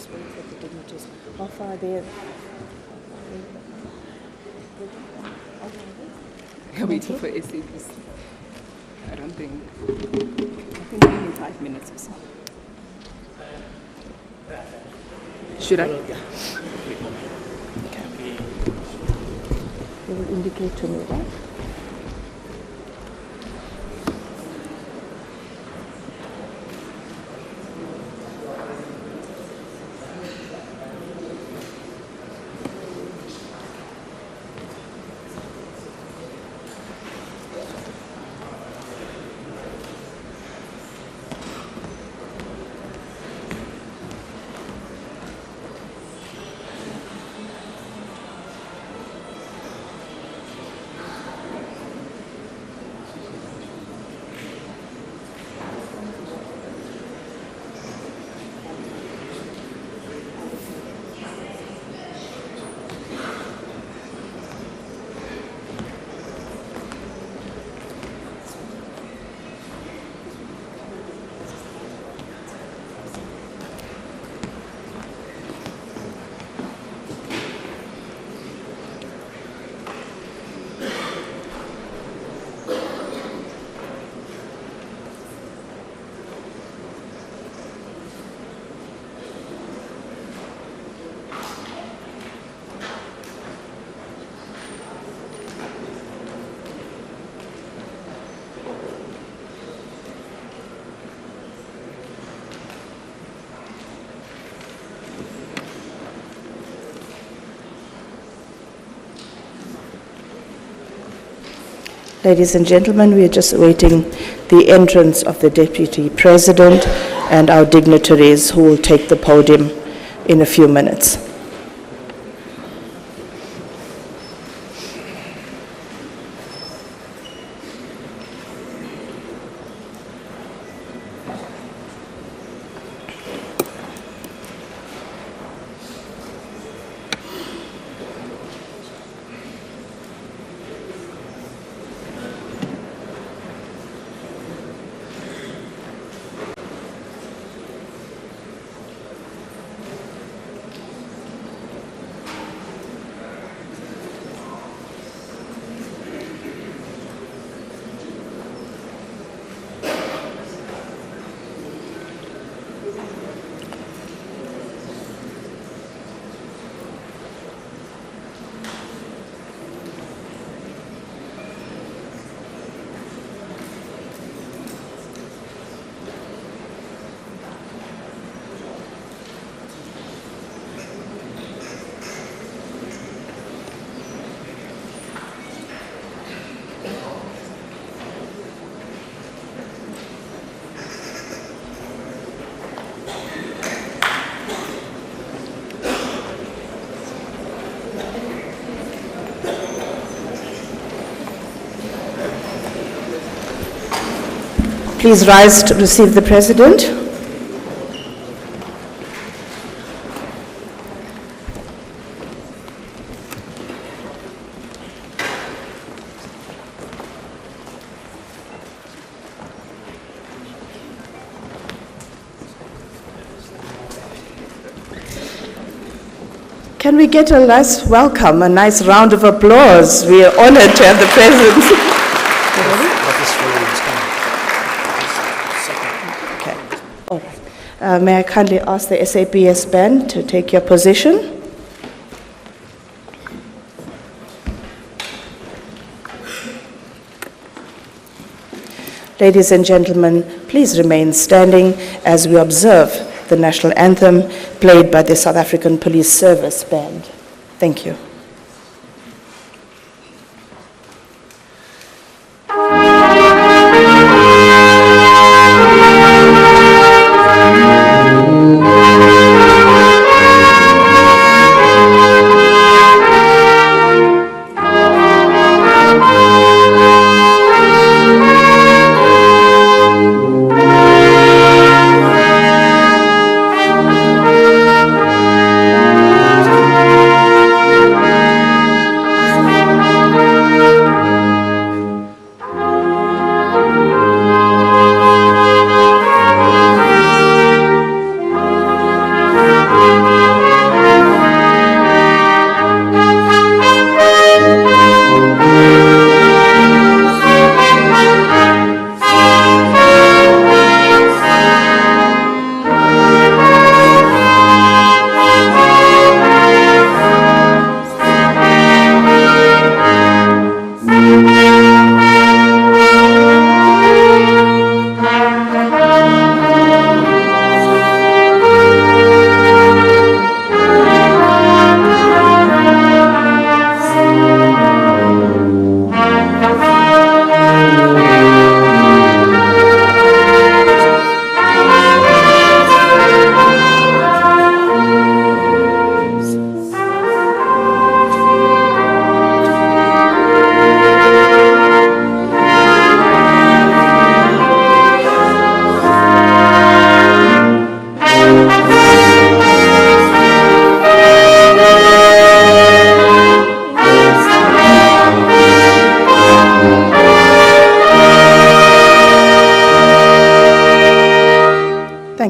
just wait for the dignitaries. How far are they? Are we for SABC? I don't think. I think maybe 5 minutes or so. Should I? Okay. They will indicate to me, right? Ladies and gentlemen, we are just awaiting the entrance of the Deputy President and our dignitaries who will take the podium in a few minutes. Please rise to receive the President. Can we get a nice welcome, a nice round of applause? We are honored to have the President. May I kindly ask the SABC band to take your position? Ladies and gentlemen, please remain standing as we observe the national anthem played by the South African Police Service Band. Thank you.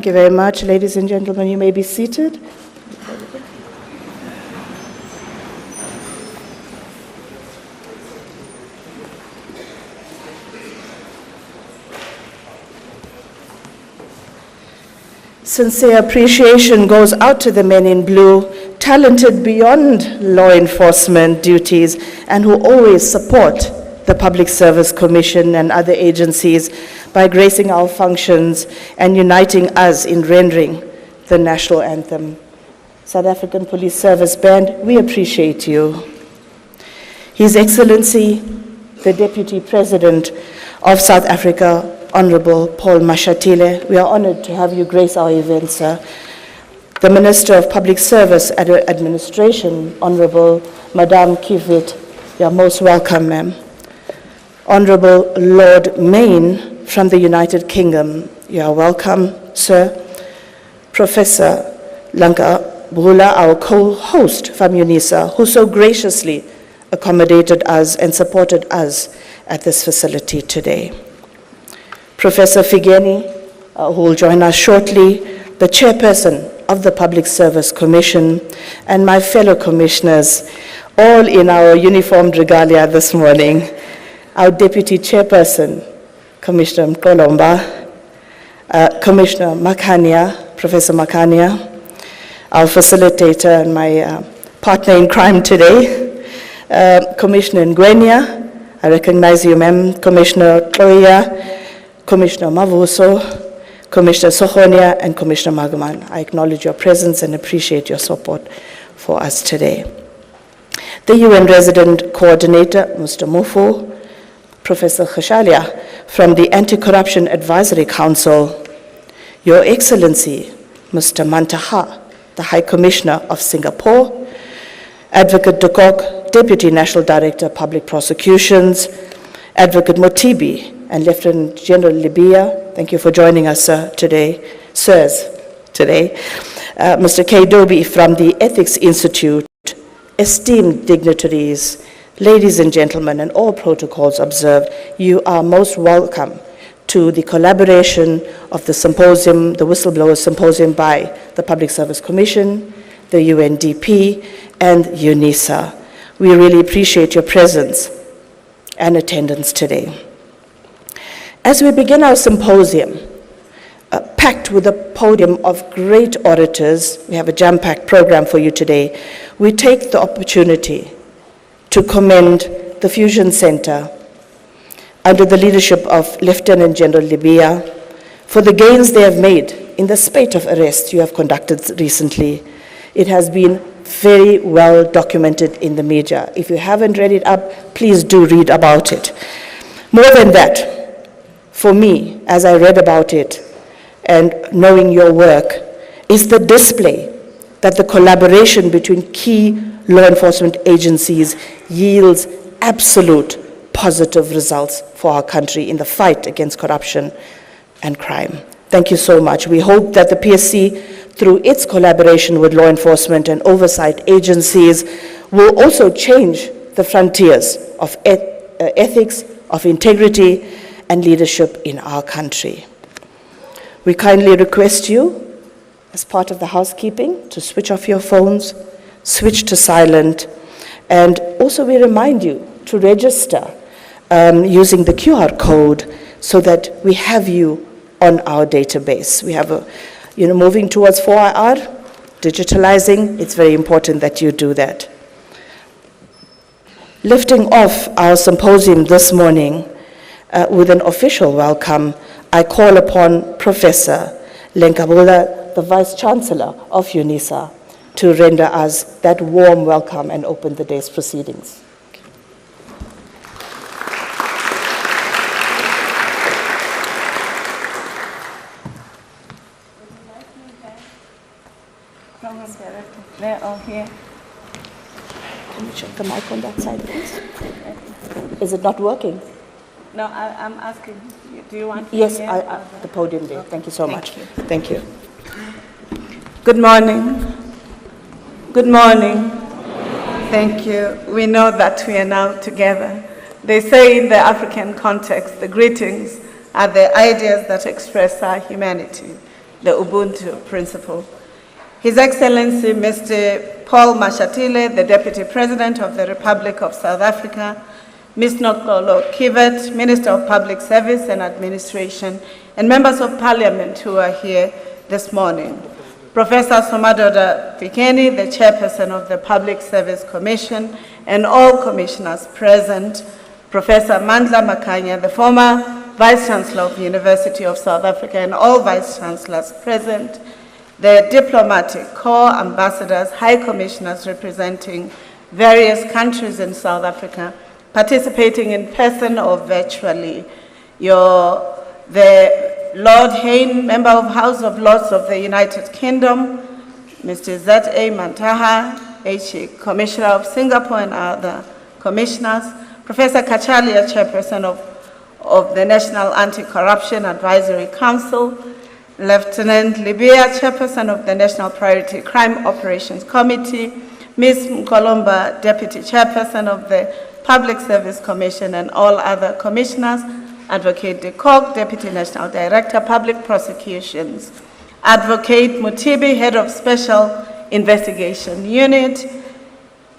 Thank you very much. Ladies and gentlemen, you may be seated. Sincere appreciation goes out to the men in blue, talented beyond law enforcement duties, and who always support the Public Service Commission and other agencies by gracing our functions and uniting us in rendering the national anthem. South African Police Service Band, we appreciate you. His Excellency, the Deputy President of South Africa, Honorable Paul Mashatile, we are honored to have you grace our event, sir. The Minister of Public Service and Administration, Honorable Madame Kivit, you are most welcome, ma'am. Honorable Lord Main from the United Kingdom, you are welcome, sir. Professor Lanka Bula, our co-host from UNISA, who so graciously accommodated us and supported us at this facility today. Professor Figeni, who will join us shortly, the Chairperson of the Public Service Commission, and my fellow commissioners, all in our uniformed regalia this morning. Our Deputy Chairperson, Commissioner Mkolomba, Commissioner Makania, Professor Makania, our facilitator and my partner in crime today, Commissioner Ngwenya, I recognize you, ma'am, Commissioner Toya, Commissioner Mavuso, Commissioner Sohonia, and Commissioner Magaman. I acknowledge your presence and appreciate your support for us today. The UN Resident Coordinator, Mr. Mufo, Professor Khashalia from the Anti-Corruption Advisory Council, Your Excellency, Mr. Mantaha, the High Commissioner of Singapore, Advocate Dukok, Deputy National Director, Public Prosecutions, Advocate Motibi, and Lieutenant General Libya, thank you for joining us, sir, today, sirs, today. Mr. K. Doby from the Ethics Institute, esteemed dignitaries, ladies and gentlemen, and all protocols observed, you are most welcome to the collaboration of the symposium, the Whistleblower Symposium by the Public Service Commission, the UNDP, and UNISA. We really appreciate your presence and attendance today. As we begin our symposium, packed with a podium of great orators, we have a jam-packed program for you today, we take the opportunity to commend the Fusion Center under the leadership of Lieutenant General Libya for the gains they have made in the spate of arrests you have conducted recently. It has been very well documented in the media. If you haven't read it up, please do read about it. More than that, for me, as I read about it and knowing your work, is the display that the collaboration between key law enforcement agencies yields absolute positive results for our country in the fight against corruption and crime. Thank you so much. We hope that the PSC, through its collaboration with law enforcement and oversight agencies, will also change the frontiers of ethics, of integrity, and leadership in our country. We kindly request you, as part of the housekeeping, to switch off your phones, switch to silent, and also we remind you to register using the QR code so that we have you on our database. We have moving towards 4IR, digitalizing, it's very important that you do that. Lifting off our symposium this morning, with an official welcome, I call upon Professor Lenkabula, the Vice-Chancellor of UNISA, to render us that warm welcome and open the day's proceedings. They're all here. Can you check the mic on that side, please? Is it not working? No, I'm asking, do you want? Yes, the podium there. Thank you so much. Thank you. Good morning. Good morning. Thank you. We know that we are now together. They say in the African context, the greetings are the ideas that express our humanity. the Ubuntu principle. His Excellency Mr. Paul Mashatile, the Deputy President of the Republic of South Africa, Ms. Nokolo Kivet, Minister of Public Service and Administration, and members of Parliament who are here this morning. Professor Somadoda Fikeni, the Chairperson of the Public Service Commission, and all commissioners present, Professor Mandla Makanya, the former Vice-Chancellor of the University of South Africa, and all Vice-Chancellors present, the diplomatic corps, ambassadors, high commissioners representing various countries in South Africa, participating in person or virtually, the Lord Hayne, Member of House of Lords of the United Kingdom, Mr. Z.A. Mantaha, H.E. Commissioner of Singapore and other commissioners, Professor Kachalia, Chairperson of the National Anti-Corruption Advisory Council, Lieutenant Libya, Chairperson of the National Priority Crime Operations Committee, Ms. Mkolomba, Deputy Chairperson of the Public Service Commission, and all other commissioners, Advocate De Kock, Deputy National Director, Public Prosecutions, Advocate Mutibi, Head of Special Investigation Unit,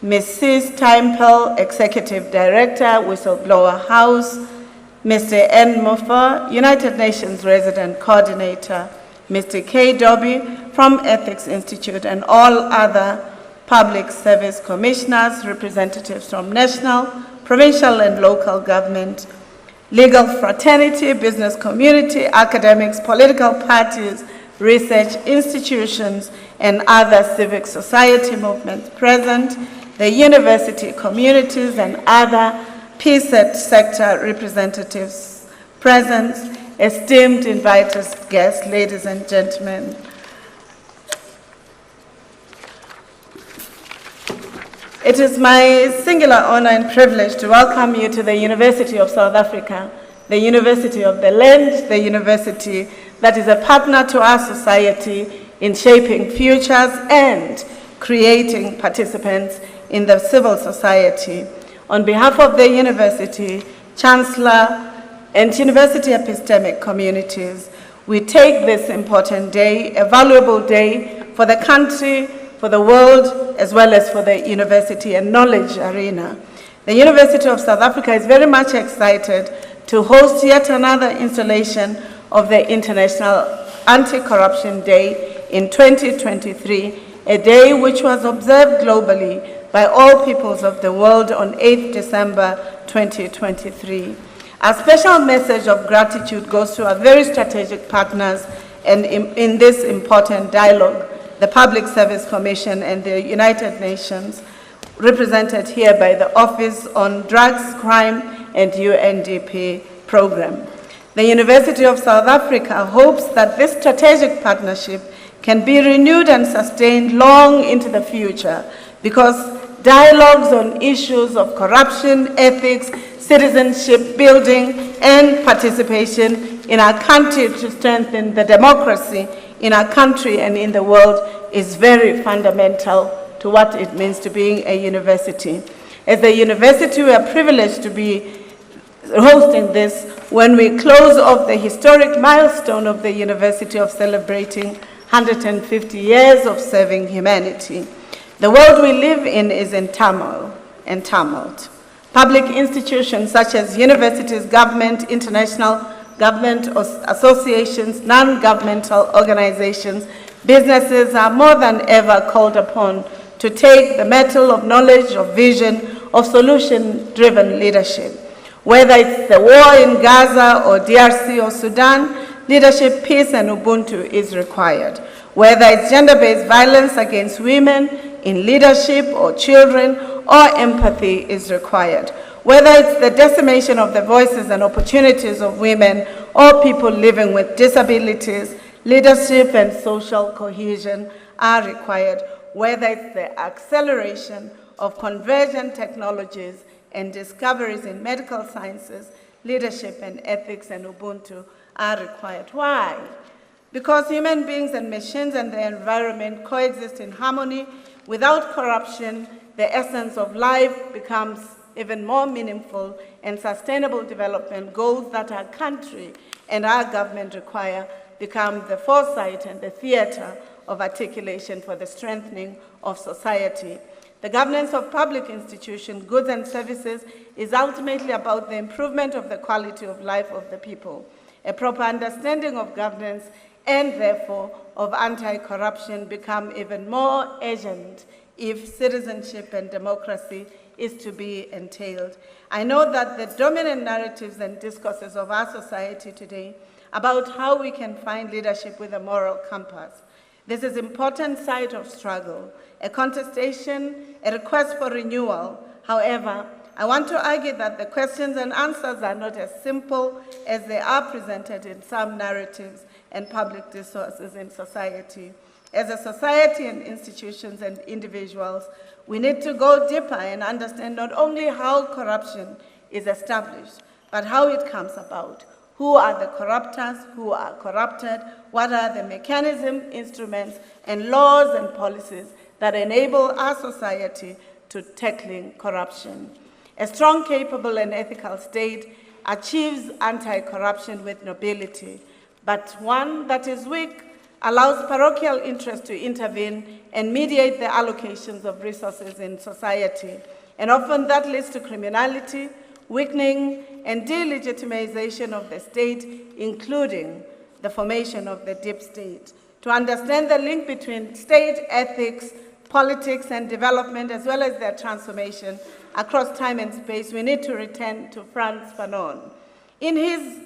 Mrs. Timepel, Executive Director, Whistleblower House, Mr. N. Muffa, United Nations Resident Coordinator, Mr. K. Dobby from Ethics Institute, and all other Public Service Commissioners, representatives from national, provincial, and local government, legal fraternity, business community, academics, political parties, research institutions, and other civic society movements present, the university communities, and other PSET sector representatives present, esteemed invited guests, ladies and gentlemen. It is my singular honor and privilege to welcome you to the University of South Africa, the University of the Land, the university that is a partner to our society in shaping futures and creating participants in the civil society. On behalf of the university, Chancellor, and university epistemic communities, we take this important day, a valuable day for the country, for the world, as well as for the university and knowledge arena. The University of South Africa is very much excited to host yet another installation of the International Anti-Corruption Day in 2023, a day which was observed globally by all peoples of the world on 8th December 2023. Our special message of gratitude goes to our very strategic partners and in this important dialogue, the Public Service Commission and the United Nations, represented here by the Office on Drugs, Crime, and UNDP program. The University of South Africa hopes that this strategic partnership can be renewed and sustained long into the future, because dialogues on issues of corruption, ethics, citizenship building, and participation in our country to strengthen the democracy in our country and in the world is very fundamental to what it means to being a university. As a university, we are privileged to be hosting this when we close off the historic milestone of the university of celebrating 150 years of serving humanity. The world we live in is in turmoil and tumult. Public institutions such as universities, government, international government associations, non-governmental organizations, businesses are more than ever called upon to take the mantle of knowledge, of vision, of solution-driven leadership. Whether it's the war in Gaza or DRC or Sudan, leadership, peace, and Ubuntu is required. Whether it's gender-based violence against women in leadership or children, or empathy is required. Whether it's the decimation of the voices and opportunities of women or people living with disabilities, leadership and social cohesion are required. Whether it's the acceleration of convergent technologies and discoveries in medical sciences, leadership and ethics and Ubuntu are required. Why? Because human beings and machines and the environment coexist in harmony. Without corruption, the essence of life becomes even more meaningful, and sustainable development goals that our country and our government require become the foresight and the theater of articulation for the strengthening of society. The governance of public institutions, goods and services is ultimately about the improvement of the quality of life of the people. A proper understanding of governance and therefore of anti-corruption become even more urgent if citizenship and democracy is to be entailed. I know that the dominant narratives and discourses of our society today about how we can find leadership with a moral compass. This is an important site of struggle, a contestation, a request for renewal. However, I want to argue that the questions and answers are not as simple as they are presented in some narratives and public discourses in society. As a society and institutions and individuals, we need to go deeper and understand not only how corruption is established, but how it comes about. Who are the corruptors? Who are corrupted? What are the mechanisms, instruments, and laws and policies that enable our society to tackling corruption? A strong, capable, and ethical state achieves anti-corruption with nobility, but one that is weak allows parochial interests to intervene and mediate the allocations of resources in society. And often that leads to criminality, weakening, and delegitimization of the state, including the formation of the deep state. To understand the link between state ethics, politics, and development, as well as their transformation across time and space, we need to return to Frantz Fanon. In his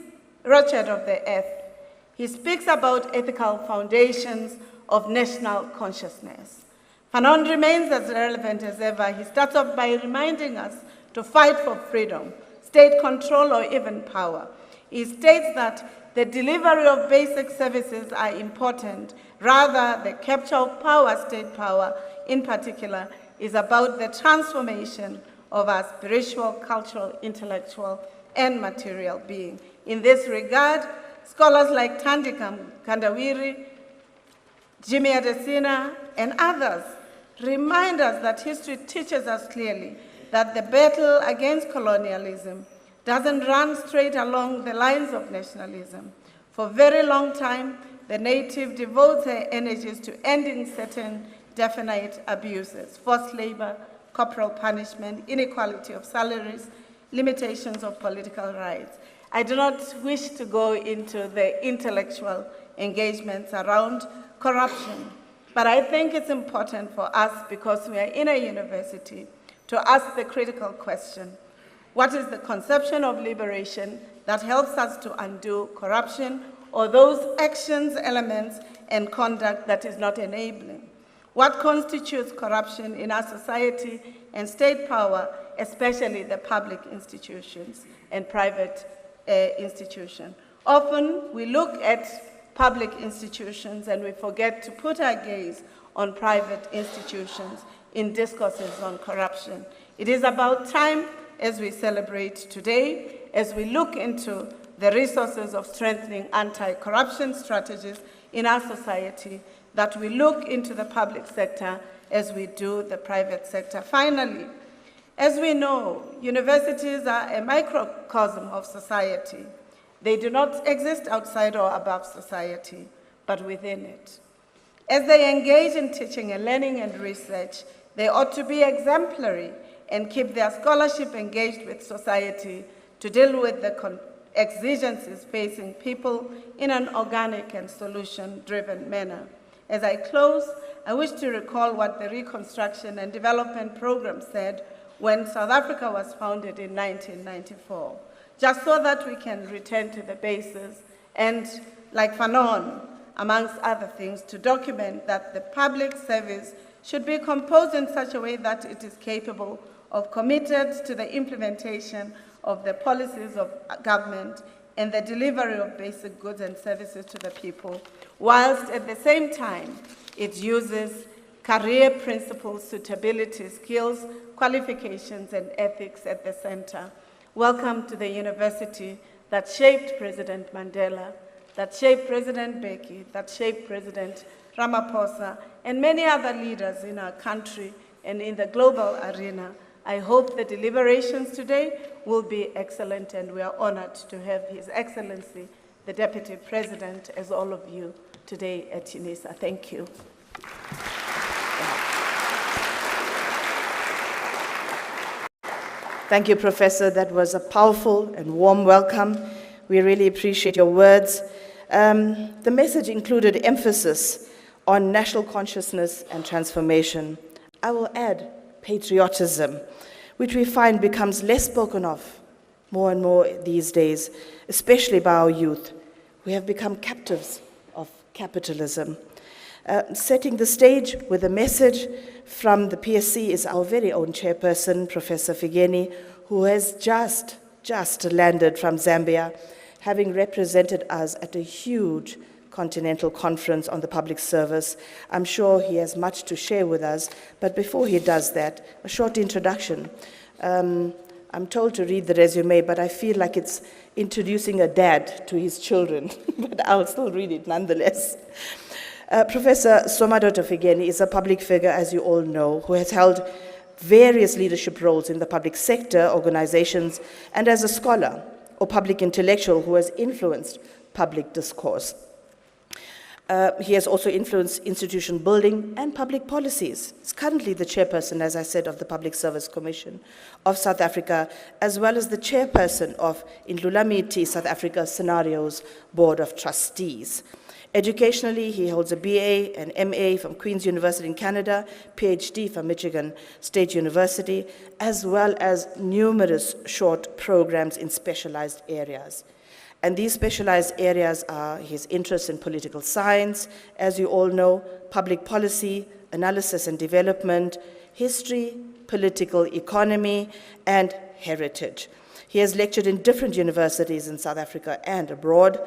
Rothschild of the Earth, he speaks about ethical foundations of national consciousness. Fanon remains as relevant as ever. He starts off by reminding us to fight for freedom, state control, or even power. He states that the delivery of basic services are important. Rather, the capture of power, state power in particular, is about the transformation of our spiritual, cultural, intellectual, and material being. In this regard, scholars like Thandika Kandawiri, Jimmy Adesina, and others remind us that history teaches us clearly that the battle against colonialism doesn't run straight along the lines of nationalism. For a very long time, the native devotes their energies to ending certain definite abuses: forced labor, corporal punishment, inequality of salaries, limitations of political rights. I do not wish to go into the intellectual engagements around corruption, but I think it's important for us, because we are in a university, to ask the critical question: what is the conception of liberation that helps us to undo corruption, or those actions, elements, and conduct that is not enabling? What constitutes corruption in our society and state power, especially the public institutions and private institutions? Often we look at public institutions and we forget to put our gaze on private institutions in discourses on corruption. It is about time, as we celebrate today, as we look into the resources of strengthening anti-corruption strategies in our society, that we look into the public sector as we do the private sector. Finally, as we know, universities are a microcosm of society. They do not exist outside or above society, but within it. As they engage in teaching and learning and research, they ought to be exemplary and keep their scholarship engaged with society to deal with the exigencies facing people in an organic and solution-driven manner. As I close, I wish to recall what the Reconstruction and Development Program said when South Africa was founded in 1994, just so that we can return to the basis and, like Fanon, amongst other things, to document that the public service should be composed in such a way that it is capable of committed to the implementation of the policies of government and the delivery of basic goods and services to the people, whilst at the same time it uses career principles, suitability, skills, qualifications, and ethics at the center. Welcome to the university that shaped President Mandela, that shaped President Mbeki, that shaped President Ramaphosa, and many other leaders in our country and in the global arena. I hope the deliberations today will be excellent, and we are honored to have His Excellency, the Deputy President, as all of you today at UNISA. Thank you. Thank you, Professor. That was a powerful and warm welcome. We really appreciate your words. The message included emphasis on national consciousness and transformation. I will add patriotism, which we find becomes less spoken of more and more these days, especially by our youth. We have become captives of capitalism. Setting the stage with a message from the PSC is our very own chairperson, Professor Figeni, who has just landed from Zambia, having represented us at a huge continental conference on the public service. I'm sure he has much to share with us, but before he does that, a short introduction. I'm told to read the resume, but I feel like it's introducing a dad to his children, but I'll still read it nonetheless. Professor Somadoto Figeni is a public figure, as you all know, who has held various leadership roles in the public sector, organizations, and as a scholar or public intellectual who has influenced public discourse. He has also influenced institution building and public policies. He's currently the chairperson, as I said, of the Public Service Commission of South Africa, as well as the chairperson of Indlulamiti South Africa Scenarios Board of Trustees. Educationally, he holds a BA and MA from Queen's University in Canada, PhD from Michigan State University, as well as numerous short programs in specialized areas. And these specialized areas are his interest in political science, as you all know, public policy, analysis and development, history, political economy, and heritage. He has lectured in different universities in South Africa and abroad.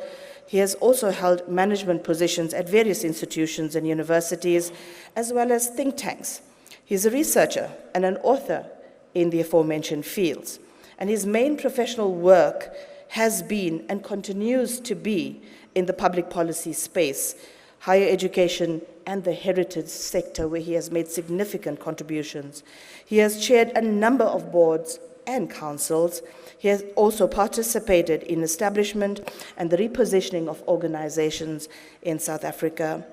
He has also held management positions at various institutions and universities, as well as think tanks. He's a researcher and an author in the aforementioned fields. And his main professional work has been and continues to be in the public policy space, higher education, and the heritage sector, where he has made significant contributions. He has chaired a number of boards and councils. He has also participated in establishment and the repositioning of organizations in South Africa.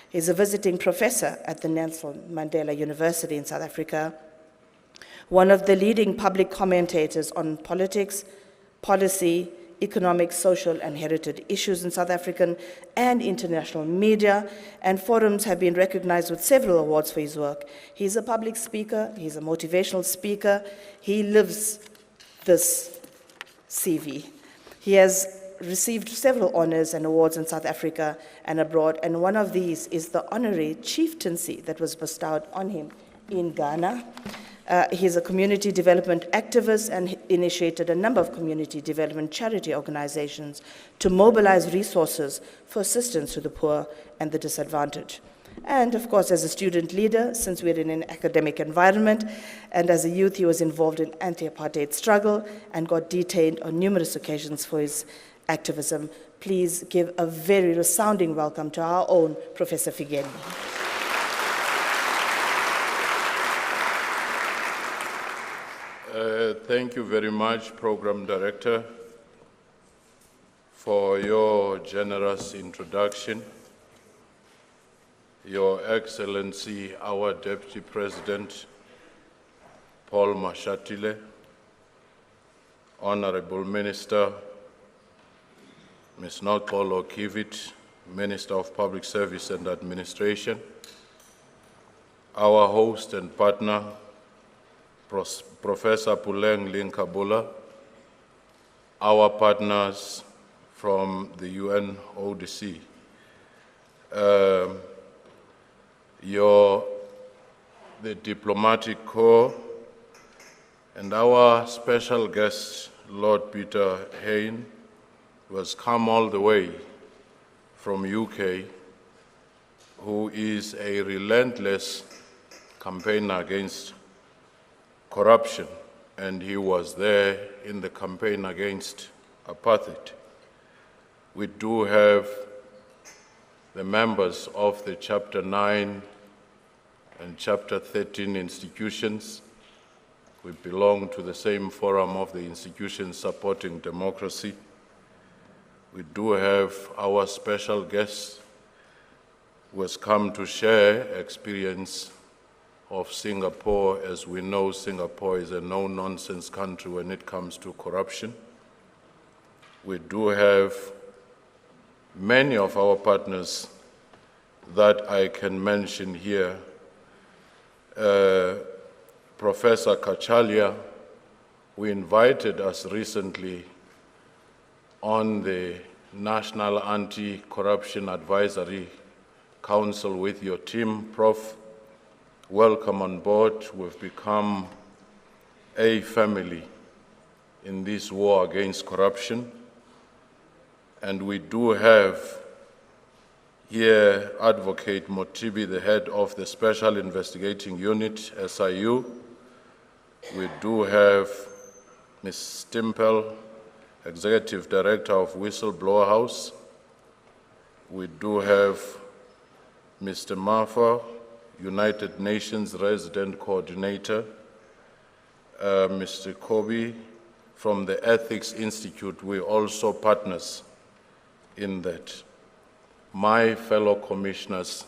He's a visiting professor at the Nelson Mandela University in South Africa, one of the leading public commentators on politics, policy, economic, social, and heritage issues in South African and international media, and forums have been recognized with several awards for his work. He's a public speaker, he's a motivational speaker, he lives this CV. He has received several honors and awards in South Africa and abroad, and one of these is the honorary chieftaincy that was bestowed on him in Ghana. He's a community development activist and initiated a number of community development charity organizations to mobilize resources for assistance to the poor and the disadvantaged. And of course, as a student leader, since we're in an academic environment, and as a youth, he was involved in anti-apartheid struggle and got detained on numerous occasions for his activism. Please give a very resounding welcome to our own Professor Figeni. Thank you very much, Program Director, for your generous introduction. Your Excellency, our Deputy President, Paul Mashatile, Honorable Minister, Ms. Noxolo Kivit, Minister of Public Service and Administration, our host and partner, Professor Puleng Linkabula, our partners from the UN ODC, the diplomatic corps, and our special guest, Lord Peter Hain, who has come all the way from UK, who is a relentless campaigner against corruption, and he was there in the campaign against apartheid. We do have the members of the Chapter 9 and Chapter 13 institutions. We belong to the same forum of the institutions supporting democracy. we do have our special guest who has come to share experience of Singapore. As we know, Singapore is a no-nonsense country when it comes to corruption. We do have many of our partners that I can mention here. Professor Kachalia, who invited us recently on the National Anti-Corruption Advisory Council with your team. Prof, welcome on board. We've become a family in this war against corruption. And we do have here Advocate Motibi, the head of the Special Investigating Unit, SIU. We do have Ms. Stimple, Executive Director of Whistleblower House. We do have Mr. Mafa, United Nations Resident Coordinator, Mr. Kobe from the Ethics Institute. We're also partners in that. My fellow commissioners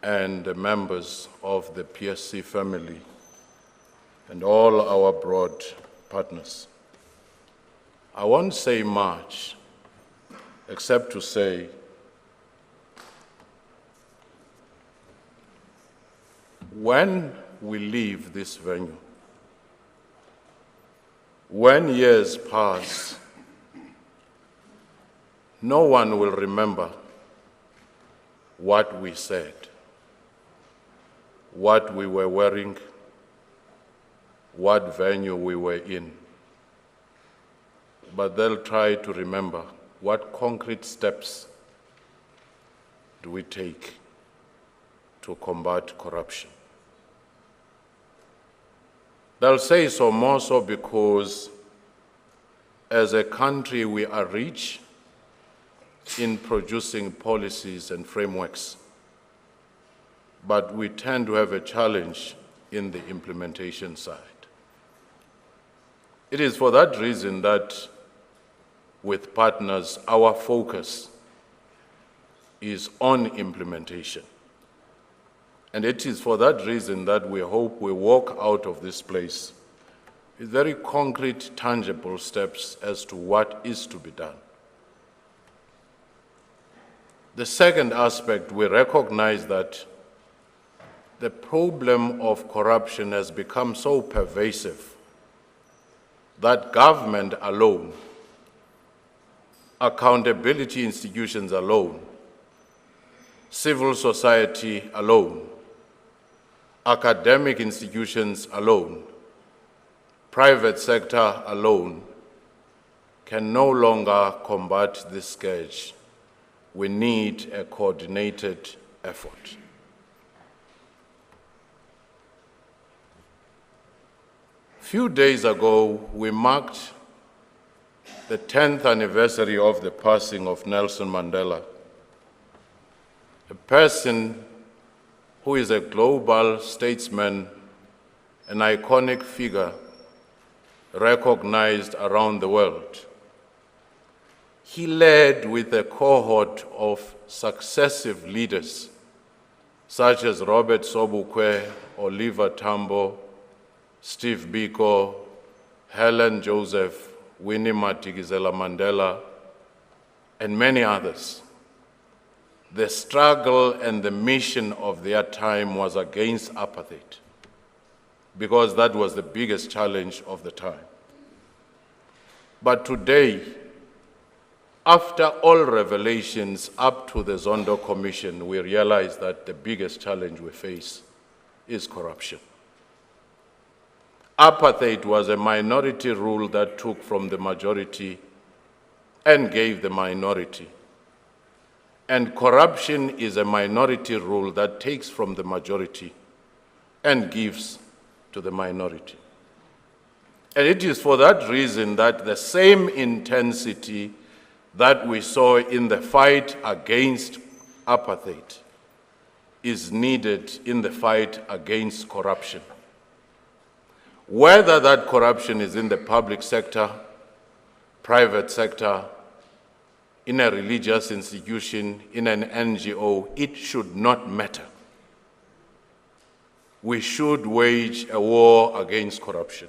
and the members of the PSC family and all our broad partners. I won't say much except to say when we leave this venue, when years pass, no one will remember what we said, what we were wearing, what venue we were in. But they'll try to remember what concrete steps do we take to combat corruption. They'll say so more so because as a country we are rich in producing policies and frameworks, but we tend to have a challenge in the implementation side. It is for that reason that with partners, our focus is on implementation. And it is for that reason that we hope we walk out of this place with very concrete, tangible steps as to what is to be done. The second aspect, we recognize that the problem of corruption has become so pervasive that government alone, accountability institutions alone, civil society alone, academic institutions alone, private sector alone can no longer combat this scourge. We need a coordinated effort. A few days ago, we marked the 10th anniversary of the passing of Nelson Mandela, a person who is a global statesman, an iconic figure recognized around the world. He led with a cohort of successive leaders, such as Robert Sobukwe, Oliver Tambo, Steve Biko, Helen Joseph, Winnie Madikizela Mandela, and many others. The struggle and the mission of their time was against apartheid, because that was the biggest challenge of the time. But today, after all revelations up to the Zondo Commission, we realize that the biggest challenge we face is corruption. Apartheid was a minority rule that took from the majority and gave the minority. And corruption is a minority rule that takes from the majority and gives to the minority. And it is for that reason that the same intensity that we saw in the fight against apartheid is needed in the fight against corruption. Whether that corruption is in the public sector, private sector, in a religious institution, in an NGO, it should not matter. We should wage a war against corruption.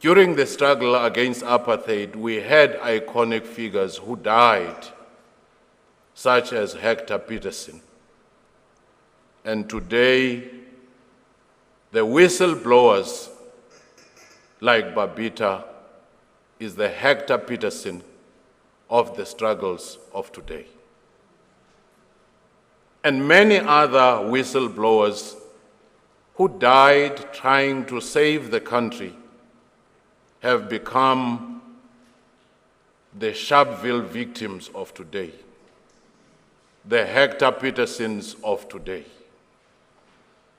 During the struggle against apartheid, we had iconic figures who died, such as Hector Peterson. And today, the whistleblowers like Babita is the Hector Peterson of the struggles of today. And many other whistleblowers who died trying to save the country have become the Sharpeville victims of today, the Hector Petersons of today,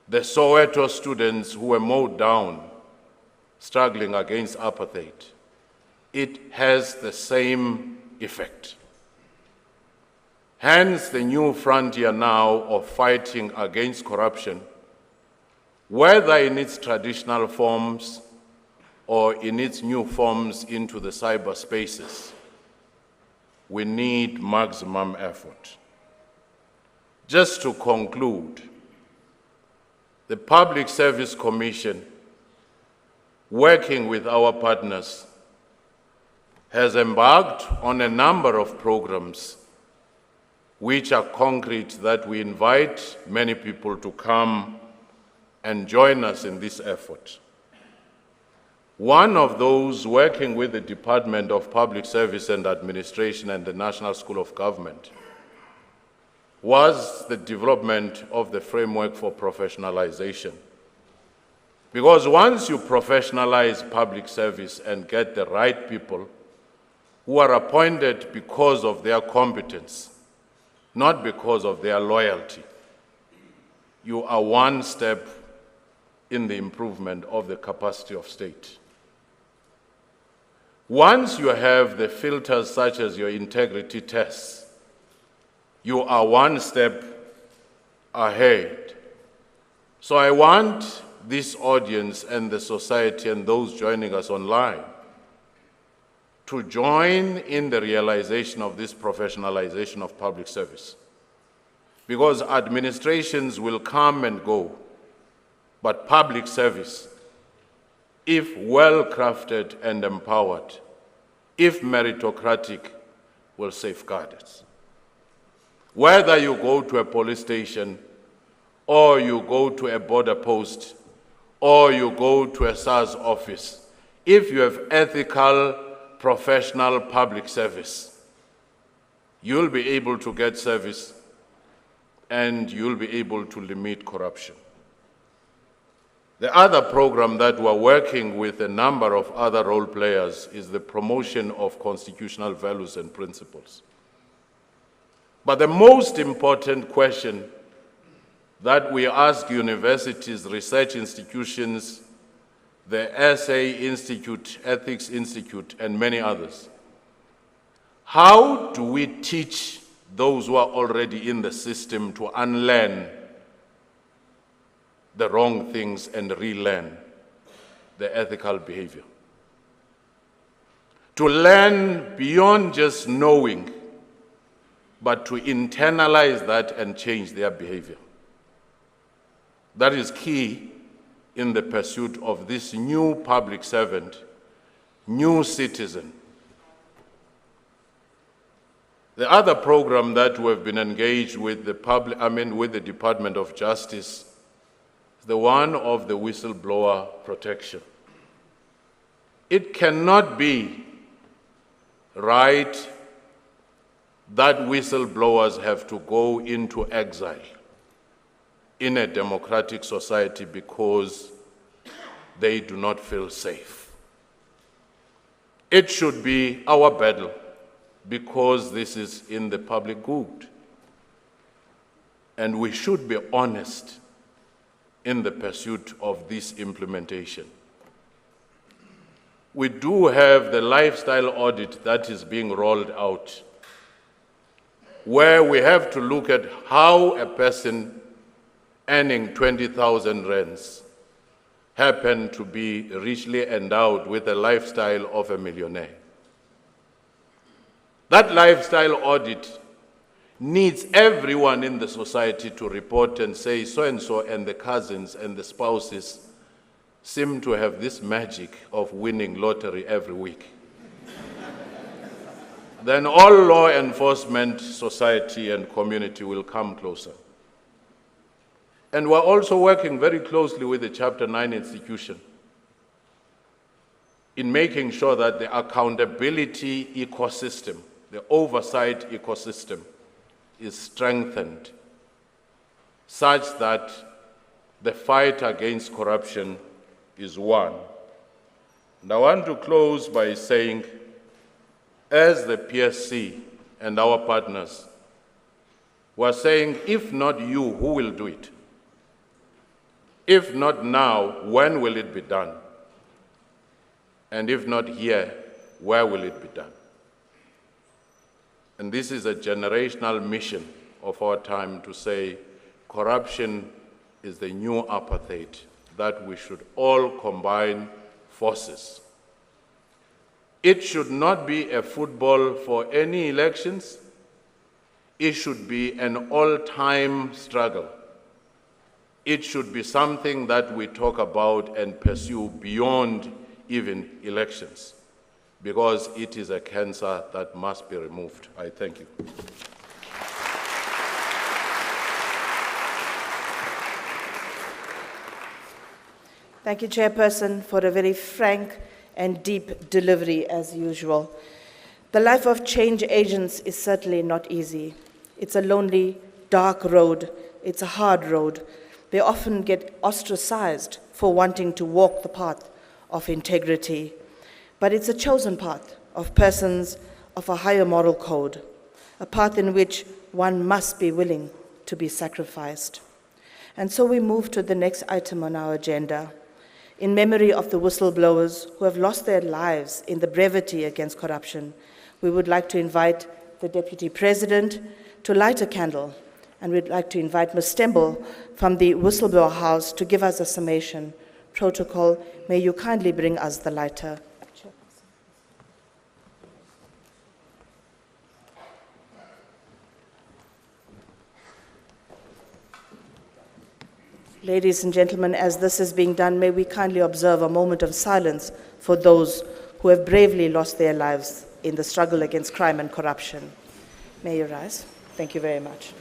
the Soweto students who were mowed down struggling against apartheid. It has the same effect. Hence, the new frontier now of fighting against corruption, whether in its traditional forms or in its new forms into the cyberspaces, we need maximum effort. Just to conclude, the Public Service Commission, working with our partners, has embarked on a number of programs which are concrete, that we invite many people to come and join us in this effort. One of those, working with the Department of Public Service and Administration and the National School of Government, was the development of the framework for professionalization. Because once you professionalize public service and get the right people who are appointed because of their competence, not because of their loyalty, you are one step in the improvement of the capacity of state. Once you have the filters such as your integrity tests, you are one step ahead. So I want this audience and the society and those joining us online to join in the realization of this professionalization of public service. Because administrations will come and go, but public service, if well-crafted and empowered, if meritocratic, will safeguard it. Whether you go to a police station, or you go to a border post, or you go to a SARS office, if you have ethical, professional public service, you'll be able to get service and you'll be able to limit corruption. The other program that we're working with a number of other role players is the promotion of constitutional values and principles. But the most important question that we ask universities, research institutions, the SA Institute, Ethics Institute, and many others, how do we teach those who are already in the system to unlearn the wrong things and relearn the ethical behavior? To learn beyond just knowing, but to internalize that and change their behavior. That is key in the pursuit of this new public servant, new citizen. The other program that we have been engaged with with the Department of Justice is the one of the whistleblower protection. It cannot be right that whistleblowers have to go into exile in a democratic society because they do not feel safe. It should be our battle because this is in the public good. And we should be honest in the pursuit of this implementation. We do have the lifestyle audit that is being rolled out, where we have to look at how a person earning 20,000 rands happen to be richly endowed with a lifestyle of a millionaire. That lifestyle audit needs everyone in the society to report and say so-and-so and the cousins and the spouses seem to have this magic of winning lottery every week. Then all law enforcement, society, and community will come closer. And we're also working very closely with the Chapter 9 institution in making sure that the accountability ecosystem, the oversight ecosystem, is strengthened such that the fight against corruption is won. And I want to close by saying, as the PSC and our partners, we're saying, if not you, who will do it? If not now, when will it be done? And if not here, where will it be done? And this is a generational mission of our time to say corruption is the new apartheid, that we should all combine forces. It should not be a football for any elections. It should be an all-time struggle. It should be something that we talk about and pursue beyond even elections, because it is a cancer that must be removed. I thank you. Thank you, Chairperson, for a very frank and deep delivery as usual. The life of change agents is certainly not easy. It's a lonely, dark road. It's a hard road. They often get ostracized for wanting to walk the path of integrity. But it's a chosen path of persons of a higher moral code, a path in which one must be willing to be sacrificed. And so we move to the next item on our agenda. In memory of the whistleblowers who have lost their lives in the brevity against corruption, we would like to invite the Deputy President to light a candle, and we'd like to invite Ms. Stemble from the Whistleblower House to give us a summation. Protocol, may you kindly bring us the lighter. Ladies and gentlemen, as this is being done, may we kindly observe a moment of silence for those who have bravely lost their lives in the struggle against crime and corruption. May you rise. Thank you very much.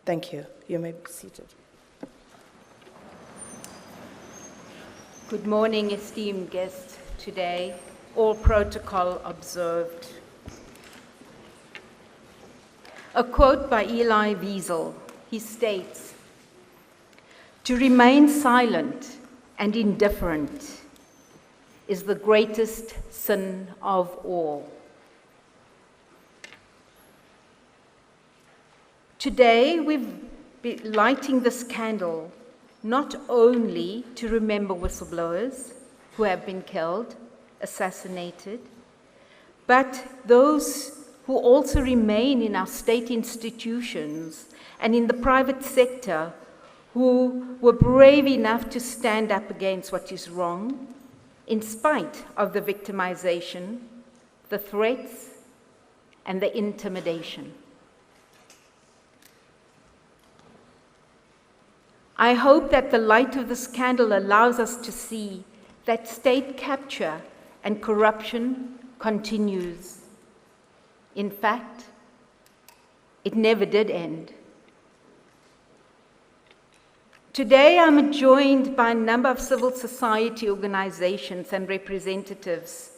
Thank you. You may be seated. Good morning, esteemed guests today, all protocol observed. A quote by Elie Wiesel. He states, "To remain silent and indifferent is the greatest sin of all." Today, we've been lighting this candle not only to remember whistleblowers who have been killed, assassinated, but those who also remain in our state institutions and in the private sector who were brave enough to stand up against what is wrong, in spite of the victimization, the threats, and the intimidation. I hope that the light of this candle allows us to see that state capture and corruption continues. In fact, it never did end. Today, I'm joined by a number of civil society organizations and representatives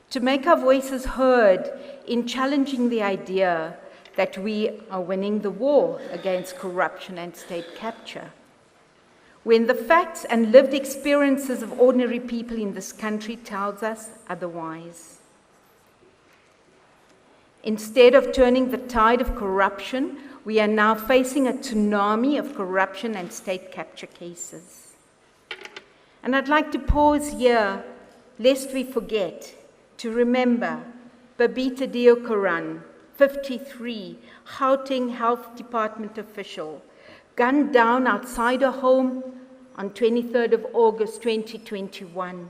to make our voices heard in challenging the idea that we are winning the war against corruption and state capture. when the facts and lived experiences of ordinary people in this country tells us otherwise. Instead of turning the tide of corruption, we are now facing a tsunami of corruption and state capture cases. And I'd like to pause here, lest we forget, to remember Babita Deokaran, 53, Gauteng Health Department official, gunned down outside her home on 23rd of August 2021.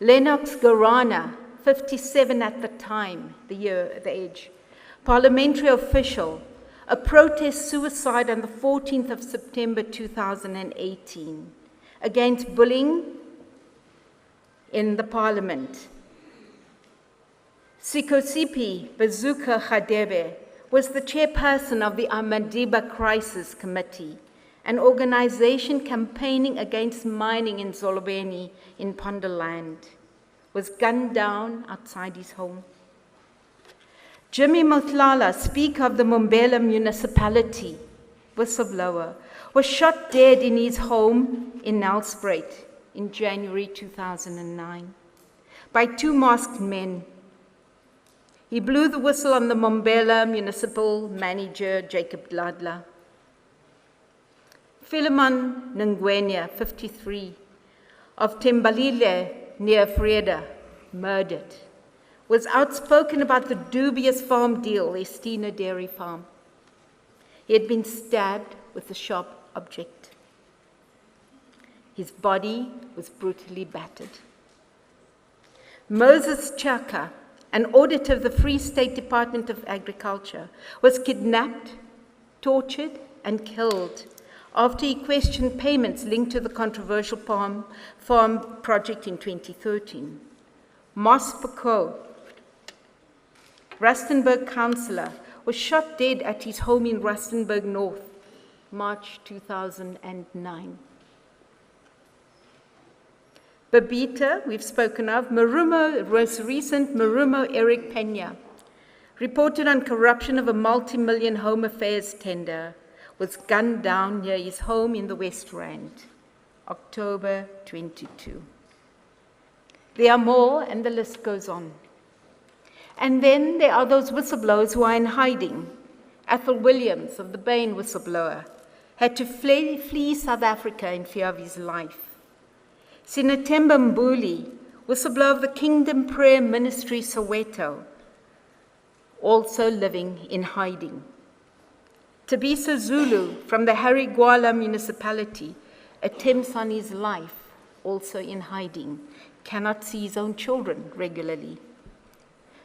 Lennox Garana, 57 at the time, the age, parliamentary official, a protest suicide on the 14th of September 2018 against bullying in the parliament. Sikosipi Bazooka Khadebe was the chairperson of the Amadiba Crisis Committee, an organization campaigning against mining in Zolobeni in Ponderland, was gunned down outside his home. Jimmy Motlala, Speaker of the Mbombela Municipality, whistleblower, was shot dead in his home in Nelspruit in January 2009 by two masked men. He blew the whistle on the Mbombela municipal manager, Jacob Dladla. Philemon Ngwenya, 53, of Tembalile near Freda, murdered, was outspoken about the dubious farm deal, Estina Dairy Farm. He had been stabbed with a sharp object. His body was brutally battered. Moses Chaka, an auditor of the Free State Department of Agriculture, was kidnapped, tortured, and killed after he questioned payments linked to the controversial farm project in 2013. Mos Pako, Rustenburg councillor, was shot dead at his home in Rustenburg North, March 2009. Babita, we've spoken of, Marumo, most recent Marumo Eric Pena, reported on corruption of a multi-million home affairs tender, was gunned down near his home in the West Rand, October 22. There are more, and the list goes on. And then there are those whistleblowers who are in hiding. Athol Williams of the Bain whistleblower had to flee South Africa in fear of his life. Sinatemba Mbuli, whistleblower of the Kingdom Prayer Ministry Soweto, also living in hiding. Tabisa Zulu from the Harry Gwala municipality attempts on his life, also in hiding, cannot see his own children regularly.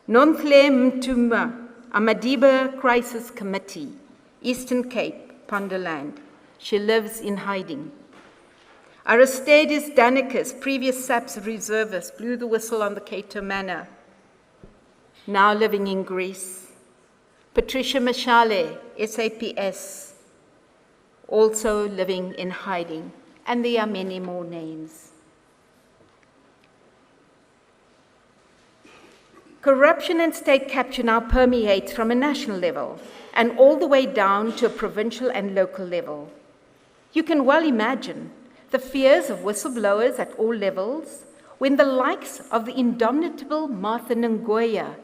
Nonhle Mtumba, Amadiba Crisis Committee, Eastern Cape, Ponderland. She lives in hiding. Aristidis Danicus, previous SAPS reservist, blew the whistle on the Cato Manor, now living in Greece. Patricia Mashale, SAPS, also living in hiding. And there are many more names. Corruption and state capture now permeates from a national level and all the way down to a provincial and local level. You can well imagine the fears of whistleblowers at all levels when the likes of the indomitable Martha Ngoya,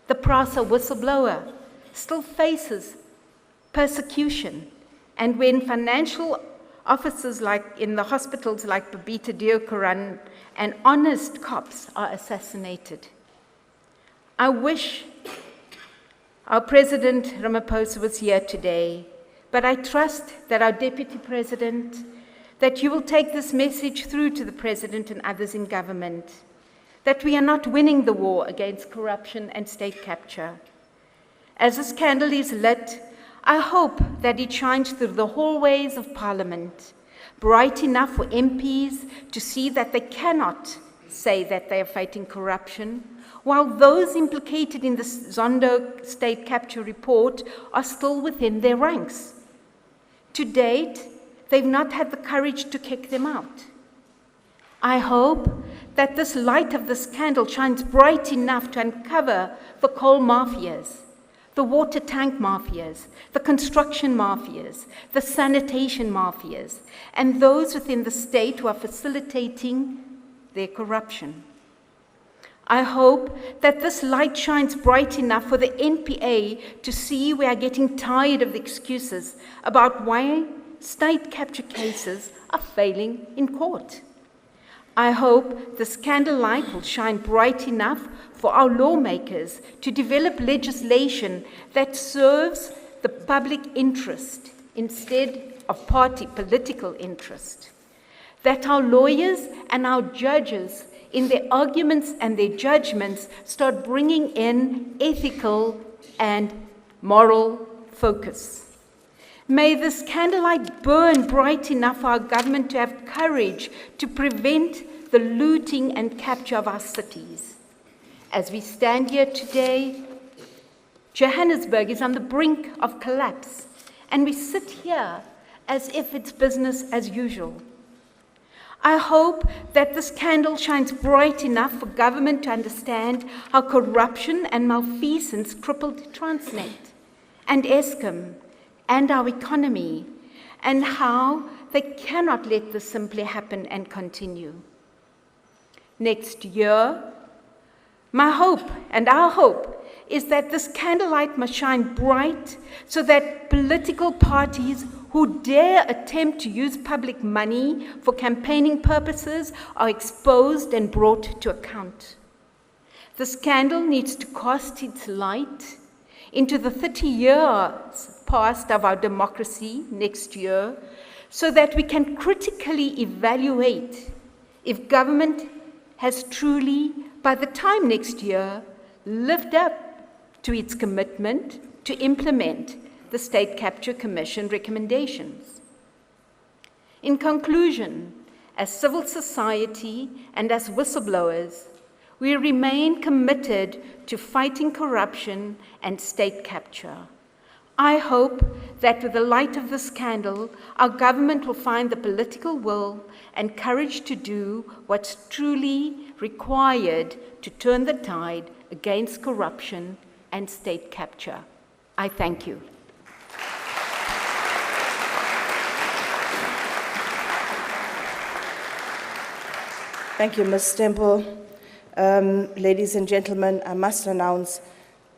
the PRASA whistleblower, still faces persecution, and when financial officers like in the hospitals like Babita Deokaran and honest cops are assassinated. I wish our President Ramaphosa was here today, but I trust that our Deputy President, that you will take this message through to the President and others in government, that we are not winning the war against corruption and state capture. As this candle is lit, I hope that it shines through the hallways of Parliament, bright enough for MPs to see that they cannot say that they are fighting corruption, while those implicated in the Zondo state capture report are still within their ranks. To date, they've not had the courage to kick them out. I hope that this light of this candle shines bright enough to uncover the coal mafias, the water tank mafias, the construction mafias, the sanitation mafias, and those within the state who are facilitating their corruption. I hope that this light shines bright enough for the NPA to see we are getting tired of the excuses about why state capture cases are failing in court. I hope this candlelight will shine bright enough for our lawmakers to develop legislation that serves the public interest instead of party political interest. That our lawyers and our judges in their arguments and their judgments start bringing in ethical and moral focus. May this candlelight burn bright enough for our government to have courage to prevent the looting and capture of our cities. As we stand here today, Johannesburg is on the brink of collapse, and we sit here as if it's business as usual. I hope that this candle shines bright enough for government to understand how corruption and malfeasance crippled Transnet and Eskom and our economy, and how they cannot let this simply happen and continue. Next year, my hope and our hope is that this candlelight must shine bright so that political parties who dare attempt to use public money for campaigning purposes are exposed and brought to account. This candle needs to cast its light into the 30 years past of our democracy next year so that we can critically evaluate if government has truly, by the time next year, lived up to its commitment to implement the State Capture Commission recommendations. In conclusion, as civil society and as whistleblowers, we remain committed to fighting corruption and state capture. I hope that with the light of this candle, our government will find the political will and courage to do what's truly required to turn the tide against corruption and state capture. I thank you. Thank you, Ms. Temple. Ladies and gentlemen, I must announce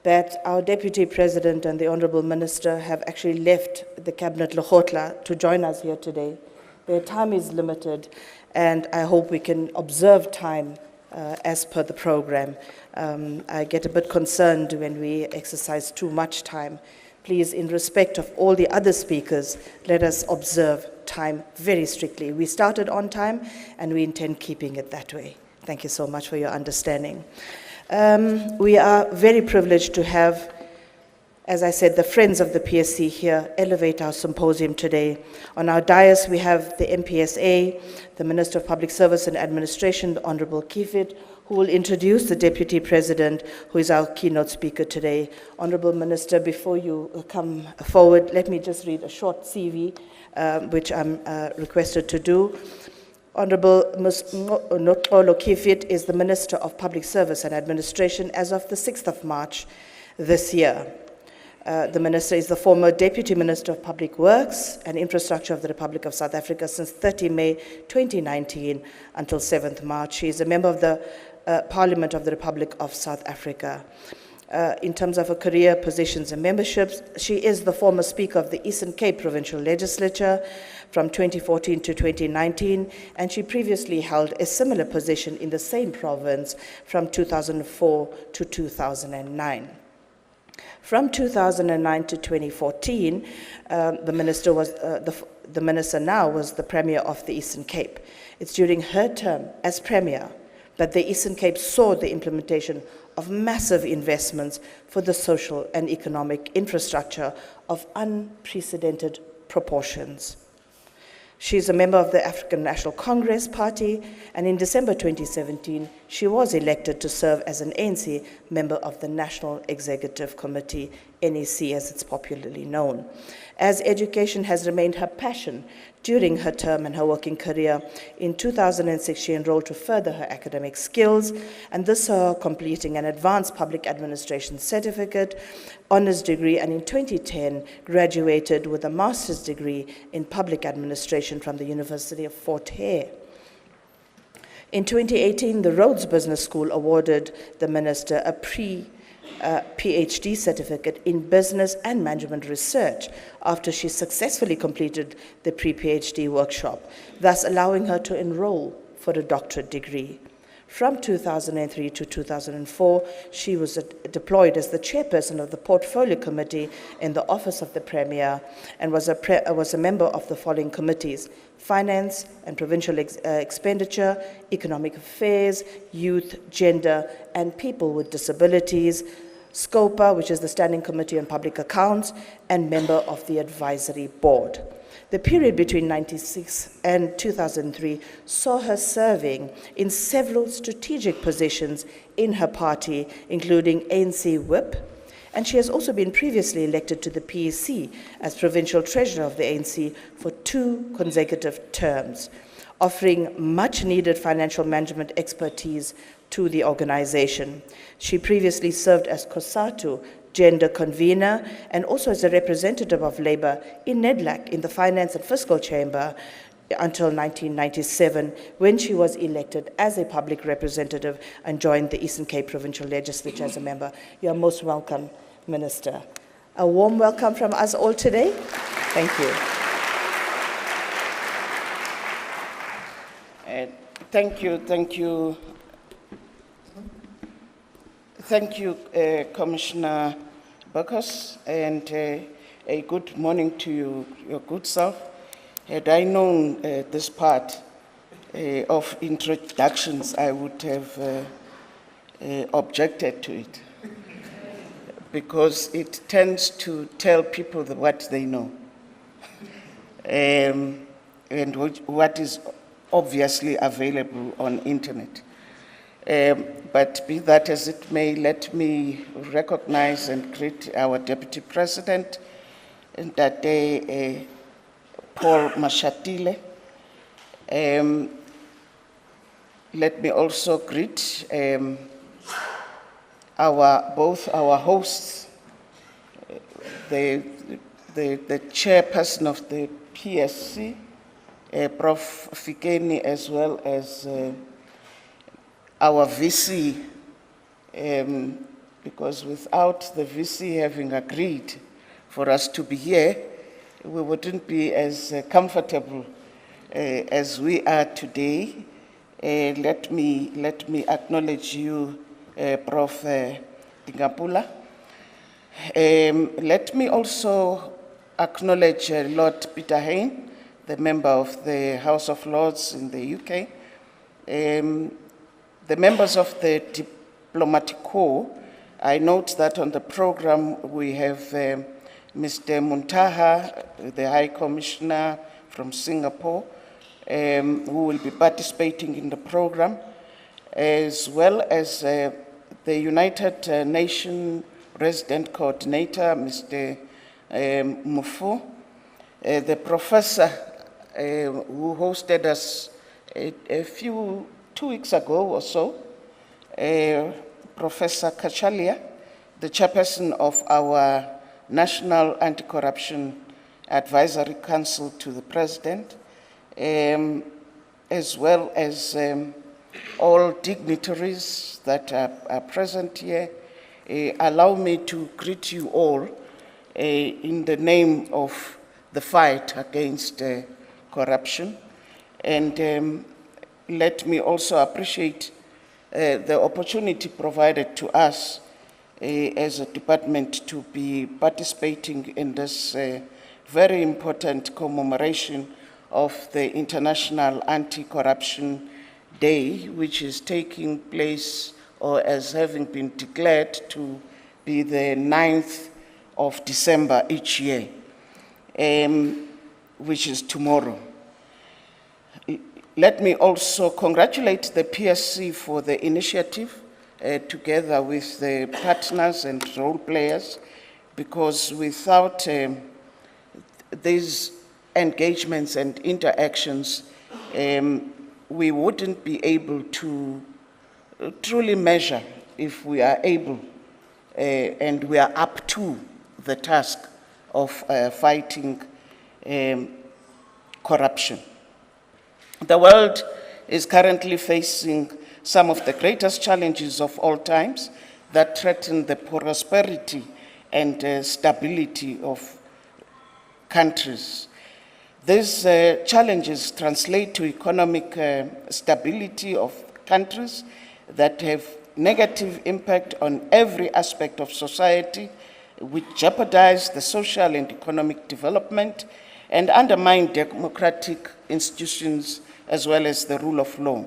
that our Deputy President and the Honourable Minister have actually left the Cabinet Lekgotla to join us here today. Their time is limited, and I hope we can observe time as per the program. I get a bit concerned when we exercise too much time. Please, in respect of all the other speakers, let us observe time very strictly. We started on time, and we intend keeping it that way. Thank you so much for your understanding. We are very privileged to have, as I said, the Friends of the PSC here elevate our symposium today. On our dais, we have the MPSA, the Minister of Public Service and Administration, the Honorable Keynote, who will introduce the Deputy President, who is our keynote speaker today. Honorable Minister, before you come forward, let me just read a short CV, which I'm requested to do. Honorable Ms. Noxolo Keynote is the Minister of Public Service and Administration as of the 6th of March this year. The Minister is the former Deputy Minister of Public Works and Infrastructure of the Republic of South Africa since 30 May 2019 until 7th March. She is a member of the Parliament of the Republic of South Africa. In terms of her career, positions and memberships, she is the former Speaker of the Eastern Cape Provincial Legislature from 2014 to 2019, and she previously held a similar position in the same province from 2004 to 2009. From 2009 to 2014, the minister now was the Premier of the Eastern Cape. It's during her term as Premier that the Eastern Cape saw the implementation of massive investments for the social and economic infrastructure of unprecedented proportions. She is a member of the African National Congress Party, and in December 2017, she was elected to serve as an ANC member of the National Executive Committee, NEC as it's popularly known. As education has remained her passion during her term and her working career, in 2006 she enrolled to further her academic skills, and this saw her completing an advanced public administration certificate, honors degree, and in 2010 graduated with a master's degree in public administration from the University of Fort Hare. In 2018, the Rhodes Business School awarded the minister a PhD certificate in business and management research after she successfully completed the pre-PhD workshop, thus allowing her to enroll for a doctorate degree. From 2003 to 2004, she was deployed as the chairperson of the Portfolio Committee in the Office of the Premier and was a member of the following committees: Finance and Provincial Expenditure, Economic Affairs, Youth, Gender, and People with Disabilities, SCOPA, which is the Standing Committee on Public Accounts, and member of the Advisory Board. The period between 1996 and 2003 saw her serving in several strategic positions in her party, including ANC Whip, and she has also been previously elected to the PEC as Provincial Treasurer of the ANC for 2 consecutive terms, offering much-needed financial management expertise to the organization. She previously served as COSATU Gender Convener and also as a representative of Labour in NEDLAC in the Finance and Fiscal Chamber until 1997, when she was elected as a public representative and joined the Eastern Cape Provincial Legislature as a member. You are most welcome, Minister. A warm welcome from us all today. Thank you. Thank you, Commissioner Bacchus, and a good morning to you, your good self. Had I known this part of introductions, I would have objected to it, because it tends to tell people what they know, and what is obviously available on internet. But be that as it may, let me recognize and greet our Deputy President, Ntate Paul Mashatile. Let me also greet both our hosts, the Chairperson of the PSC, Prof. Fikeni, as well as our VC, because without the VC having agreed for us to be here, we wouldn't be as comfortable as we are today. Let me acknowledge you, Prof. Dingapula. Let me also acknowledge Lord Peter Hain, the member of the House of Lords in the UK. The members of the Diplomatic Corps, I note that on the program we have Mr. Muntaha, the High Commissioner from Singapore, who will be participating in the program, as well as the United Nations Resident Coordinator, Mr. Mufu, the professor who hosted us 2 weeks ago or so, Professor Kachalia, the chairperson of our National Anti-Corruption Advisory Council to the President, as well as all dignitaries that are present here. Allow me to greet you all in the name of the fight against corruption, and let me also appreciate the opportunity provided to us as a department to be participating in this very important commemoration of the International Anti-Corruption Day, which is taking place, or as having been declared to be the 9th of December each year, which is tomorrow. Let me also congratulate the PSC for the initiative, together with the partners and role players, because without these engagements and interactions, we wouldn't be able to truly measure if we are able and we are up to the task of fighting corruption. The world is currently facing some of the greatest challenges of all times that threaten the prosperity and stability of countries. These challenges translate to economic stability of countries that have negative impact on every aspect of society, which jeopardize the social and economic development and undermine democratic institutions as well as the rule of law.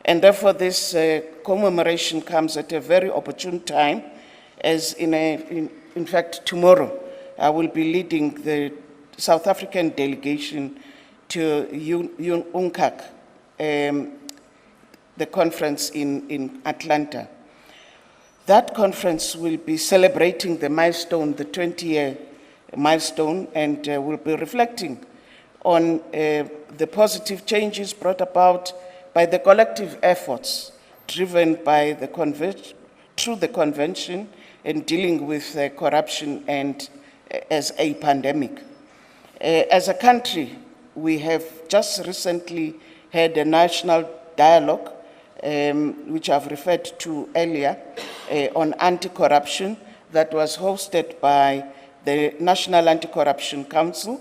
And therefore, this commemoration comes at a very opportune time, as in fact, tomorrow I will be leading the South African delegation to UNCAC, the conference in Atlanta. That conference will be celebrating the milestone, the 20-year milestone, and will be reflecting on the positive changes brought about by the collective efforts driven by through the convention in dealing with corruption and as a pandemic. As a country, we have just recently had a national dialogue, which I've referred to earlier, on anti-corruption that was hosted by the National Anti-Corruption Council.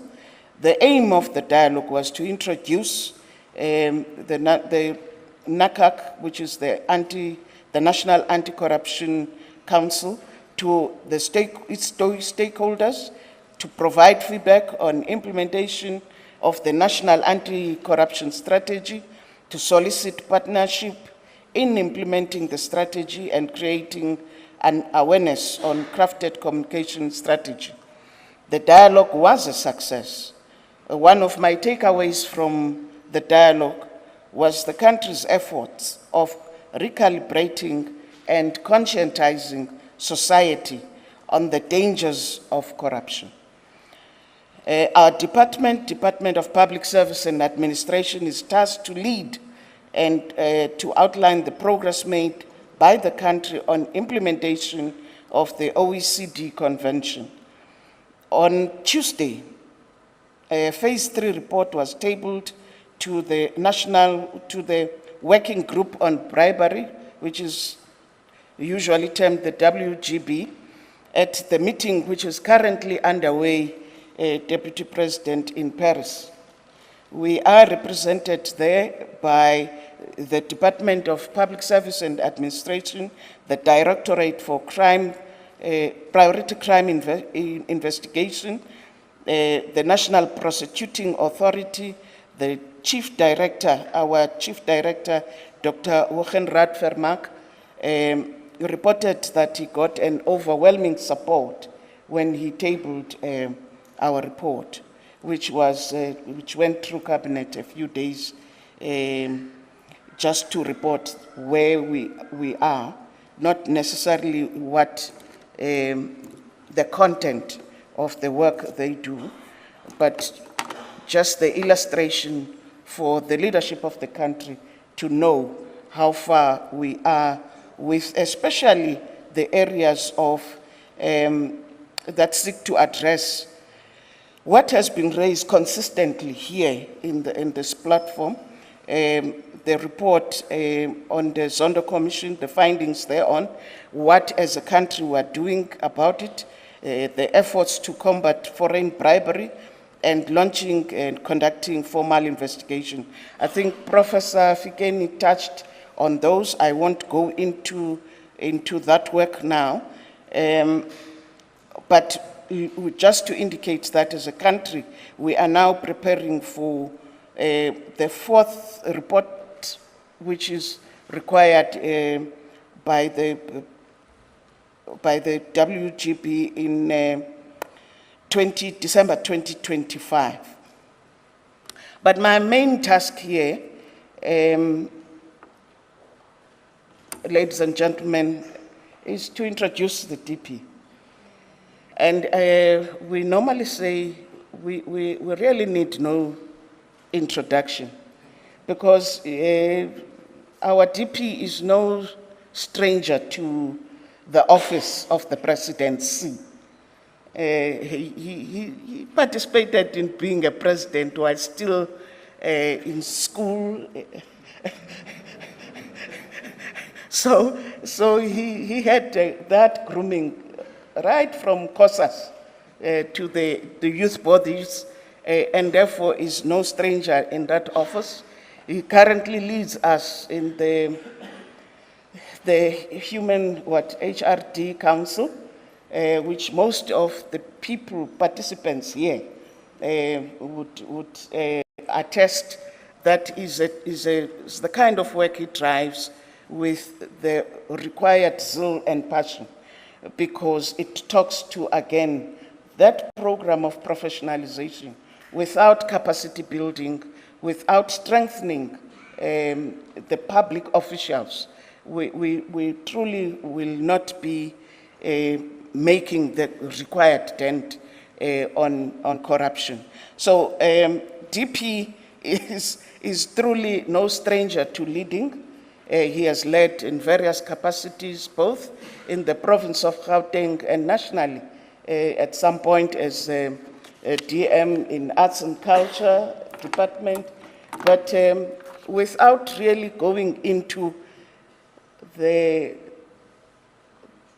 The aim of the dialogue was to introduce the NACAC, which is the National Anti-Corruption Council, to its stakeholders, to provide feedback on implementation of the National Anti-Corruption Strategy, to solicit partnership in implementing the strategy and creating an awareness on crafted communication strategy. The dialogue was a success. One of my takeaways from the dialogue was the country's efforts of recalibrating and conscientizing society on the dangers of corruption. Our Department of Public Service and Administration is tasked to lead and to outline the progress made by the country on implementation of the OECD Convention. On Tuesday, a Phase 3 report was tabled to the Working Group on Bribery, which is usually termed the WGB, at the meeting which is currently underway, Deputy President, in Paris. We are represented there by the Department of Public Service and Administration, the Directorate for Priority Crime Investigation, the National Prosecuting Authority, the Chief Director, our Chief Director, Dr. Wogenraad Vermaak, reported that he got an overwhelming support when he tabled our report, which went through Cabinet a few days just to report where we are, not necessarily what the content of the work they do, but just the illustration for the leadership of the country to know how far we are with especially the areas of that seek to address what has been raised consistently here in this platform. The report on the Zondo Commission, the findings thereon, what as a country we are doing about it, the efforts to combat foreign bribery, and launching and conducting formal investigation. I think Professor Fikeni touched on those. I won't go into that work now, but just to indicate that as a country, we are now preparing for the fourth report, which is required by the WGB in December 2025. But my main task here ladies and gentlemen, is to introduce the DP. And we normally say we really need no introduction, because our DP is no stranger to the office of the presidency. He participated in being a president while still in school. So he had that grooming right from COSAS to the youth bodies, and therefore is no stranger in that office. He currently leads us in the Human HRD Council, which most of the participants here would attest that is the kind of work he drives with the required zeal and passion, because it talks to, again, that program of professionalization. Without capacity building, without strengthening the public officials, we truly will not be making the required dent on corruption. So DP is truly no stranger to leading. He has led in various capacities, both in the province of Gauteng and nationally, at some point as a DM in Arts and Culture Department, but without really going into the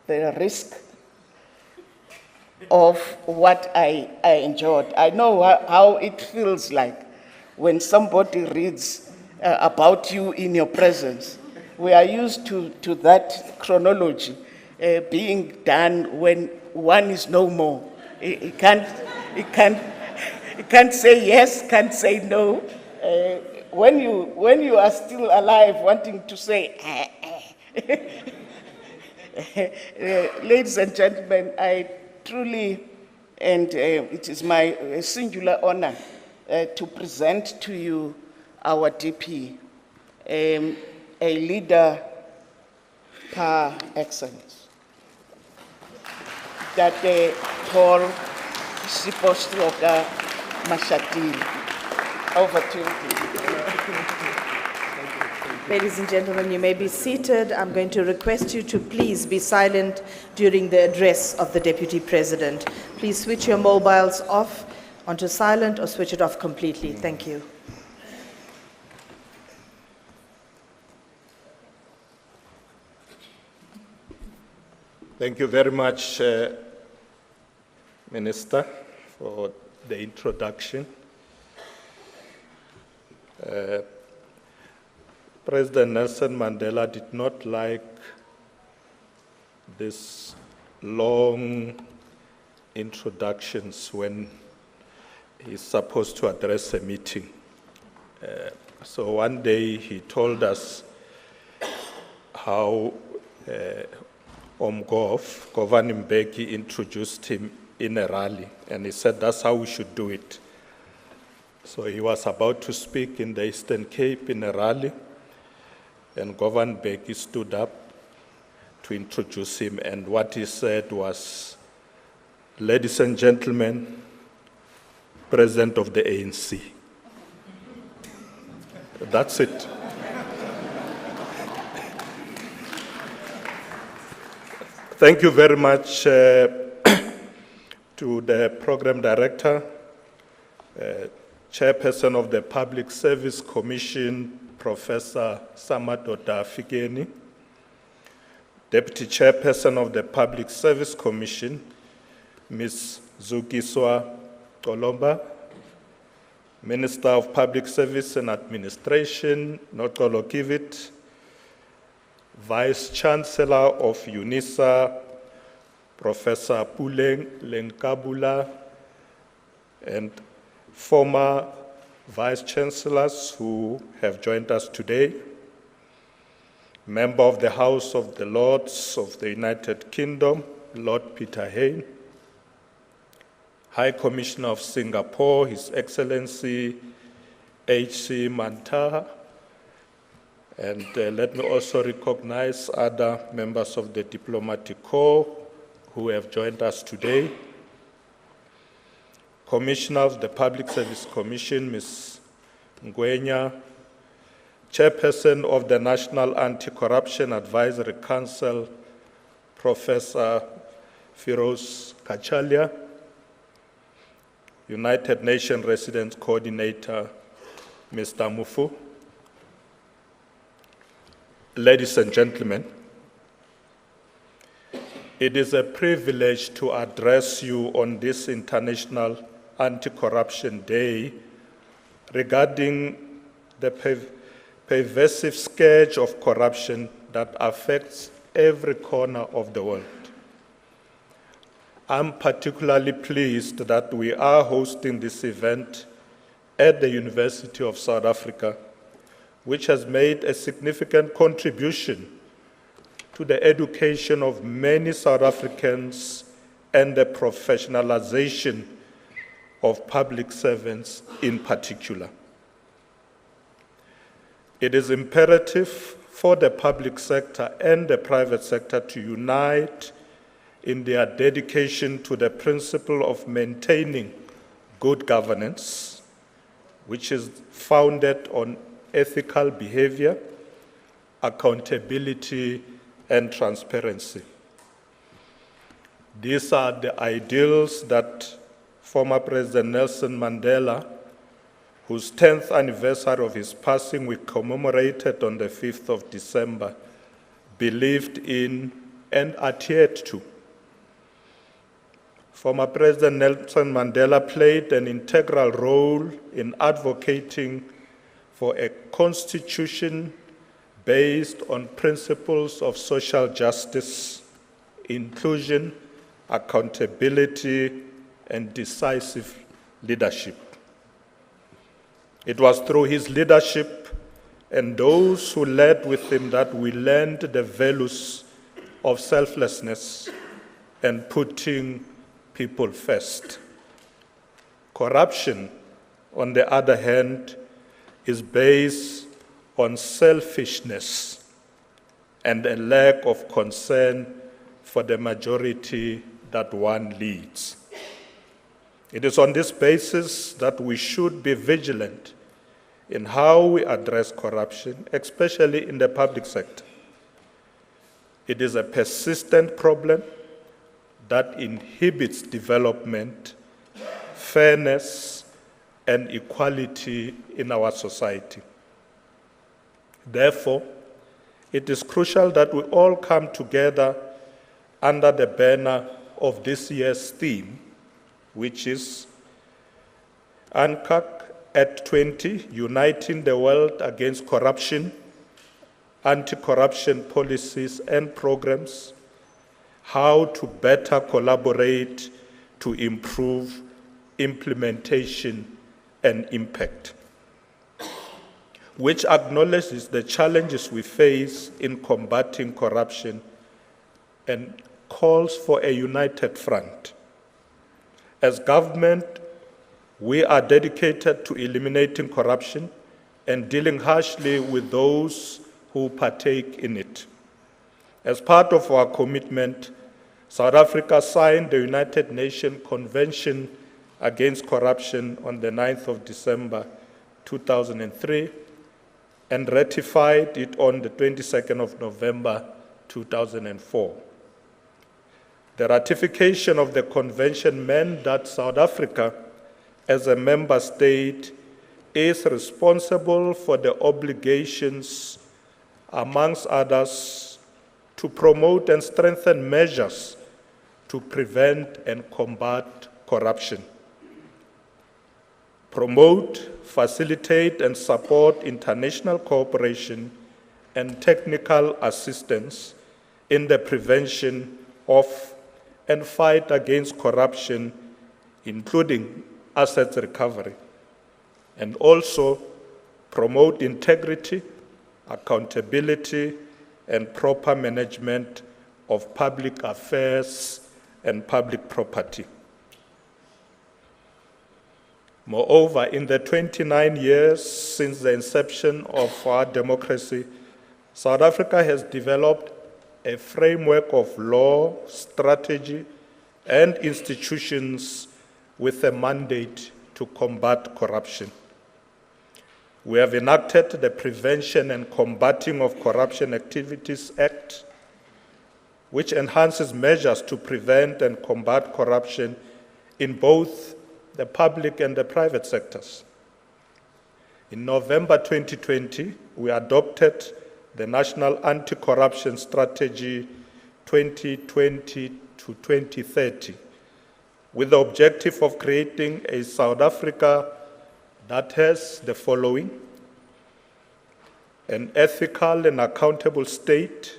risk of what I enjoyed. I know how it feels like when somebody reads about you in your presence. We are used to that chronology being done when one is no more. It can't say yes, can't say no. When you are still alive, wanting to say, ladies and gentlemen, I truly, and it is my singular honor to present to you our DP, a leader par excellence, that Paul Mashatile. Over to you. Ladies and gentlemen, you may be seated. I'm going to request you to please be silent during the address of the Deputy President. Please switch your mobiles off onto silent or switch it off completely. Thank you. Thank you very much, Minister, for the introduction. President Nelson Mandela did not like these long introductions when he's supposed to address a meeting. So one day he told us how Omgov, Governor Mbeki, introduced him in a rally, and he said that's how we should do it. So he was about to speak in the Eastern Cape in a rally, and Governor Mbeki stood up to introduce him, and what he said was, "Ladies and gentlemen, President of the ANC." That's it. Thank you very much to the Program Director, Chairperson of the Public Service Commission, Professor Samadoda Fikeni, Deputy Chairperson of the Public Service Commission, Ms. Zukiswa Kolomba, Minister of Public Service and Administration, Nokolo Kivit, Vice Chancellor of UNISA, Professor Puleng Lenkabula, and former Vice Chancellors who have joined us today, Member of the House of the Lords of the United Kingdom, Lord Peter Hain, High Commissioner of Singapore, His Excellency H.C. Mantaha, And let me also recognize other members of the Diplomatic Corps who have joined us today. Commissioner of the Public Service Commission, Ms. Ngwenya, Chairperson of the National Anti-Corruption Advisory Council, Professor Firoz Kachalia, United Nations Residence Coordinator, Mr. Mufu. Ladies and gentlemen, it is a privilege to address you on this International Anti-Corruption Day regarding the pervasive scourge of corruption that affects every corner of the world. I'm particularly pleased that we are hosting this event at the University of South Africa, which has made a significant contribution to the education of many South Africans and the professionalization of public servants in particular. It is imperative for the public sector and the private sector to unite in their dedication to the principle of maintaining good governance, which is founded on ethical behavior, accountability, and transparency. These are the ideals that former President Nelson Mandela, whose 10th anniversary of his passing we commemorated on the 5th of December, believed in and adhered to. Former President Nelson Mandela played an integral role in advocating for a constitution based on principles of social justice, inclusion, accountability, and decisive leadership. It was through his leadership and those who led with him that we learned the values of selflessness and putting people first. Corruption, on the other hand, is based on selfishness and a lack of concern for the majority that one leads. It is on this basis that we should be vigilant in how we address corruption, especially in the public sector. It is a persistent problem that inhibits development, fairness, and equality in our society. Therefore, it is crucial that we all come together under the banner of this year's theme, which is UNCAC at 20, Uniting the World Against Corruption, Anti-Corruption Policies and Programs, how to better collaborate to improve implementation and impact, which acknowledges the challenges we face in combating corruption and calls for a united front. As government, we are dedicated to eliminating corruption and dealing harshly with those who partake in it. As part of our commitment, South Africa signed the United Nations Convention Against Corruption on the 9th of December 2003 and ratified it on the 22nd of November 2004. The ratification of the convention meant that South Africa, as a member state, is responsible for the obligations, amongst others, to promote and strengthen measures to prevent and combat corruption, promote, facilitate, and support international cooperation and technical assistance in the prevention of and fight against corruption, including assets recovery, and also promote integrity, accountability, and proper management of public affairs and public property. Moreover, in the 29 years since the inception of our democracy, South Africa has developed a framework of law, strategy, and institutions with a mandate to combat corruption. We have enacted the Prevention and Combating of Corruption Activities Act, which enhances measures to prevent and combat corruption in both the public and the private sectors. In November 2020, we adopted the National Anti-Corruption Strategy 2020 to 2030, with the objective of creating a South Africa that has the following: an ethical and accountable state,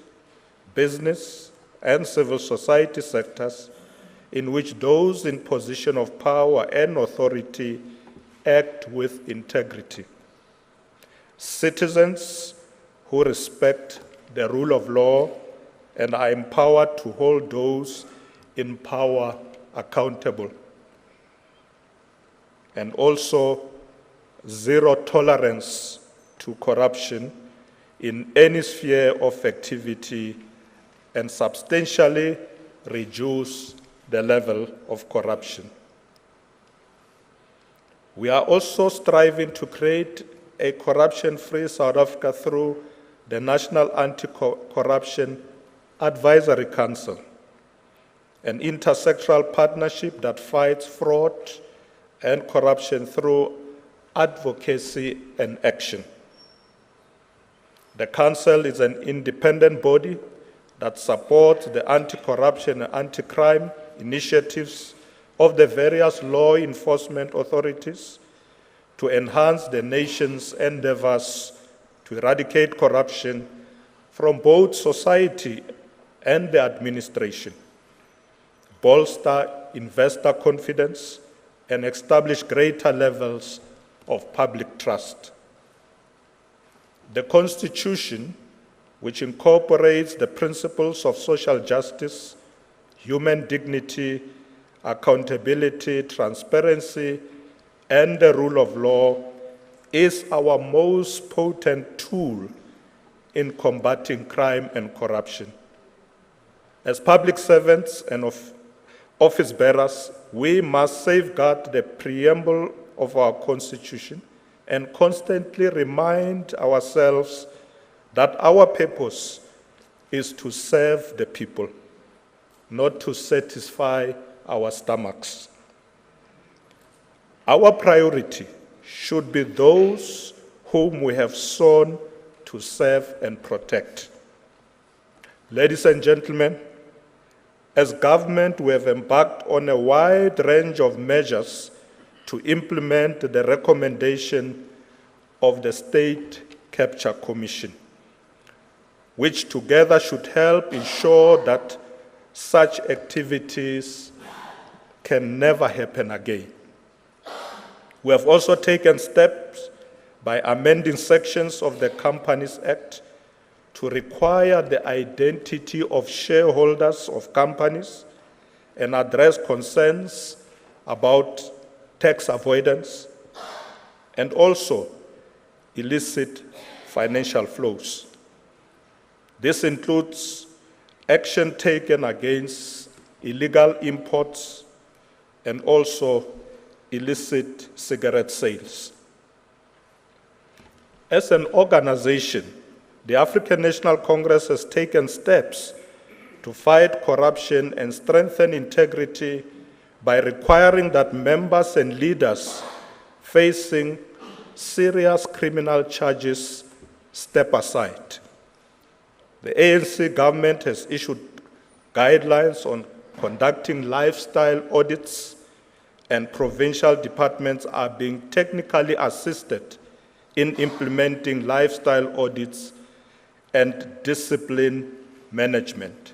business, and civil society sectors in which those in position of power and authority act with integrity. Citizens who respect the rule of law and are empowered to hold those in power accountable. And also zero tolerance to corruption in any sphere of activity and substantially reduce the level of corruption. We are also striving to create a corruption-free South Africa through the National Anti-Corruption Advisory Council, an intersectoral partnership that fights fraud and corruption through advocacy and action. The Council is an independent body that supports the anti-corruption and anti-crime initiatives of the various law enforcement authorities to enhance the nation's endeavors to eradicate corruption from both society and the administration, bolster investor confidence, and establish greater levels of public trust. The Constitution, which incorporates the principles of social justice, human dignity, accountability, transparency, and the rule of law, is our most potent tool in combating crime and corruption. As public servants and office bearers, we must safeguard the preamble of our Constitution and constantly remind ourselves that our purpose is to serve the people, not to satisfy our stomachs. Our priority should be those whom we have sworn to serve and protect. Ladies and gentlemen, as government, we have embarked on a wide range of measures to implement the recommendation of the State Capture Commission, which together should help ensure that such activities can never happen again. We have also taken steps by amending sections of the Companies Act to require the identity of shareholders of companies and address concerns about tax avoidance and also illicit financial flows. This includes action taken against illegal imports and also illicit cigarette sales. As an organization, the African National Congress has taken steps to fight corruption and strengthen integrity by requiring that members and leaders facing serious criminal charges step aside. The ANC government has issued guidelines on conducting lifestyle audits, and provincial departments are being technically assisted in implementing lifestyle audits and discipline management.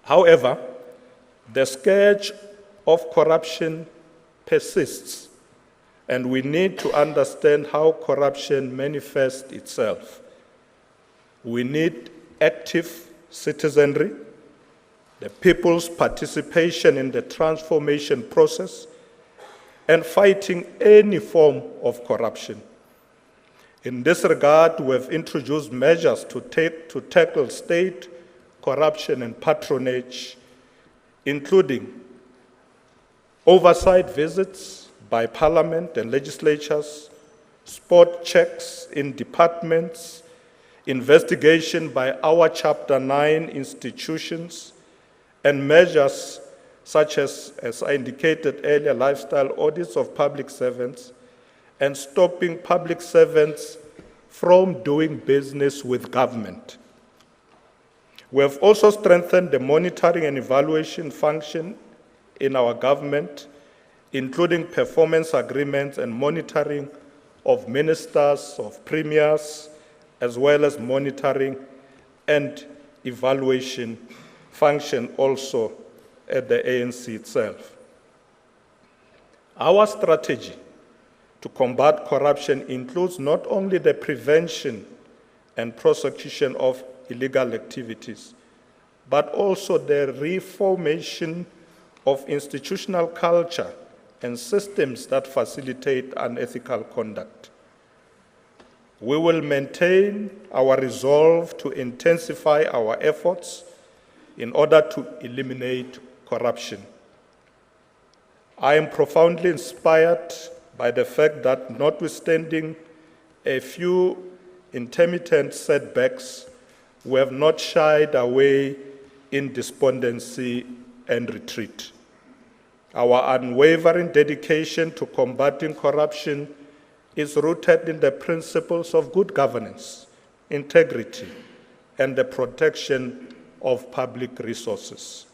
However, the scourge of corruption persists, and we need to understand how corruption manifests itself. We need active citizenry, the people's participation in the transformation process, and fighting any form of corruption. In this regard, we have introduced measures to tackle state corruption and patronage, including oversight visits by Parliament and legislatures, spot checks in departments, investigation by our Chapter 9 institutions, and measures such as I indicated earlier, lifestyle audits of public servants, and stopping public servants from doing business with government. We have also strengthened the monitoring and evaluation function in our government, including performance agreements and monitoring of ministers, of premiers, as well as monitoring and evaluation function also at the ANC itself. Our strategy to combat corruption includes not only the prevention and prosecution of illegal activities, but also the reformation of institutional culture and systems that facilitate unethical conduct. We will maintain our resolve to intensify our efforts in order to eliminate corruption. I am profoundly inspired by the fact that, notwithstanding a few intermittent setbacks, we have not shied away in despondency and retreat. Our unwavering dedication to combating corruption is rooted in the principles of good governance, integrity, and the protection of public resources.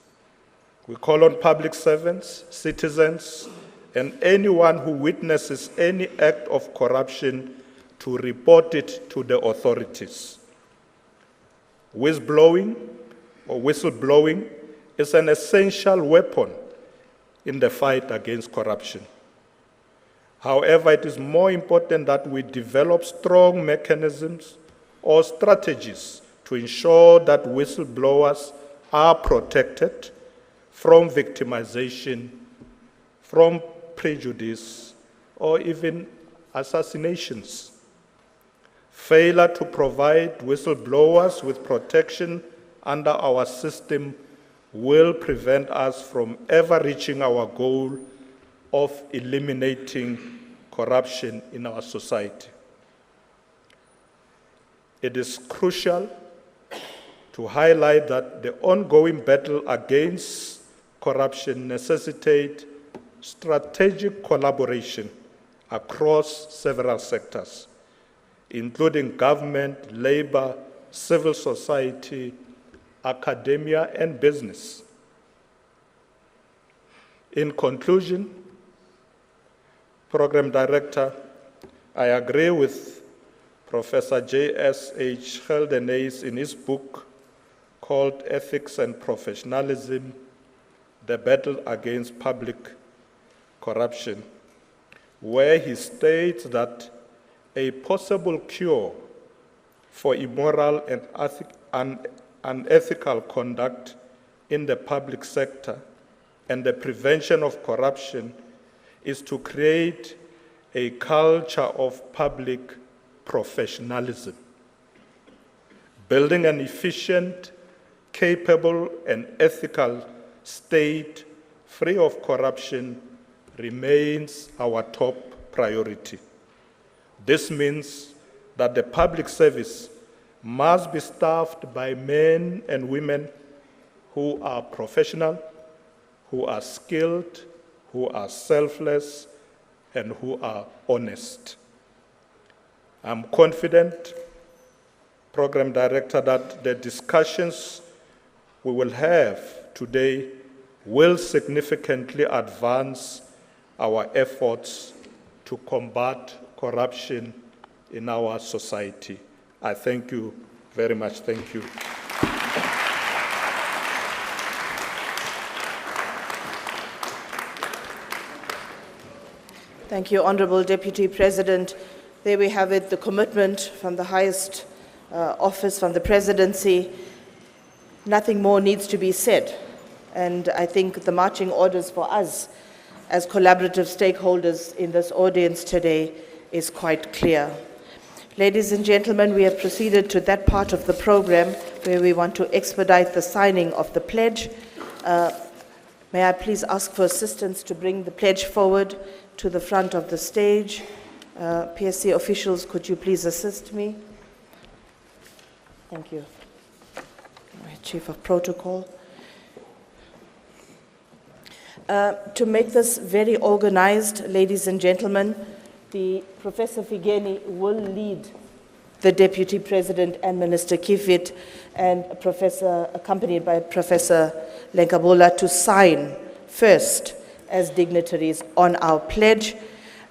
We call on public servants, citizens, and anyone who witnesses any act of corruption to report it to the authorities. Whistleblowing is an essential weapon in the fight against corruption. However, it is more important that we develop strong mechanisms or strategies to ensure that whistleblowers are protected from victimization, from prejudice, or even assassinations. Failure to provide whistleblowers with protection under our system will prevent us from ever reaching our goal of eliminating corruption in our society. It is crucial to highlight that the ongoing battle against corruption necessitates strategic collaboration across several sectors, including government, labor, civil society, academia, and business. In conclusion, Program Director, I agree with Professor J.S.H. Geldenhuys in his book called Ethics and Professionalism, The Battle Against Public Corruption, where he states that a possible cure for immoral and unethical conduct in the public sector and the prevention of corruption is to create a culture of public professionalism. Building an efficient, capable, and ethical state free of corruption remains our top priority. This means that the public service must be staffed by men and women who are professional, who are skilled, who are selfless, and who are honest. I'm confident, Program Director, that the discussions we will have today will significantly advance our efforts to combat corruption in our society. I thank you very much. Thank you. Thank you, Honorable Deputy President. There we have it, the commitment from the highest office, from the presidency. Nothing more needs to be said. And I think the marching orders for us as collaborative stakeholders in this audience today is quite clear. Ladies and gentlemen, we have proceeded to that part of the program where we want to expedite the signing of the pledge. May I please ask for assistance to bring the pledge forward to the front of the stage. PSC officials, could you please assist me? Thank you. My Chief of Protocol. To make this very organized, ladies and gentlemen, Professor Figeni will lead the Deputy President and Minister Kifit, and accompanied by Professor Lenkabola, to sign first as dignitaries on our pledge.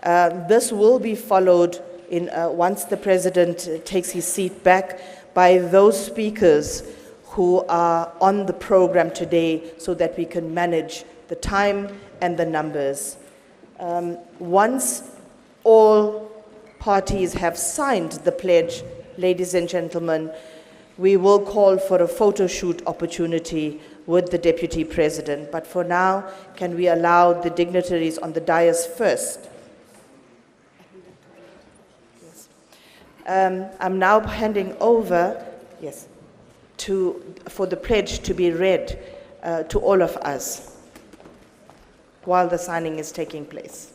This will be followed once the President takes his seat back by those speakers who are on the program today so that we can manage the time and the numbers. Once all parties have signed the pledge, ladies and gentlemen, we will call for a photo shoot opportunity with the Deputy President. But for now, can we allow the dignitaries on the dais first? Yes. I'm now handing over, for the pledge to be read to all of us while the signing is taking place.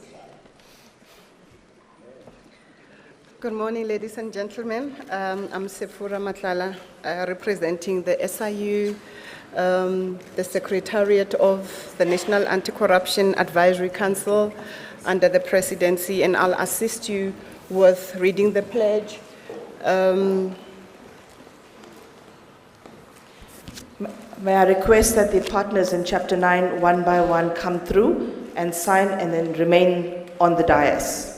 Good morning, ladies and gentlemen. I'm Sefura Matlala, representing the SIU, the Secretariat of the National Anti-Corruption Advisory Council under the Presidency, and I'll assist you with reading the pledge. May I request that the partners in Chapter 9, one by one, come through and sign and then remain on the dais.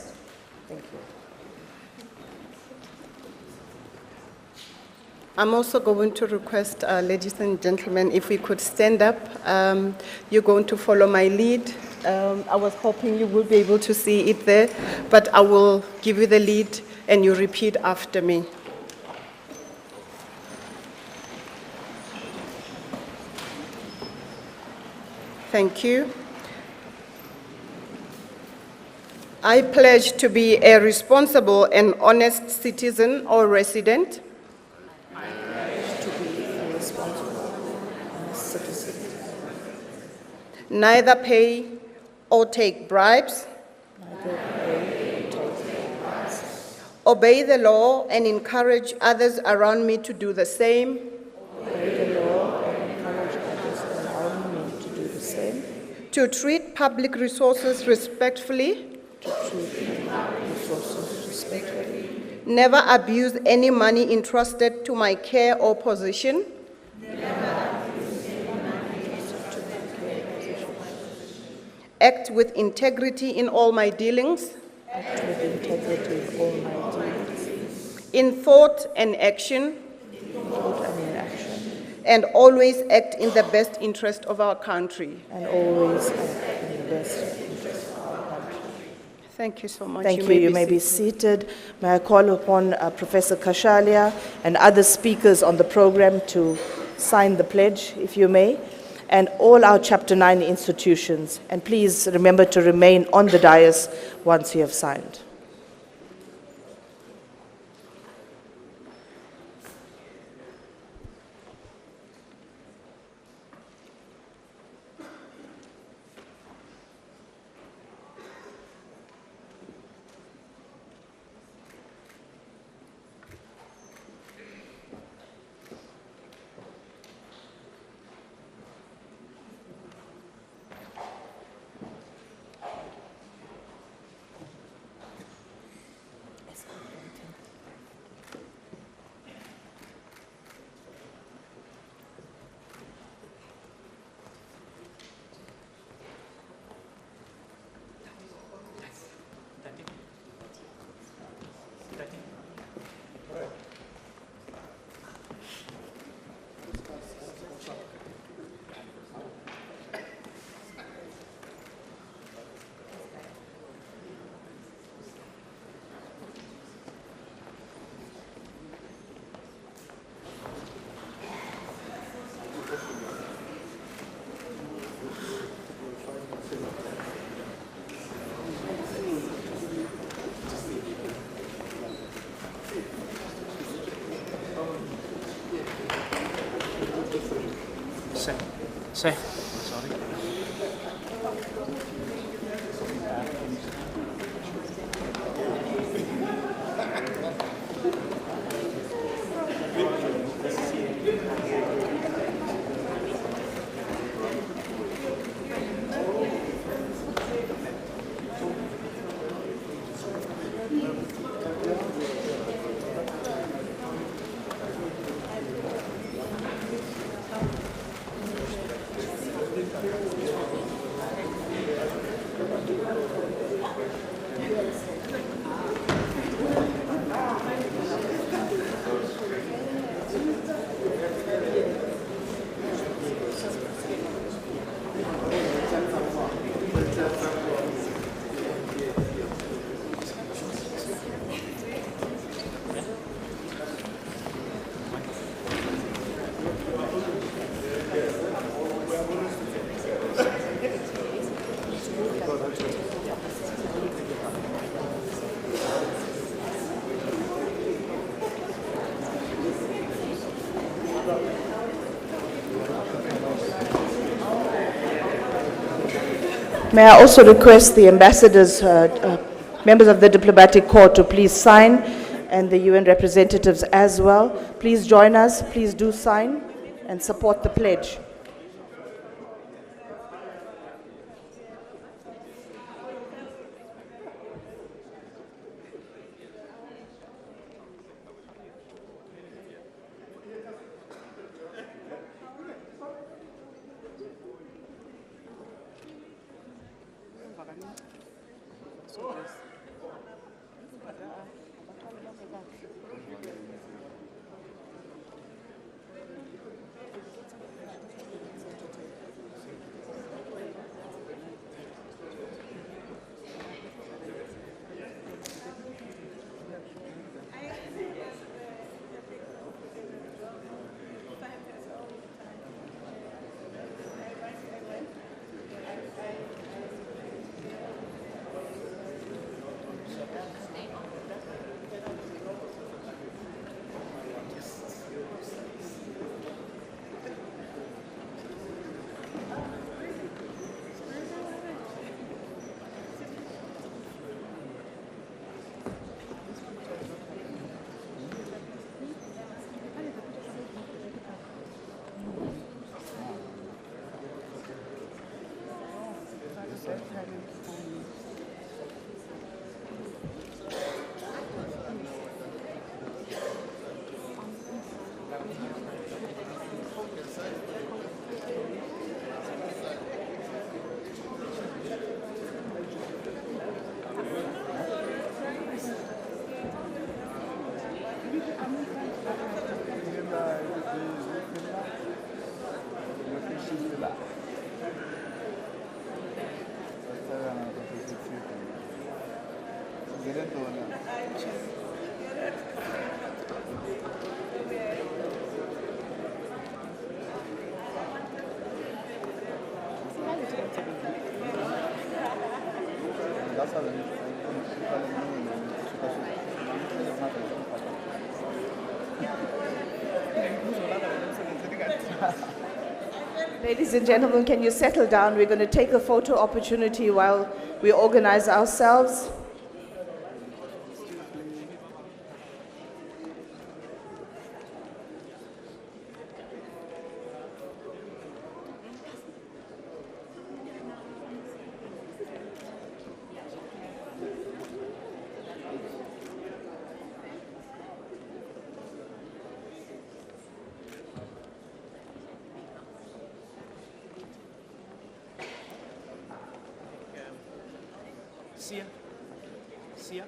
I'm also going to request, ladies and gentlemen, if we could stand up. You're going to follow my lead. I was hoping you will be able to see it there, but I will give you the lead and you repeat after me. Thank you. I pledge to be a responsible and honest citizen or resident. Neither pay or take bribes. Obey the law and encourage others around me to do the same. To treat public resources respectfully. Never abuse any money entrusted to my care or position. Act with integrity in all my dealings. In thought and action. And always act in the best interest of our country. Thank you so much. Thank you. You may be seated. May I call upon Professor Kashalia and other speakers on the program to sign the pledge, if you may, and all our Chapter 9 institutions. And please remember to remain on the dais once you have signed. Say. Sorry. May I also request the ambassadors, members of the diplomatic corps to please sign, and the UN representatives as well. Please join us, please do sign and support the pledge. Ladies and gentlemen, can you settle down? We're going to take a photo opportunity while we organize ourselves. Sia. Sia.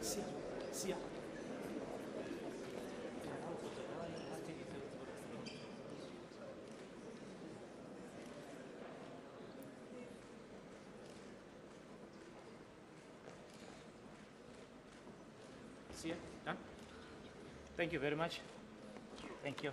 Sia. Sia. Sia. Done. Thank you very much. Thank you.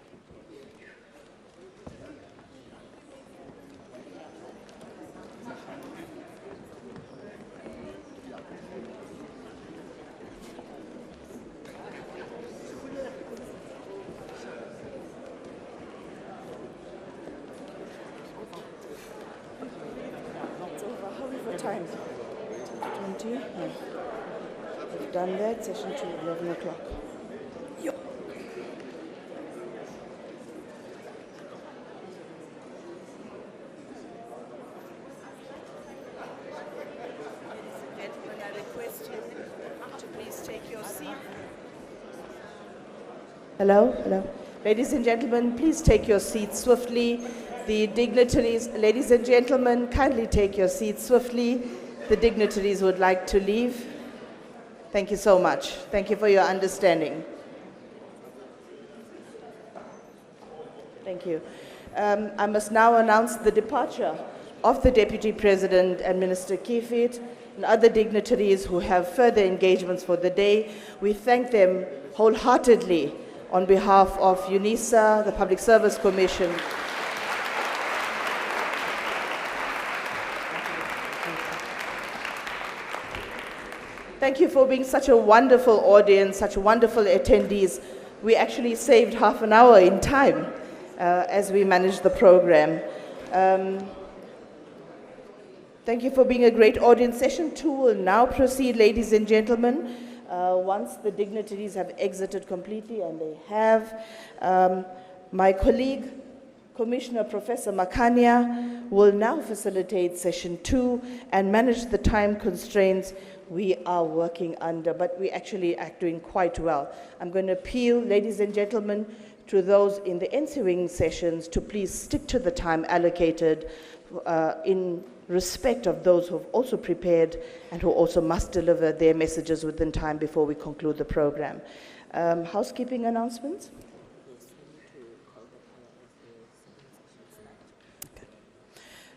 10:30. We've done that. Session 2, 11 o'clock. Gentlemen, I request you to please take your seat. Hello, hello. Ladies and gentlemen, please take your seats swiftly. The dignitaries, ladies and gentlemen, kindly take your seats swiftly. The dignitaries would like to leave. Thank you so much. Thank you for your understanding. Thank you. I must now announce the departure of the Deputy President and Minister Kifit and other dignitaries who have further engagements for the day. We thank them wholeheartedly on behalf of UNISA, the Public Service Commission. Thank you for being such a wonderful audience, such wonderful attendees. We actually saved half an hour in time as we managed the program. Thank you for being a great audience. Session 2 will now proceed, ladies and gentlemen. Once the dignitaries have exited completely, and they have, my colleague, Commissioner Professor Makanya, will now facilitate session 2 and manage the time constraints we are working under, but we actually are doing quite well. I'm going to appeal, ladies and gentlemen, to those in the ensuing sessions to please stick to the time allocated in respect of those who have also prepared and who also must deliver their messages within time before we conclude the program. Housekeeping announcements?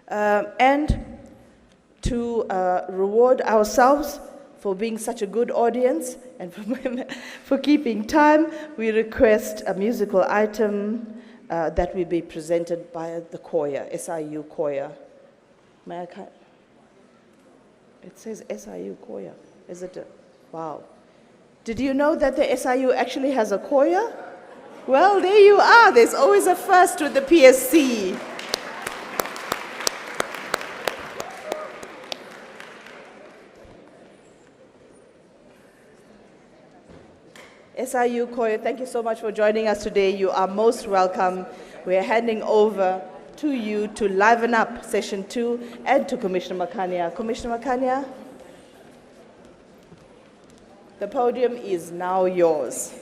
And to reward ourselves for being such a good audience and for keeping time, we request a musical item that will be presented by the choir, SIU choir. May I it says SIU choir. Is it? Wow. Did you know that the SIU actually has a choir? Well, there you are. There's always a first with the PSC. SIU choir, thank you so much for joining us today. You are most welcome. We are handing over to you to liven up session 2 and to Commissioner Makanya. Commissioner Makanya, the podium is now yours.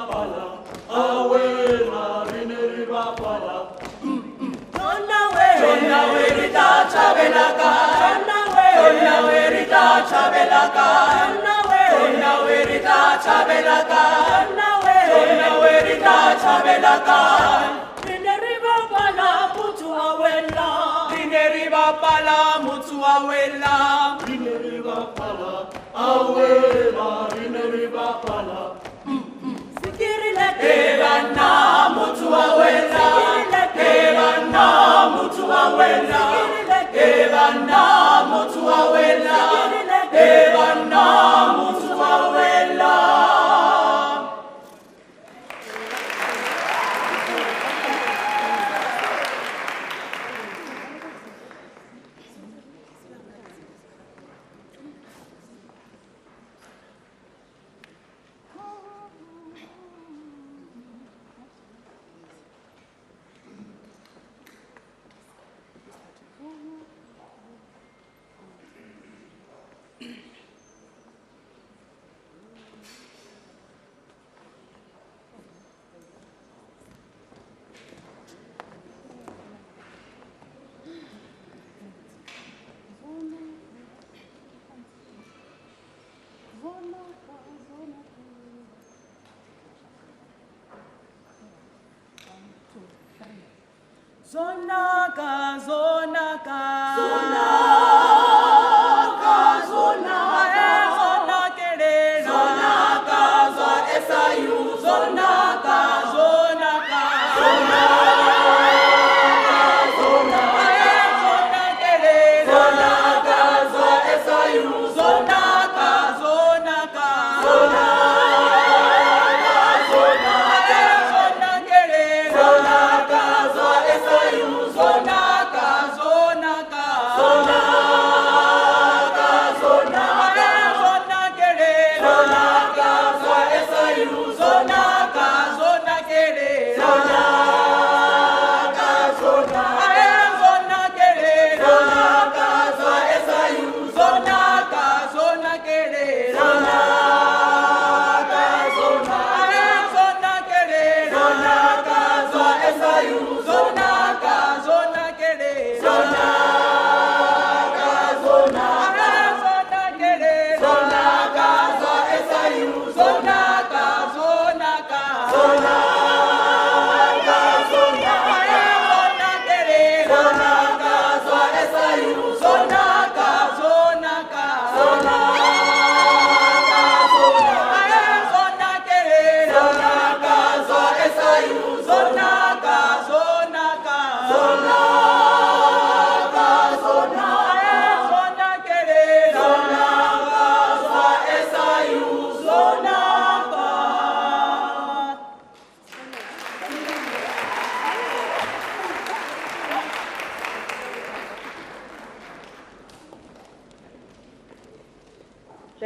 Pala Zonaka, zonaka,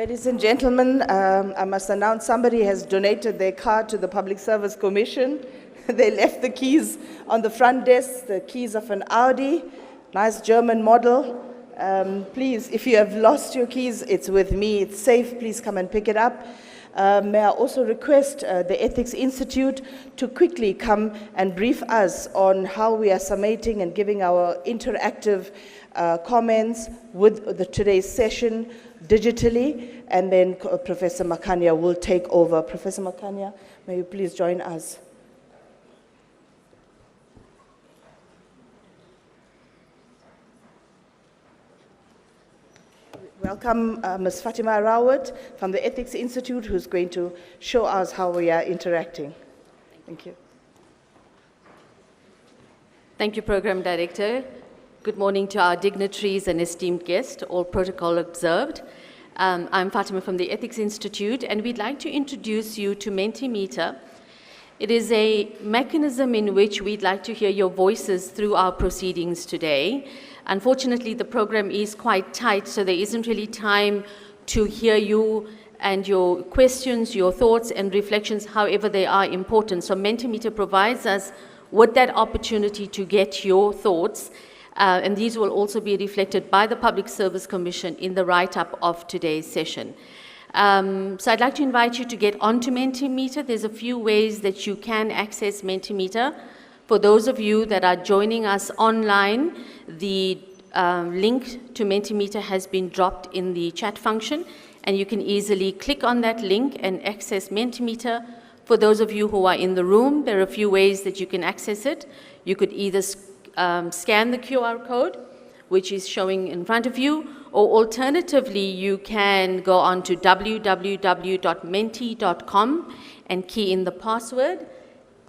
Ladies and gentlemen, I must announce somebody has donated their car to the Public Service Commission. They left the keys on the front desk, the keys of an Audi, nice German model. Please, if you have lost your keys, it's with me, it's safe, please come and pick it up. May I also request the Ethics Institute to quickly come and brief us on how we are summating and giving our interactive comments with today's session digitally, and then Professor Makanya will take over. Professor Makanya, may you please join us. Welcome Ms. Fatima Rawat from the Ethics Institute, who's going to show us how we are interacting. Thank you. Thank you, Program Director. Good morning to our dignitaries and esteemed guests, all protocol observed. I'm Fatima from the Ethics Institute, and we'd like to introduce you to Mentimeter. It is a mechanism in which we'd like to hear your voices through our proceedings today. Unfortunately, the program is quite tight, so there isn't really time to hear you and your questions, your thoughts and reflections, however they are important. So Mentimeter provides us with that opportunity to get your thoughts, and these will also be reflected by the Public Service Commission in the write-up of today's session. So I'd like to invite you to get onto Mentimeter. There's a few ways that you can access Mentimeter. For those of you that are joining us online, the link to Mentimeter has been dropped in the chat function, and you can easily click on that link and access Mentimeter. For those of you who are in the room, there are a few ways that you can access it. You could either scan the QR code, which is showing in front of you, or alternatively, you can go on to www.menti.com and key in the password,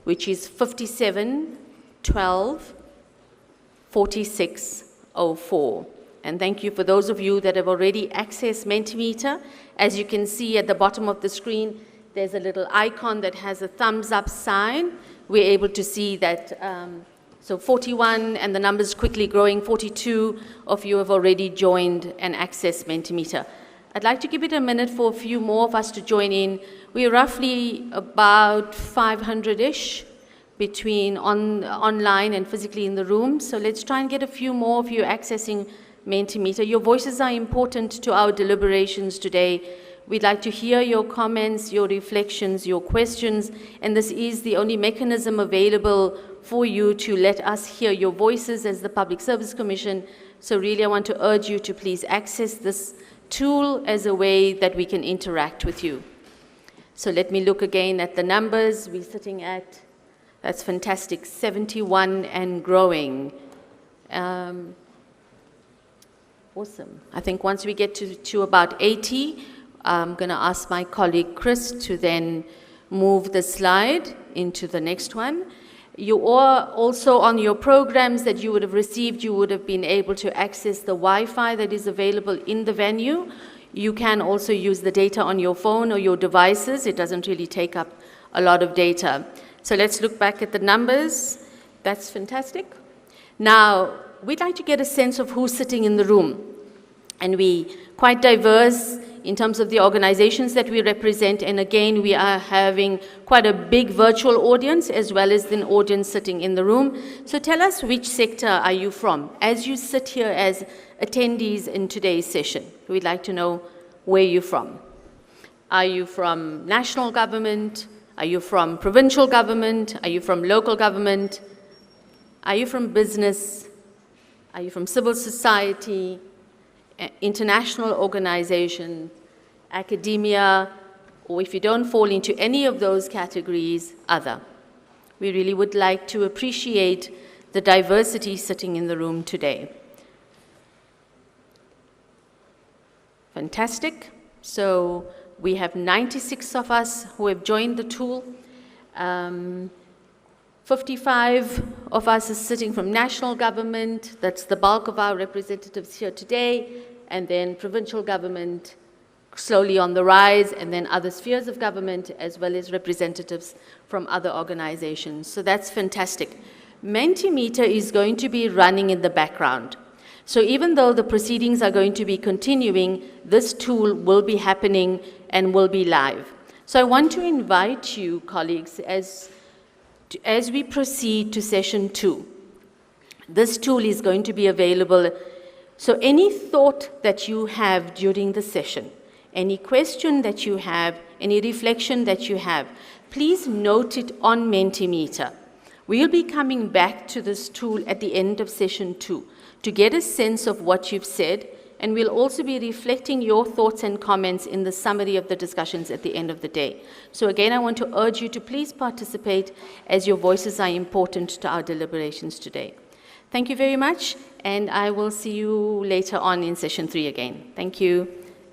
which is 57124604. And thank you for those of you that have already accessed Mentimeter. As you can see at the bottom of the screen, there's a little icon that has a thumbs up sign. We're able to see that, so 41, and the numbers quickly growing, 42 of you have already joined and accessed Mentimeter. I'd like to give it a minute for a few more of us to join in. We're roughly about 500-ish between online and physically in the room. So let's try and get a few more of you accessing Mentimeter. Your voices are important to our deliberations today. We'd like to hear your comments, your reflections, your questions, and this is the only mechanism available for you to let us hear your voices as the Public Service Commission. So really I want to urge you to please access this tool as a way that we can interact with you. So let me look again at the numbers. We're sitting at, that's fantastic, 71 and growing. Awesome. I think once we get to about 80, I'm going to ask my colleague Chris to then move the slide into the next one. You are also on your programs that you would have received, you would have been able to access the Wi-Fi that is available in the venue. You can also use the data on your phone or your devices. It doesn't really take up a lot of data. So let's look back at the numbers. That's fantastic. Now, we'd like to get a sense of who's sitting in the room. And we quite diverse in terms of the organizations that we represent, and again, we are having quite a big virtual audience as well as an audience sitting in the room. So tell us, which sector are you from? As you sit here as attendees in today's session, we'd like to know where you're from. Are you from national government? Are you from provincial government? Are you from local government? Are you from business? Are you from civil society? International organization, academia, or if you don't fall into any of those categories, other. We really would like to appreciate the diversity sitting in the room today. Fantastic. So we have 96 of us who have joined the tool. 55 of us is sitting from national government. That's the bulk of our representatives here today. And then provincial government slowly on the rise, and then other spheres of government, as well as representatives from other organizations. So that's fantastic. Mentimeter is going to be running in the background. So even though the proceedings are going to be continuing, this tool will be happening and will be live. So I want to invite you, colleagues, as we proceed to session 2, this tool is going to be available. So any thought that you have during the session, any question that you have, any reflection that you have, please note it on Mentimeter. We'll be coming back to this tool at the end of session 2 to get a sense of what you've said, and we'll also be reflecting your thoughts and comments in the summary of the discussions at the end of the day. So again, I want to urge you to please participate, as your voices are important to our deliberations today. Thank you very much, and I will see you later on in session 3 again. Thank you.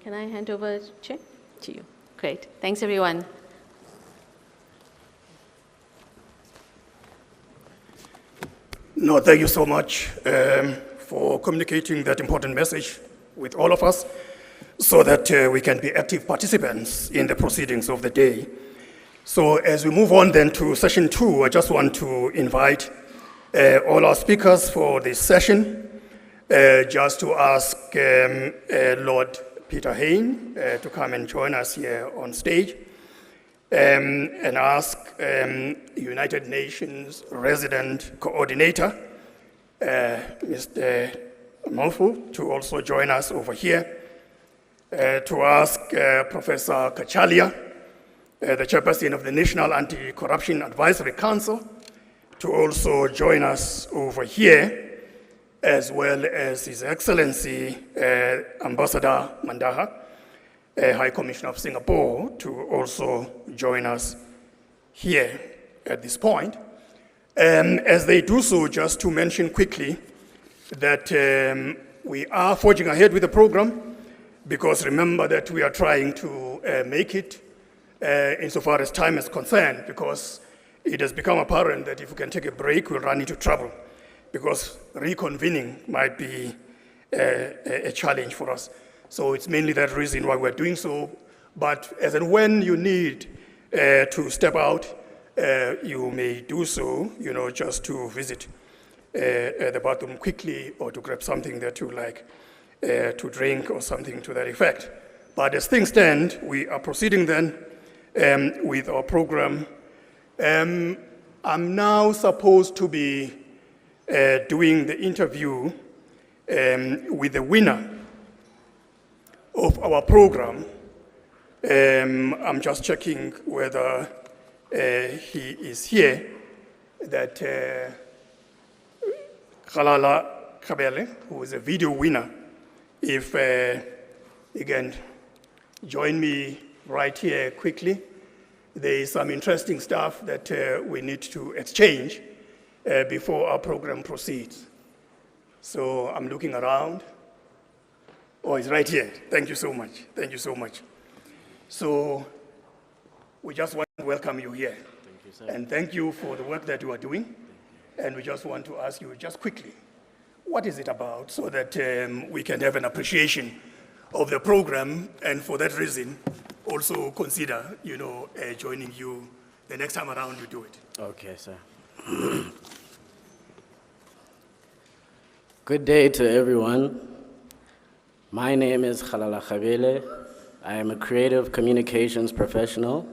Can I hand over, Chair, to you? Great. Thanks, everyone. No, thank you so much for communicating that important message with all of us so that we can be active participants in the proceedings of the day. So as we move on then to session 2, I just want to invite all our speakers for this session, just to ask Lord Peter Hain to come and join us here on stage, and ask United Nations Resident Coordinator, Mr. Mofu, to also join us over here, to ask Professor Kachalia, the Chairperson of the National Anti-Corruption Advisory Council, to also join us over here, as well as His Excellency Ambassador Mandaha, High Commissioner of Singapore, to also join us here at this point. As they do so, just to mention quickly that we are forging ahead with the program, because remember that we are trying to make it insofar as time is concerned, because it has become apparent that if we can take a break, we'll run into trouble, because reconvening might be a challenge for us. So it's mainly that reason why we're doing so. But as and when you need to step out, you may do so, just to visit the bathroom quickly or to grab something that you like to drink or something to that effect. But as things stand, we are proceeding then with our program. I'm now supposed to be doing the interview with the winner of our program. I'm just checking whether he is here, that Khalala Kabele, who is a video winner, if he can join me right here quickly. There is some interesting stuff that we need to exchange before our program proceeds. So I'm looking around. Oh, he's right here. Thank you so much. Thank you so much. So we just want to welcome you here. Thank you, sir. And thank you for the work that you are doing. And we just want to ask you just quickly, what is it about, so that we can have an appreciation of the program, and for that reason, also consider, joining you the next time around you do it. Okay, sir. Good day to everyone. My name is Khalala Khabele. I am a creative communications professional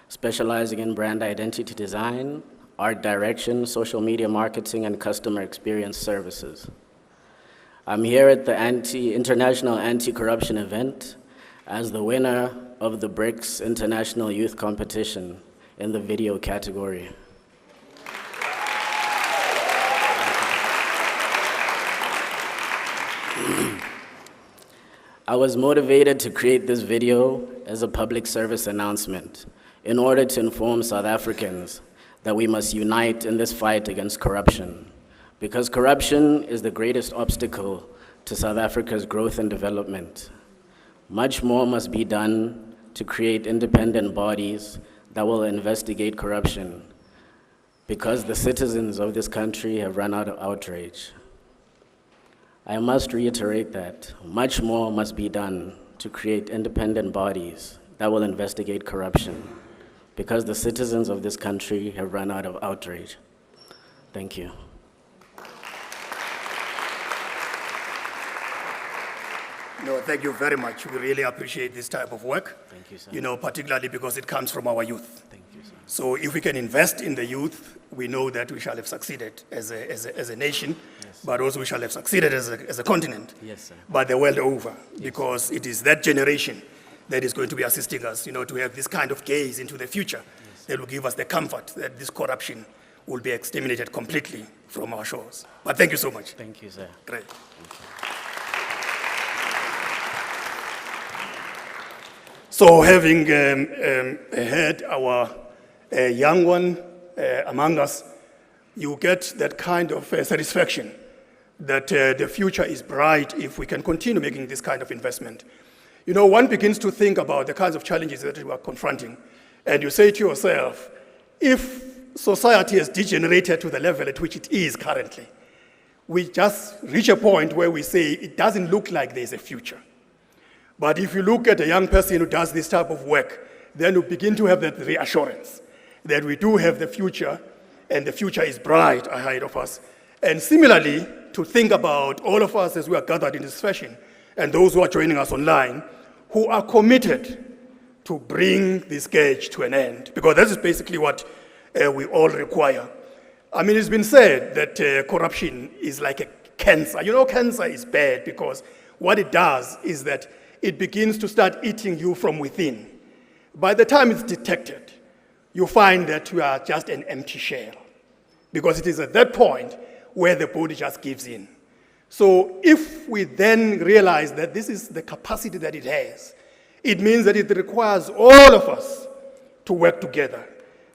specializing in brand identity design, art direction, social media marketing, and customer experience services. I'm here at the International Anti-Corruption event as the winner of the BRICS International Youth Competition in the video category. I was motivated to create this video as a public service announcement in order to inform South Africans that we must unite in this fight against corruption, because corruption is the greatest obstacle to South Africa's growth and development. Much more must be done to create independent bodies that will investigate corruption, because the citizens of this country have run out of outrage. I must reiterate that much more must be done to create independent bodies that will investigate corruption, because the citizens of this country have run out of outrage. Thank you. No, thank you very much. We really appreciate this type of work. Thank you, sir. Particularly because it comes from our youth. Thank you, sir. So if we can invest in the youth, we know that we shall have succeeded as a nation, Yes, but also we shall have succeeded as a continent, Yes, sir. but the world over, because it is that generation that is going to be assisting us, to have this kind of gaze into the future that will give us the comfort that this corruption will be exterminated completely from our shores. But thank you so much. Thank you, sir. Great. So having had our young one among us, you get that kind of satisfaction that the future is bright if we can continue making this kind of investment. One begins to think about the kinds of challenges that we are confronting, and you say to yourself, if society has degenerated to the level at which it is currently, we just reach a point where we say it doesn't look like there's a future. But if you look at a young person who does this type of work, then you begin to have that reassurance that we do have the future, and the future is bright ahead of us. And similarly, to think about all of us as we are gathered in this session, and those who are joining us online, who are committed to bring this scourge to an end, because that is basically what we all require. I mean, it's been said that corruption is like a cancer. Cancer is bad because what it does is that it begins to start eating you from within. By the time it's detected, you find that you are just an empty shell, because it is at that point where the body just gives in. So if we then realize that this is the capacity that it has, it means that it requires all of us to work together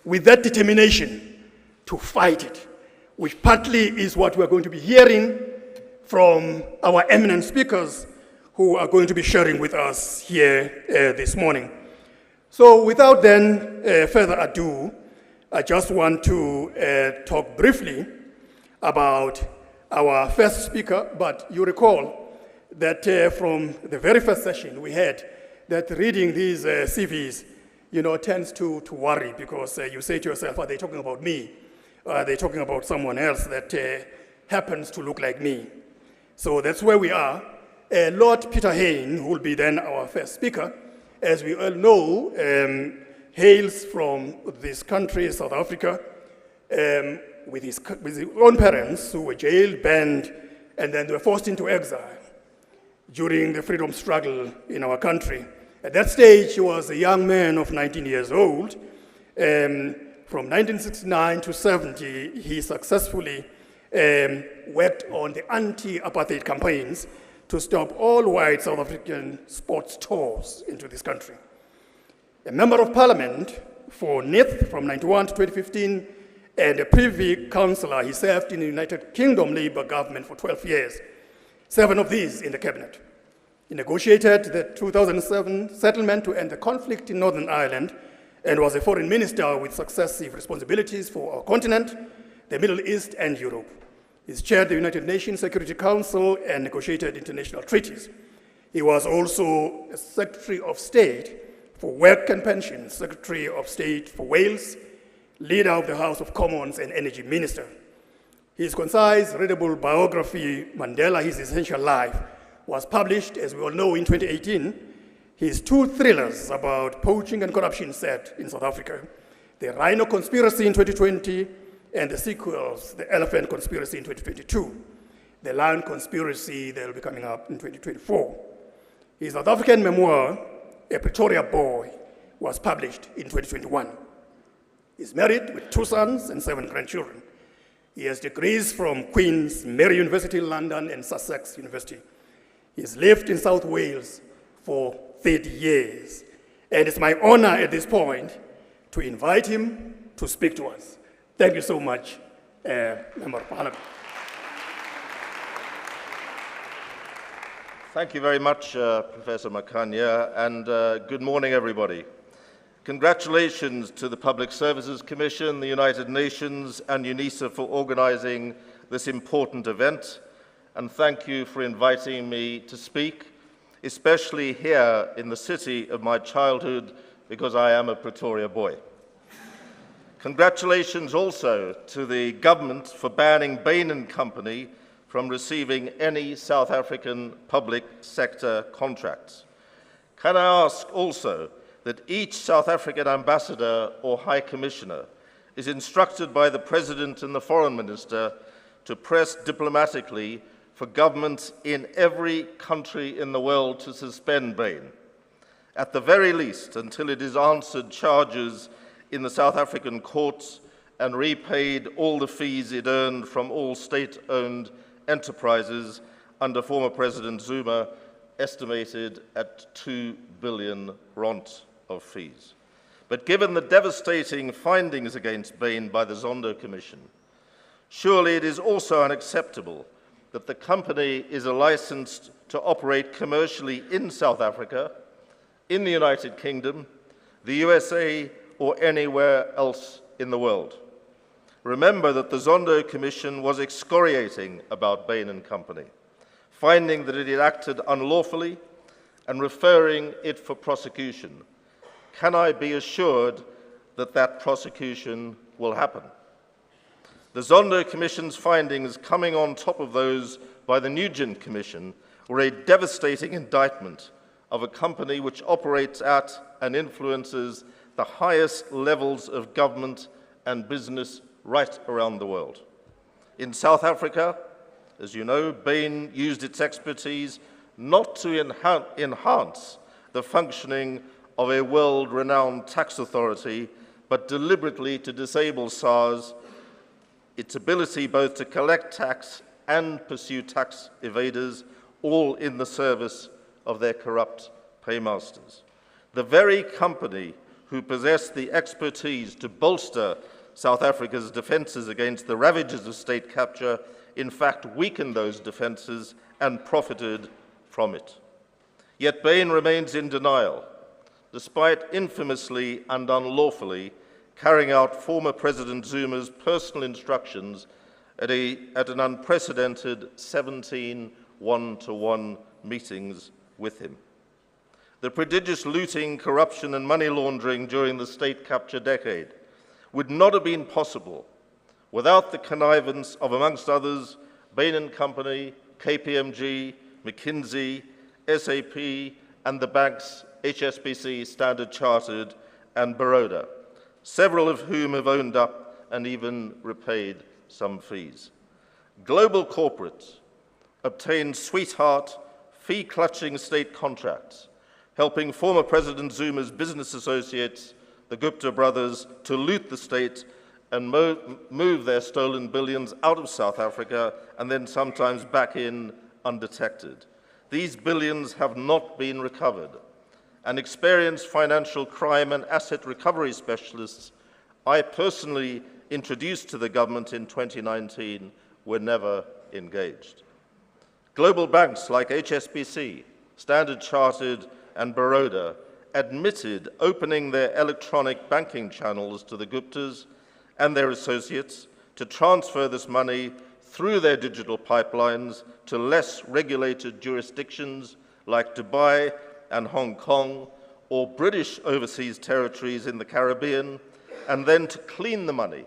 with that determination to fight it, which partly is what we're going to be hearing from our eminent speakers who are going to be sharing with us here this morning. So without then further ado, I just want to talk briefly about our first speaker, but you recall that from the very first session we had that reading these CVs, tends to worry, because you say to yourself, are they talking about me? Or are they talking about someone else that happens to look like me? So that's where we are. Lord Peter Hain, who will be then our first speaker, as we all know, hails from this country, South Africa, with his own parents who were jailed, banned, and then they were forced into exile during the freedom struggle in our country. At that stage, he was a young man of 19 years old. From 1969 to 70, he successfully worked on the anti-apartheid campaigns to stop all white South African sports tours into this country. A member of parliament for NITH from 91 to 2015, and a privy councillor, he served in the United Kingdom Labour government for 12 years, 7 of these in the cabinet. He negotiated the 2007 settlement to end the conflict in Northern Ireland and was a foreign minister with successive responsibilities for our continent, the Middle East, and Europe. He's chaired the United Nations Security Council and negotiated international treaties. He was also a Secretary of State for Work and Pensions, Secretary of State for Wales, Leader of the House of Commons, and Energy Minister. His concise, readable biography, Mandela, His Essential Life, was published, as we all know, in 2018. His 2 thrillers about poaching and corruption set in South Africa, The Rhino Conspiracy in 2020, and the sequels, The Elephant Conspiracy in 2022, The Lion Conspiracy that will be coming up in 2024. His South African memoir, A Pretoria Boy, was published in 2021. He's married with 2 sons and 7 grandchildren. He has degrees from Queen's Mary University in London and Sussex University. He's lived in South Wales for 30 years. And it's my honor at this point to invite him to speak to us. Thank you so much, Member of Parliament. Thank you very much, Professor Makanya, and good morning, everybody. Congratulations to the Public Services Commission, the United Nations, and UNISA for organizing this important event. And thank you for inviting me to speak, especially here in the city of my childhood, because I am a Pretoria boy. Congratulations also to the government for banning Bain & Company from receiving any South African public sector contracts. Can I ask also that each South African ambassador or high commissioner is instructed by the President and the Foreign Minister to press diplomatically for governments in every country in the world to suspend Bain, at the very least until it has answered charges in the South African courts and repaid all the fees it earned from all state-owned enterprises under former President Zuma, estimated at 2 billion rand of fees. But given the devastating findings against Bain by the Zondo Commission, surely it is also unacceptable that the company is licensed to operate commercially in South Africa, in the United Kingdom, the USA, or anywhere else in the world. Remember that the Zondo Commission was excoriating about Bain & Company, finding that it had acted unlawfully and referring it for prosecution. Can I be assured that that prosecution will happen? The Zondo Commission's findings, coming on top of those by the Nugent Commission, were a devastating indictment of a company which operates at and influences the highest levels of government and business right around the world. In South Africa, as you know, Bain used its expertise not to enhance the functioning of a world-renowned tax authority, but deliberately to disable SARS, its ability both to collect tax and pursue tax evaders, all in the service of their corrupt paymasters. The very company who possessed the expertise to bolster South Africa's defences against the ravages of state capture, in fact weakened those defences and profited from it. Yet Bain remains in denial, despite infamously and unlawfully carrying out former President Zuma's personal instructions at an unprecedented 17 one-to-one meetings with him. The prodigious looting, corruption, and money laundering during the state capture decade would not have been possible without the connivance of, amongst others, Bain & Company, KPMG, McKinsey, SAP, and the banks HSBC, Standard Chartered, and Baroda, several of whom have owned up and even repaid some fees. Global corporates obtained sweetheart, fee-clutching state contracts, helping former President Zuma's business associates, the Gupta brothers, to loot the state and move their stolen billions out of South Africa and then sometimes back in undetected. These billions have not been recovered, and experienced financial crime and asset recovery specialists I personally introduced to the government in 2019 were never engaged. Global banks like HSBC, Standard Chartered, and Baroda admitted opening their electronic banking channels to the Guptas and their associates to transfer this money through their digital pipelines to less regulated jurisdictions like Dubai and Hong Kong, or British overseas territories in the Caribbean, and then to clean the money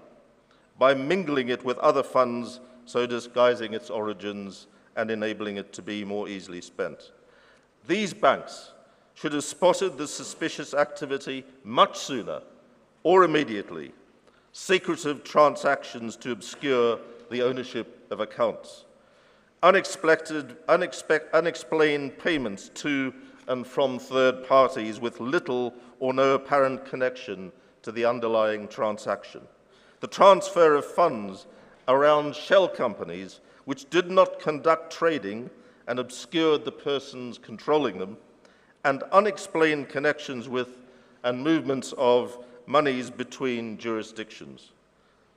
by mingling it with other funds, so disguising its origins and enabling it to be more easily spent. These banks should have spotted the suspicious activity much sooner or immediately, secretive transactions to obscure the ownership of accounts, unexplained payments to and from third parties with little or no apparent connection to the underlying transaction, the transfer of funds around shell companies which did not conduct trading and obscured the persons controlling them, and unexplained connections with and movements of monies between jurisdictions.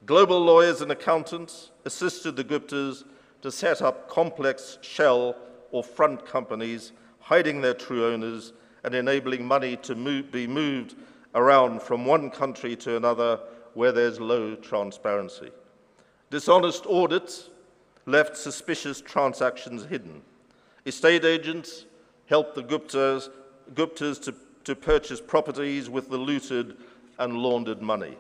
Global lawyers and accountants assisted the Guptas to set up complex shell or front companies, hiding their true owners and enabling money to be moved around from one country to another where there's low transparency. Dishonest audits left suspicious transactions hidden. Estate agents helped the Guptas to purchase properties with the looted and laundered money.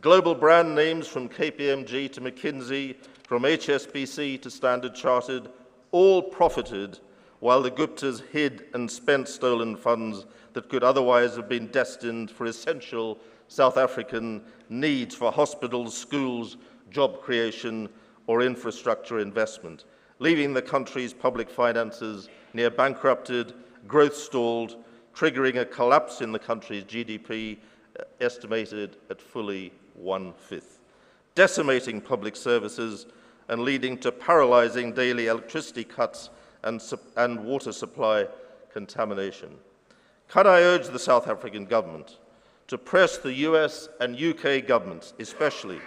Global brand names from KPMG to McKinsey, from HSBC to Standard Chartered, all profited while the Guptas hid and spent stolen funds that could otherwise have been destined for essential South African needs for hospitals, schools, job creation, or infrastructure investment, leaving the country's public finances near bankrupted, growth stalled, triggering a collapse in the country's GDP estimated at fully 1/5, decimating public services and leading to paralyzing daily electricity cuts and water supply contamination. Can I urge the South African government to press the US and UK governments, especially,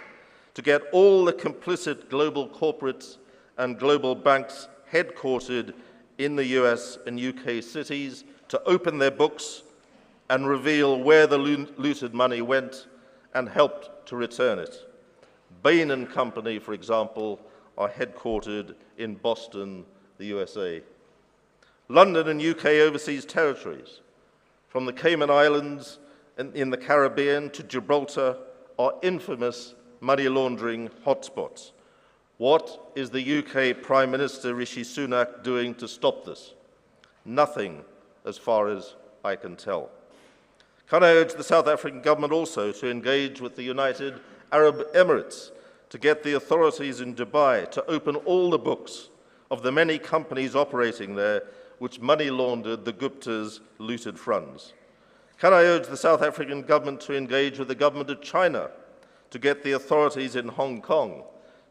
to get all the complicit global corporates and global banks headquartered in the US and UK cities to open their books and reveal where the looted money went and helped to return it. Bain & Company, for example, are headquartered in Boston, the USA. London and UK overseas territories, from the Cayman Islands in the Caribbean to Gibraltar, are infamous money laundering hotspots. What is the UK Prime Minister Rishi Sunak doing to stop this? Nothing, as far as I can tell. Can I urge the South African government also to engage with the United Arab Emirates to get the authorities in Dubai to open all the books of the many companies operating there which money laundered the Guptas' looted funds? Can I urge the South African government to engage with the government of China to get the authorities in Hong Kong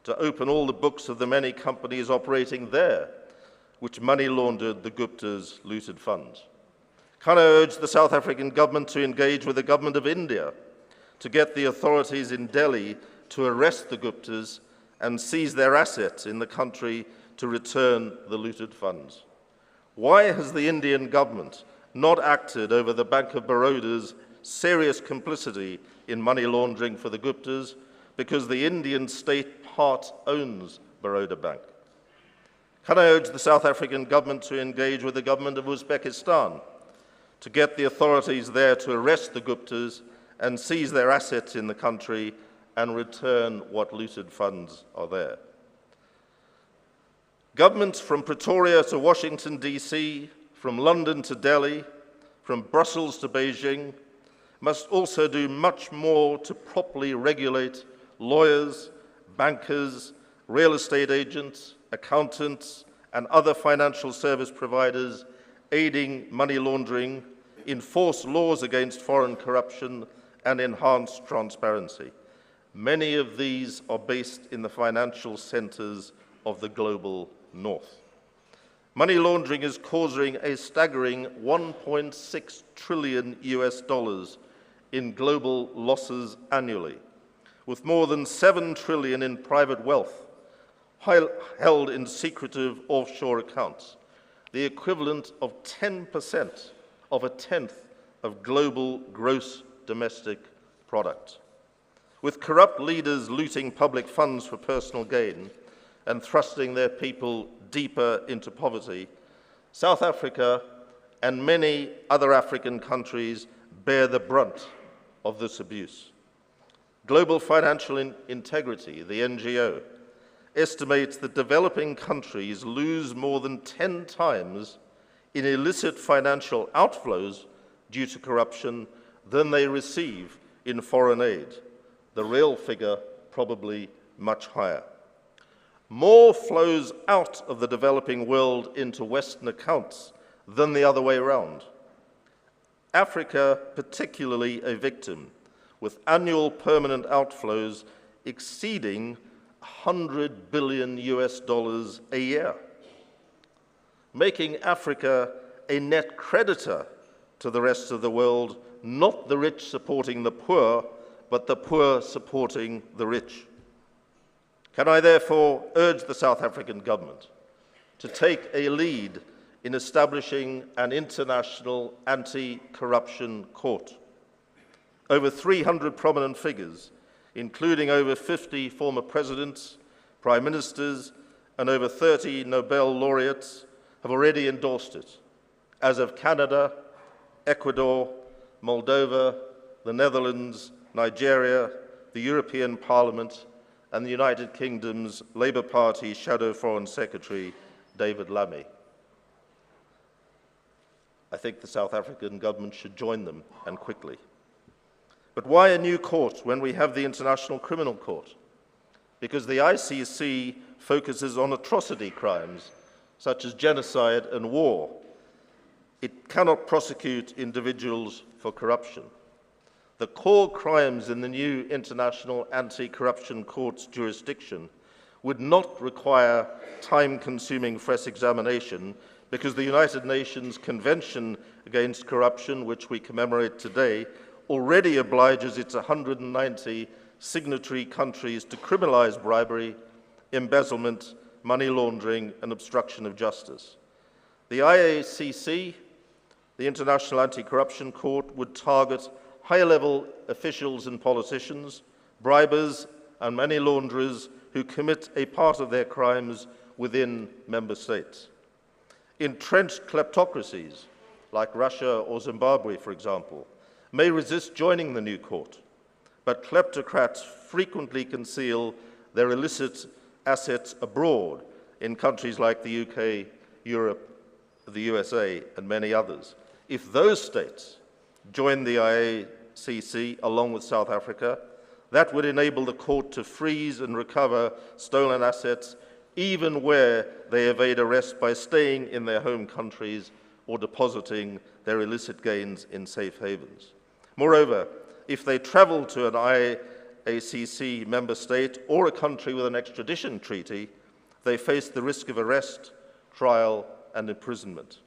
to open all the books of the many companies operating there, which money laundered the Gupta's looted funds? Can I urge the South African government to engage with the government of India to get the authorities in Delhi to arrest the Guptas and seize their assets in the country to return the looted funds? Why has the Indian government not acted over the Bank of Baroda's serious complicity in money laundering for the Guptas, because the Indian state part owns Baroda Bank? Can I urge the South African government to engage with the government of Uzbekistan to get the authorities there to arrest the Guptas and seize their assets in the country and return what looted funds are there? Governments from Pretoria to Washington, D.C., from London to Delhi, from Brussels to Beijing, must also do much more to properly regulate lawyers, bankers, real estate agents, accountants, and other financial service providers aiding money laundering, enforce laws against foreign corruption, and enhance transparency. Many of these are based in the financial centers of the global north. Money laundering is causing a staggering $1.6 trillion in global losses annually, with more than $7 trillion in private wealth held in secretive offshore accounts, the equivalent of 10% of a tenth of global gross domestic product. With corrupt leaders looting public funds for personal gain and thrusting their people deeper into poverty, South Africa and many other African countries bear the brunt of this abuse. Global Financial Integrity, the NGO, estimates that developing countries lose more than 10 times in illicit financial outflows due to corruption than they receive in foreign aid. The real figure probably much higher. More flows out of the developing world into Western accounts than the other way around. Africa, particularly a victim, with annual permanent outflows exceeding $100 billion a year, making Africa a net creditor to the rest of the world, not the rich supporting the poor, but the poor supporting the rich. Can I therefore urge the South African government to take a lead in establishing an international anti-corruption court? Over 300 prominent figures, including over 50 former presidents, prime ministers, and over 30 Nobel laureates, have already endorsed it, as have Canada, Ecuador, Moldova, the Netherlands, Nigeria, the European Parliament, and the United Kingdom's Labour Party Shadow Foreign Secretary, David Lammy. I think the South African government should join them, and quickly. But why a new court when we have the International Criminal Court? Because the ICC focuses on atrocity crimes, such as genocide and war. It cannot prosecute individuals for corruption. The core crimes in the new International Anti-Corruption Court's jurisdiction would not require time-consuming fresh examination, because the United Nations Convention Against Corruption, which we commemorate today, already obliges its 190 signatory countries to criminalize bribery, embezzlement, money laundering, and obstruction of justice. The IACC, the International Anti-Corruption Court, would target high-level officials and politicians, bribers, and money launderers who commit a part of their crimes within member states. Entrenched kleptocracies, like Russia or Zimbabwe, for example, may resist joining the new court, but kleptocrats frequently conceal their illicit assets abroad in countries like the UK, Europe, the USA, and many others. If those states join the IACC along with South Africa, that would enable the court to freeze and recover stolen assets even where they evade arrest by staying in their home countries or depositing their illicit gains in safe havens. Moreover, if they travel to an ACC member state or a country with an extradition treaty, they face the risk of arrest, trial, and imprisonment.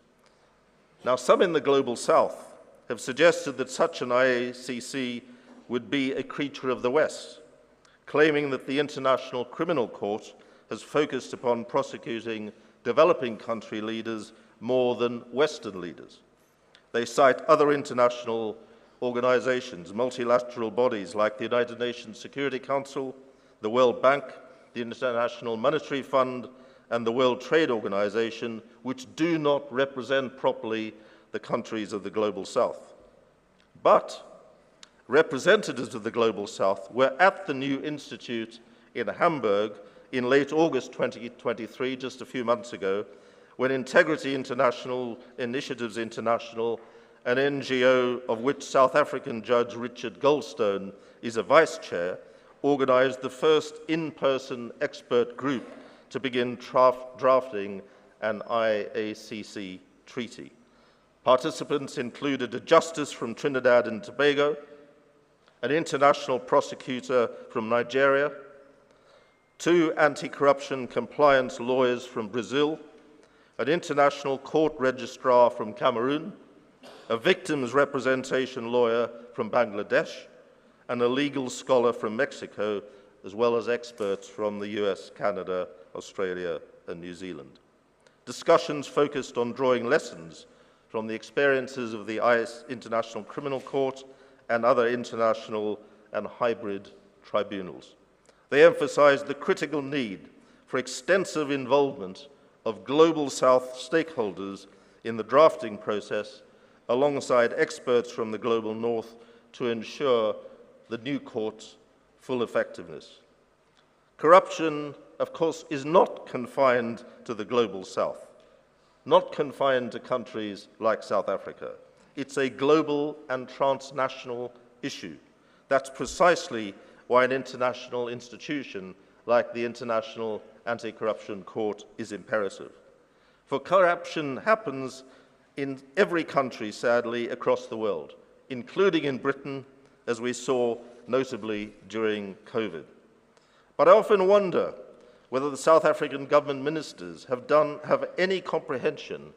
Now, some in the Global South have suggested that such an IACC would be a creature of the West, claiming that the International Criminal Court has focused upon prosecuting developing country leaders more than Western leaders. They cite other international organizations, multilateral bodies like the United Nations Security Council, the World Bank, the International Monetary Fund, and the World Trade Organization, which do not represent properly the countries of the Global South. But representatives of the Global South were at the new institute in Hamburg in late August 2023, just a few months ago, when Integrity International, Initiatives International, an NGO of which South African Judge Richard Goldstone is a vice chair, organized the first in-person expert group to begin drafting an IACC treaty. Participants included a justice from Trinidad and Tobago, an international prosecutor from Nigeria, 2 anti-corruption compliance lawyers from Brazil, an international court registrar from Cameroon, a victims representation lawyer from Bangladesh, and a legal scholar from Mexico, as well as experts from the US, Canada, Australia, and New Zealand. Discussions focused on drawing lessons from the experiences of the International Criminal Court and other international and hybrid tribunals. They emphasized the critical need for extensive involvement of Global South stakeholders in the drafting process, alongside experts from the Global North, to ensure the new court's full effectiveness. Corruption, of course, is not confined to the Global South, not confined to countries like South Africa. It's a global and transnational issue. That's precisely why an international institution like the International Anti-Corruption Court is imperative. For corruption happens in every country, sadly, across the world, including in Britain, as we saw notably during COVID. But I often wonder whether the South African government ministers have any comprehension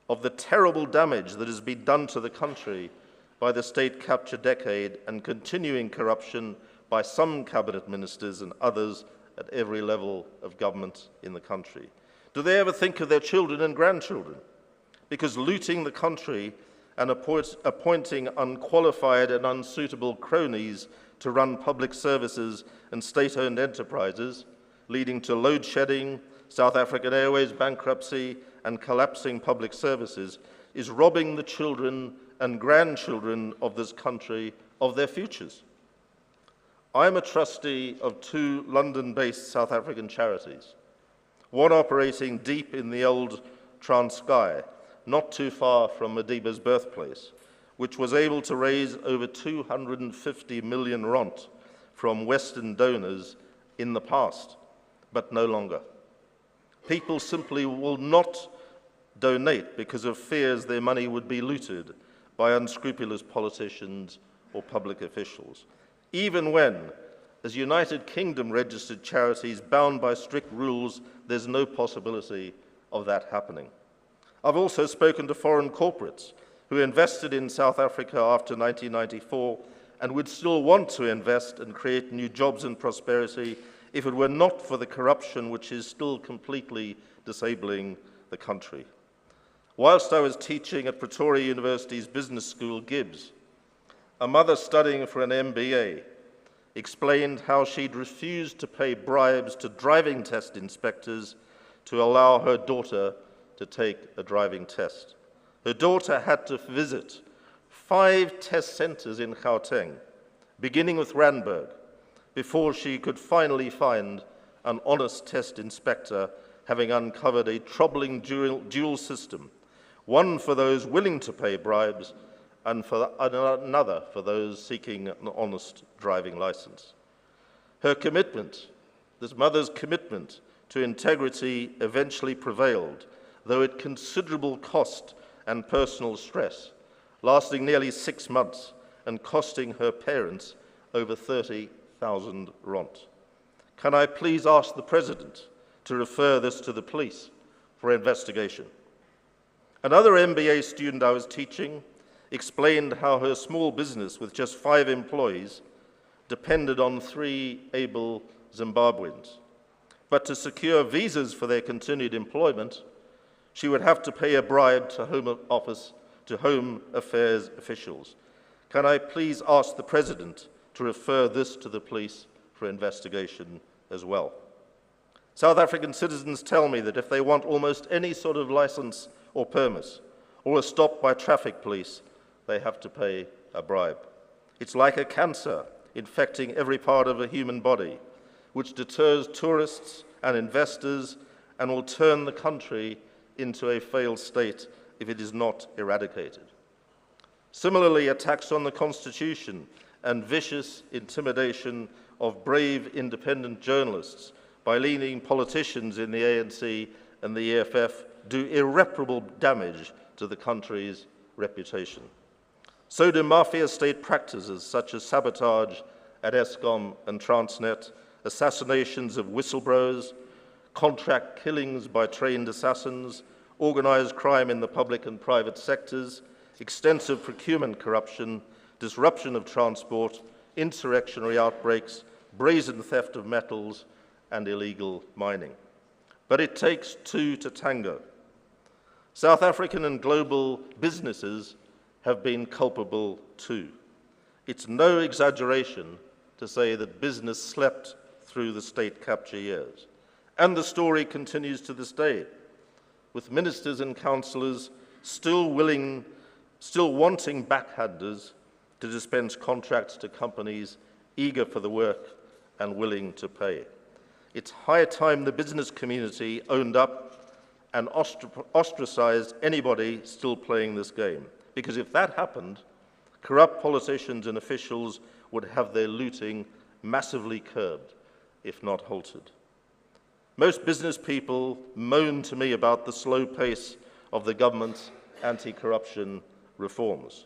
of the terrible damage that has been done to the country by the state capture decade and continuing corruption by some cabinet ministers and others at every level of government in the country. Do they ever think of their children and grandchildren? Because looting the country and appointing unqualified and unsuitable cronies to run public services and state-owned enterprises, leading to load shedding, South African Airways bankruptcy, and collapsing public services, is robbing the children and grandchildren of this country of their futures. I'm a trustee of 2 London-based South African charities, one operating deep in the old Transkei, not too far from Madiba's birthplace, which was able to raise over 250 million rand from Western donors in the past, but no longer. People simply will not donate because of fears their money would be looted by unscrupulous politicians or public officials, even when, as United Kingdom registered charities bound by strict rules, there's no possibility of that happening. I've also spoken to foreign corporates who invested in South Africa after 1994 and would still want to invest and create new jobs and prosperity if it were not for the corruption which is still completely disabling the country. Whilst I was teaching at Pretoria University's business school, Gibbs, a mother studying for an MBA explained how she'd refused to pay bribes to driving test inspectors to allow her daughter to take a driving test. Her daughter had to visit 5 test centers in Gauteng, beginning with Randburg, before she could finally find an honest test inspector, having uncovered a troubling dual system, one for those willing to pay bribes and another for those seeking an honest driving license. Her commitment, this mother's commitment to integrity, eventually prevailed, though at considerable cost and personal stress, lasting nearly 6 months and costing her parents over 50,000 rand. Can I please ask the President to refer this to the police for investigation? Another MBA student I was teaching explained how her small business with just 5 employees depended on 3 able Zimbabweans. But to secure visas for their continued employment, she would have to pay a bribe to Home Affairs officials. Can I please ask the President to refer this to the police for investigation as well? South African citizens tell me that if they want almost any sort of license or permit, or are stopped by traffic police, they have to pay a bribe. It's like a cancer infecting every part of a human body, which deters tourists and investors and will turn the country into a failed state if it is not eradicated. Similarly, attacks on the Constitution and vicious intimidation of brave independent journalists by leading politicians in the ANC and the EFF do irreparable damage to the country's reputation. So do mafia state practices such as sabotage at Eskom and Transnet, assassinations of whistleblowers, contract killings by trained assassins, organized crime in the public and private sectors, extensive procurement corruption, disruption of transport, insurrectionary outbreaks, brazen theft of metals, and illegal mining. But it takes 2 to tango. South African and global businesses have been culpable too. It's no exaggeration to say that business slept through the state capture years. And the story continues to this day, with ministers and councillors still wanting backhanders to dispense contracts to companies eager for the work and willing to pay. It's high time the business community owned up and ostracized anybody still playing this game. Because if that happened, corrupt politicians and officials would have their looting massively curbed, if not halted. Most business people moan to me about the slow pace of the government's anti-corruption reforms.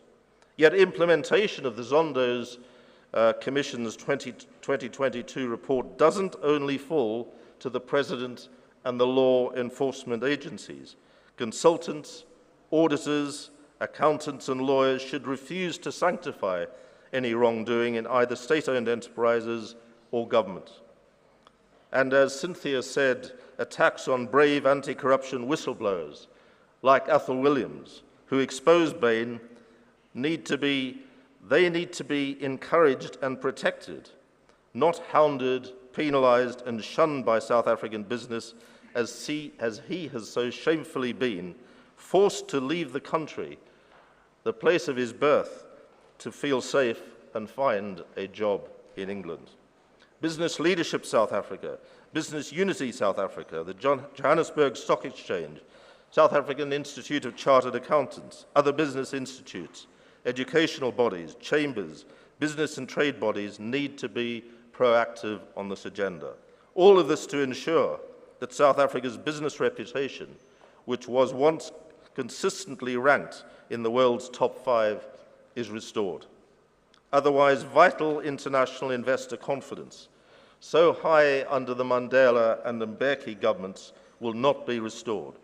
Yet implementation of the Zondo's Commission's 2022 report doesn't only fall to the President and the law enforcement agencies. Consultants, auditors, accountants and lawyers should refuse to sanctify any wrongdoing in either state-owned enterprises or government. And as Cynthia said, attacks on brave anti-corruption whistleblowers like Athol Williams, who exposed Bain, need to be encouraged and protected, not hounded, penalized, and shunned by South African business as he has so shamefully been, forced to leave the country, the place of his birth, to feel safe and find a job in England. Business Leadership South Africa, Business Unity South Africa, the Johannesburg Stock Exchange, South African Institute of Chartered Accountants, other business institutes, educational bodies, chambers, business and trade bodies need to be proactive on this agenda. All of this to ensure that South Africa's business reputation, which was once consistently ranked in the world's top 5, is restored. Otherwise, vital international investor confidence, so high under the Mandela and Mbeki governments, will not be restored.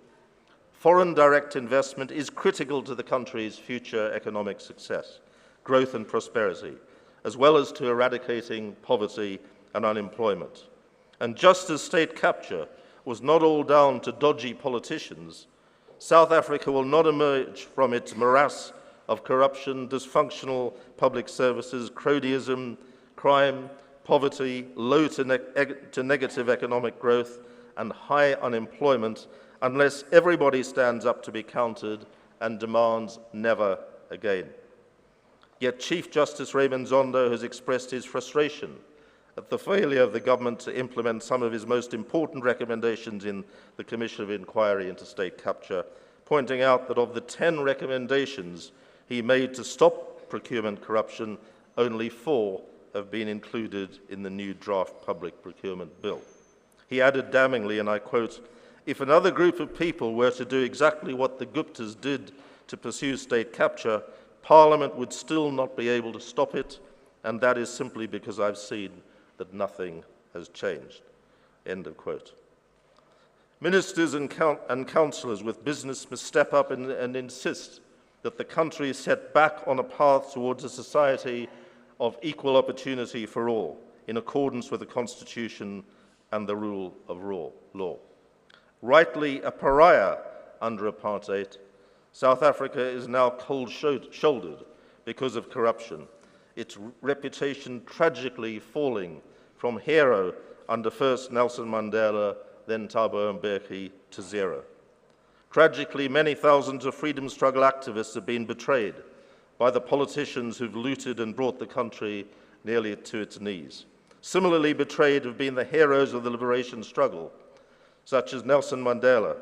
Foreign direct investment is critical to the country's future economic success, growth and prosperity, as well as to eradicating poverty and unemployment. And just as state capture was not all down to dodgy politicians, South Africa will not emerge from its morass of corruption, dysfunctional public services, cronyism, crime, poverty, low to negative economic growth, and high unemployment unless everybody stands up to be counted and demands never again. Yet Chief Justice Raymond Zondo has expressed his frustration at the failure of the government to implement some of his most important recommendations in the Commission of Inquiry into State Capture, pointing out that of the 10 recommendations he made to stop procurement corruption, only 4 have been included in the new draft public procurement bill. He added damningly, and I quote, "If another group of people were to do exactly what the Guptas did to pursue state capture, Parliament would still not be able to stop it, and that is simply because I've seen that nothing has changed. End of quote. Ministers and councillors with business must step up and insist that the country is set back on a path towards a society of equal opportunity for all, in accordance with the Constitution and the rule of law. Rightly a pariah under apartheid, South Africa is now cold-shouldered because of corruption, its reputation tragically falling from hero under first Nelson Mandela, then Thabo Mbeki, to zero. Tragically, many thousands of freedom struggle activists have been betrayed by the politicians who've looted and brought the country nearly to its knees. Similarly betrayed have been the heroes of the liberation struggle, such as Nelson Mandela,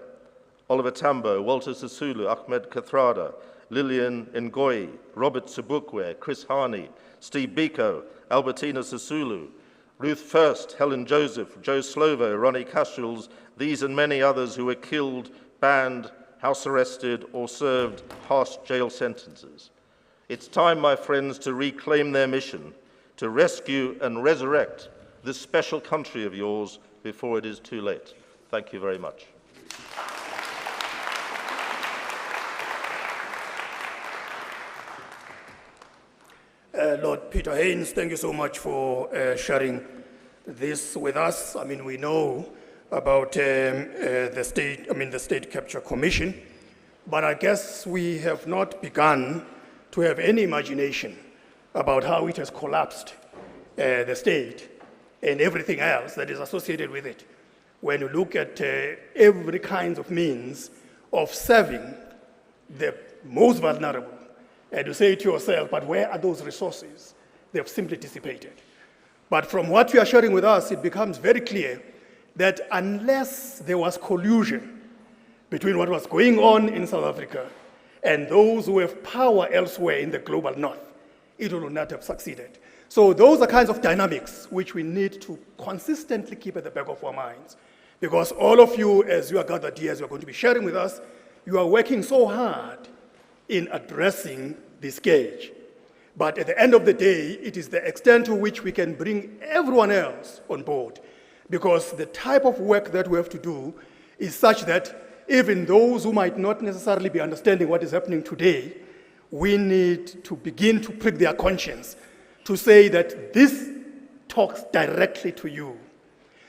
Oliver Tambo, Walter Sisulu, Ahmed Kathrada, Lillian Ngoyi, Robert Sobukwe, Chris Hani, Steve Biko, Albertina Sisulu, Ruth First, Helen Joseph, Joe Slovo, Ronnie Cashules, these and many others who were killed, banned, house arrested, or served harsh jail sentences. It's time, my friends, to reclaim their mission, to rescue and resurrect this special country of yours before it is too late. Thank you very much. Lord Peter Haynes, thank you so much for sharing this with us. I mean, we know about the State Capture Commission, but I guess we have not begun to have any imagination about how it has collapsed the state and everything else that is associated with it. When you look at every kind of means of serving the most vulnerable, and you say to yourself, but where are those resources? They've simply dissipated. But from what you are sharing with us, it becomes very clear that unless there was collusion between what was going on in South Africa and those who have power elsewhere in the global north, it will not have succeeded. So those are kinds of dynamics which we need to consistently keep at the back of our minds. Because all of you, as you are gathered here, as you are going to be sharing with us, you are working so hard in addressing this scourge. But at the end of the day, it is the extent to which we can bring everyone else on board. Because the type of work that we have to do is such that even those who might not necessarily be understanding what is happening today, we need to begin to prick their conscience to say that this talks directly to you.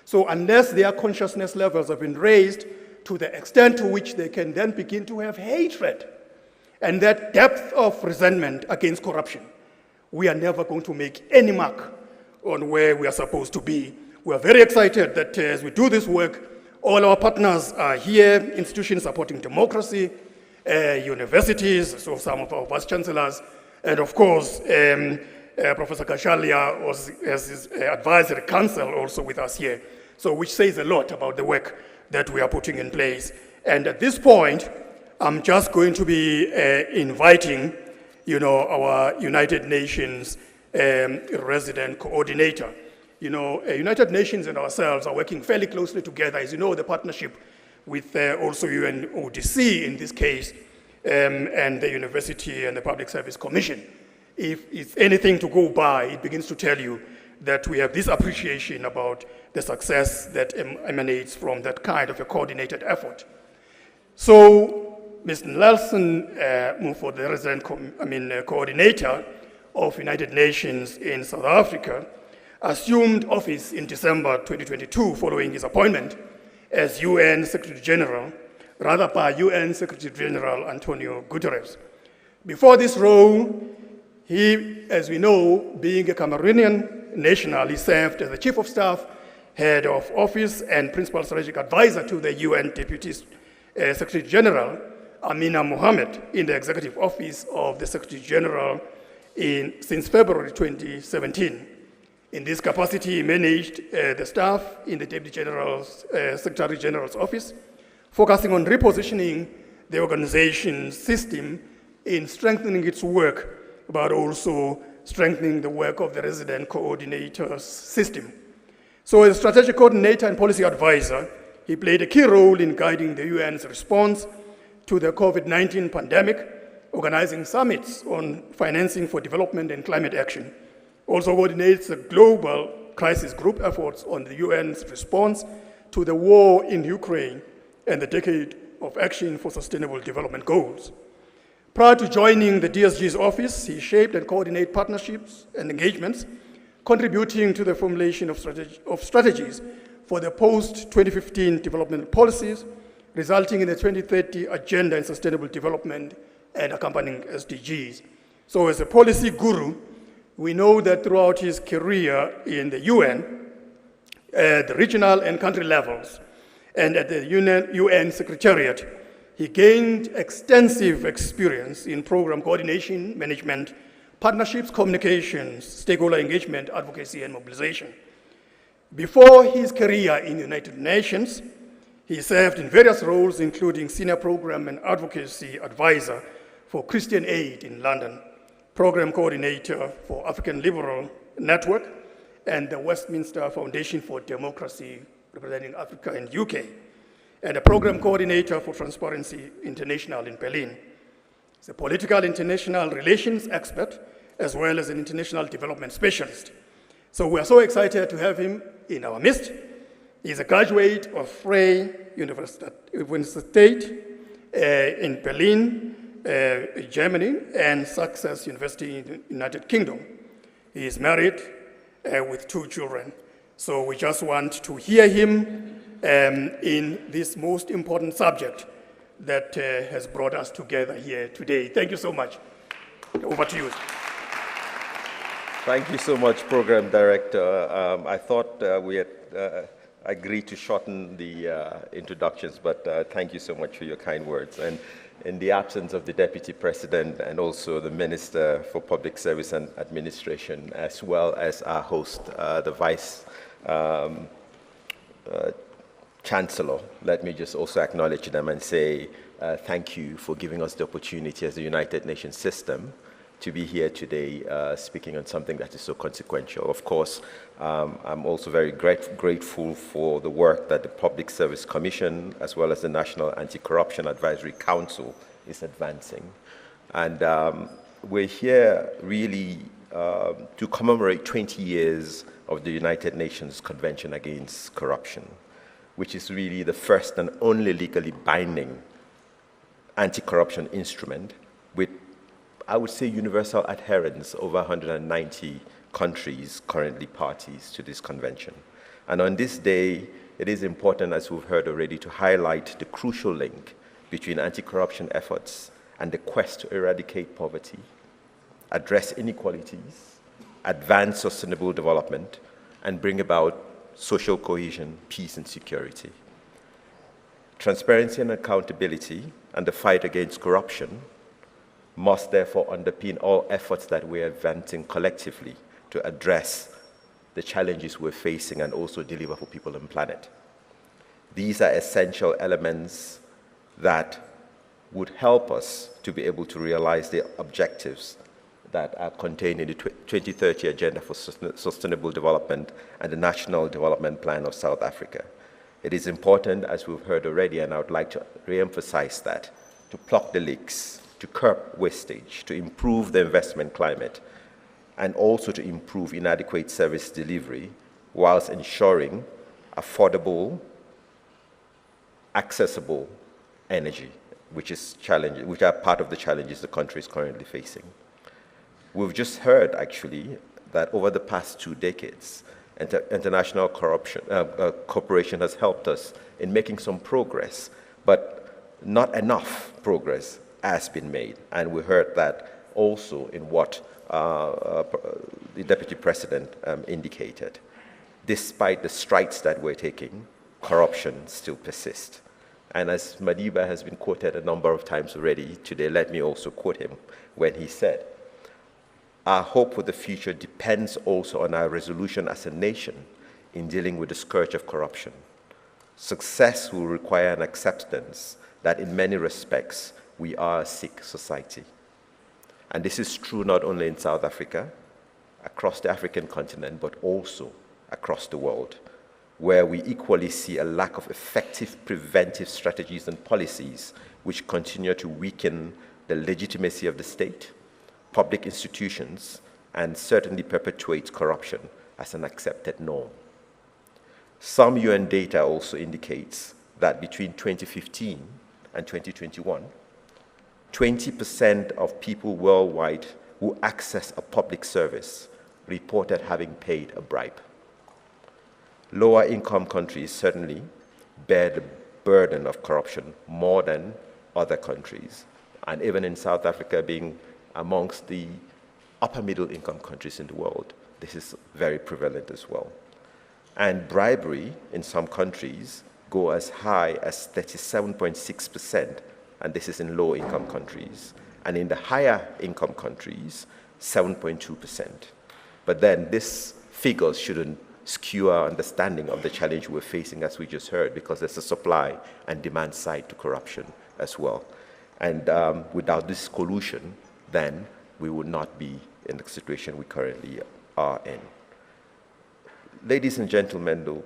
So unless their consciousness levels have been raised to the extent to which they can then begin to have hatred and that depth of resentment against corruption, we are never going to make any mark on where we are supposed to be. We are very excited that as we do this work, all our partners are here, institutions supporting democracy, universities, so some of our vice chancellors, and of course, Professor Kashalia has his advisory council also with us here, so which says a lot about the work that we are putting in place. And at this point, I'm just going to be inviting, our United Nations resident coordinator. United Nations and ourselves are working fairly closely together. As you know, the partnership with also UNODC in this case, and the University and the Public Service Commission. If it's anything to go by, it begins to tell you that we have this appreciation about the success that emanates from that kind of a coordinated effort. So, Mr. Nelson Mufo, the resident coordinator of United Nations in South Africa, assumed office in December 2022 following his appointment as UN Secretary General, rather by UN Secretary General Antonio Guterres. Before this role, he, as we know, being a Cameroonian national, he served as the Chief of Staff, Head of Office, and Principal Strategic Advisor to the UN Deputy Secretary General, Amina Mohamed, in the Executive Office of the Secretary General since February 2017. In this capacity, he managed the staff in the Deputy Secretary General's office, focusing on repositioning the organization's system in strengthening its work, but also strengthening the work of the resident coordinator's system. So as a strategic coordinator and policy advisor, he played a key role in guiding the UN's response to the COVID-19 pandemic, organizing summits on financing for development and climate action. Also coordinates the global crisis group efforts on the UN's response to the war in Ukraine and the Decade of Action for Sustainable Development Goals. Prior to joining the DSG's office, he shaped and coordinated partnerships and engagements, contributing to the formulation of strategies for the post-2015 development policies, resulting in the 2030 Agenda in Sustainable Development and accompanying SDGs. So as a policy guru, we know that throughout his career in the UN, at the regional and country levels, and at the UN Secretariat, he gained extensive experience in program coordination, management, partnerships, communications, stakeholder engagement, advocacy, and mobilization. Before his career in the United Nations, he served in various roles, including Senior Program and Advocacy Advisor for Christian Aid in London, Program Coordinator for African Liberal Network, and the Westminster Foundation for Democracy, representing Africa and UK, and a Program Coordinator for Transparency International in Berlin. He's a political international relations expert, as well as an international development specialist. So we are so excited to have him in our midst. He's a graduate of Freie Universität in Berlin, Germany, and Success University in the United Kingdom. He is married with 2 children. So we just want to hear him in this most important subject that has brought us together here today. Thank you so much. Over to you. Thank you so much, Program Director. I thought we had agreed to shorten the introductions, but thank you so much for your kind words. And in the absence of the Deputy President and also the Minister for Public Service and Administration, as well as our host, the Vice Chancellor, let me just also acknowledge them and say thank you for giving us the opportunity as the United Nations system to be here today speaking on something that is so consequential. Of course, I'm also very grateful for the work that the Public Service Commission, as well as the National Anti-Corruption Advisory Council, is advancing. And we're here really to commemorate 20 years of the United Nations Convention Against Corruption, which is really the first and only legally binding anti-corruption instrument with, I would say, universal adherence. Over 190 countries currently parties to this convention. And on this day, it is important, as we've heard already, to highlight the crucial link between anti-corruption efforts and the quest to eradicate poverty, address inequalities, advance sustainable development, and bring about social cohesion, peace, and security. Transparency and accountability and the fight against corruption must therefore underpin all efforts that we're advancing collectively to address the challenges we're facing and also deliver for people and planet. These are essential elements that would help us to be able to realize the objectives that are contained in the 2030 Agenda for Sustainable Development and the National Development Plan of South Africa. It is important, as we've heard already, and I would like to re-emphasize that, to plug the leaks, to curb wastage, to improve the investment climate, and also to improve inadequate service delivery whilst ensuring affordable, accessible energy, which are part of the challenges the country is currently facing. We've just heard, actually, that over the past 2 decades, international cooperation has helped us in making some progress, but not enough progress has been made. And we heard that also in what the Deputy President indicated. Despite the strides that we're taking, corruption still persists. And as Madiba has been quoted a number of times already today, let me also quote him when he said, "Our hope for the future depends also on our resolution as a nation in dealing with the scourge of corruption. Success will require an acceptance that in many respects we are a sick society." And this is true not only in South Africa, across the African continent, but also across the world, where we equally see a lack of effective preventive strategies and policies which continue to weaken the legitimacy of the state, public institutions, and certainly perpetuate corruption as an accepted norm. Some UN data also indicates that between 2015 and 2021, 20% of people worldwide who access a public service reported having paid a bribe. Lower income countries certainly bear the burden of corruption more than other countries, and even in South Africa being amongst the upper middle income countries in the world, this is very prevalent as well. And bribery in some countries go as high as 37.6%, and this is in low income countries. And in the higher income countries, 7.2%. But then these figures shouldn't skew our understanding of the challenge we're facing, as we just heard, because there's a supply and demand side to corruption as well. And without this collusion, then we would not be in the situation we currently are in. Ladies and gentlemen, though,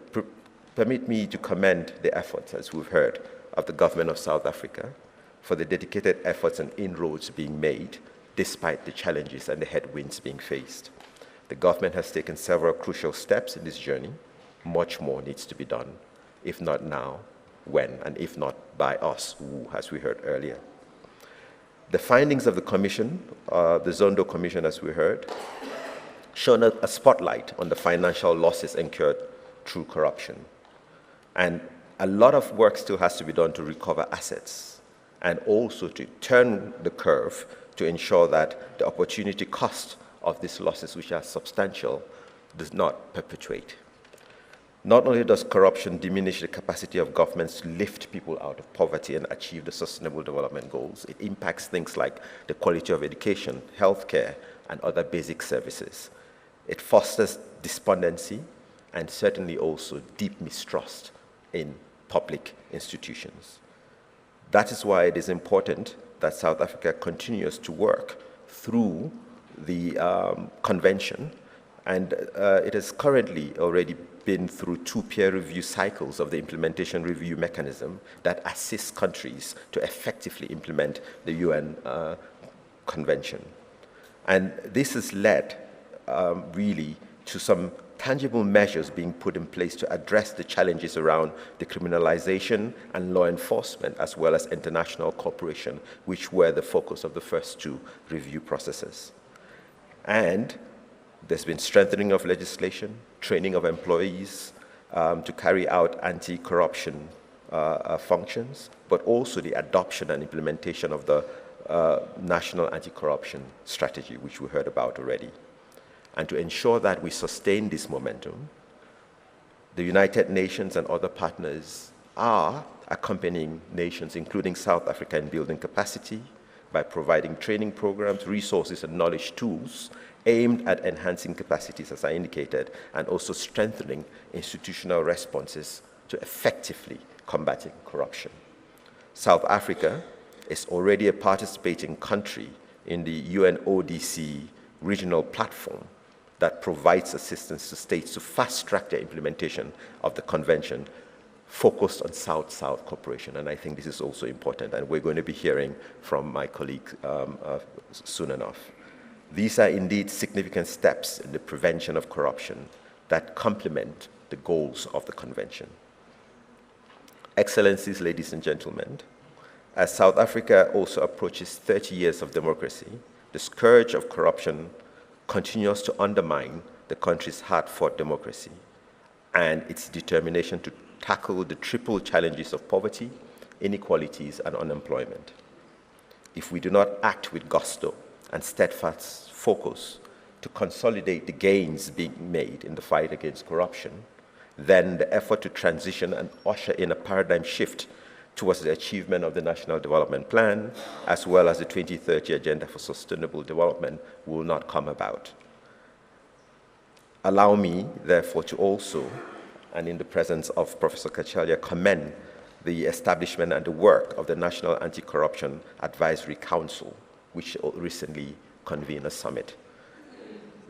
permit me to commend the efforts, as we've heard, of the government of South Africa for the dedicated efforts and inroads being made despite the challenges and the headwinds being faced. The government has taken several crucial steps in this journey. Much more needs to be done, if not now, when, and if not by us, who, as we heard earlier. The findings of the commission, the Zondo Commission, as we heard, shone a spotlight on the financial losses incurred through corruption. And a lot of work still has to be done to recover assets and also to turn the curve to ensure that the opportunity cost of these losses, which are substantial, does not perpetuate. Not only does corruption diminish the capacity of governments to lift people out of poverty and achieve the sustainable development goals, it impacts things like the quality of education, healthcare, and other basic services. It fosters despondency and certainly also deep mistrust in public institutions. That is why it is important that South Africa continues to work through the convention, and it has currently already been through 2 peer review cycles of the implementation review mechanism that assists countries to effectively implement the UN convention. And this has led really to some tangible measures being put in place to address the challenges around decriminalization and law enforcement, as well as international cooperation, which were the focus of the first 2 review processes. And there's been strengthening of legislation, training of employees to carry out anti-corruption functions, but also the adoption and implementation of the National Anti-Corruption Strategy, which we heard about already. And to ensure that we sustain this momentum, the United Nations and other partners are accompanying nations, including South Africa, in building capacity by providing training programs, resources, and knowledge tools aimed at enhancing capacities, as I indicated, and also strengthening institutional responses to effectively combating corruption. South Africa is already a participating country in the UNODC regional platform that provides assistance to states to fast-track the implementation of the convention focused on South-South cooperation. And I think this is also important, and we're going to be hearing from my colleague soon enough. These are indeed significant steps in the prevention of corruption that complement the goals of the convention. Excellencies, ladies and gentlemen, as South Africa also approaches 30 years of democracy, the scourge of corruption continues to undermine the country's hard-fought democracy and its determination to tackle the triple challenges of poverty, inequalities, and unemployment. If we do not act with gusto and steadfast focus to consolidate the gains being made in the fight against corruption, then the effort to transition and usher in a paradigm shift towards the achievement of the National Development Plan, as well as the 2030 Agenda for Sustainable Development, will not come about. Allow me, therefore, to also, and in the presence of Professor Kachalia, commend the establishment and the work of the National Anti-Corruption Advisory Council, which recently convened a summit.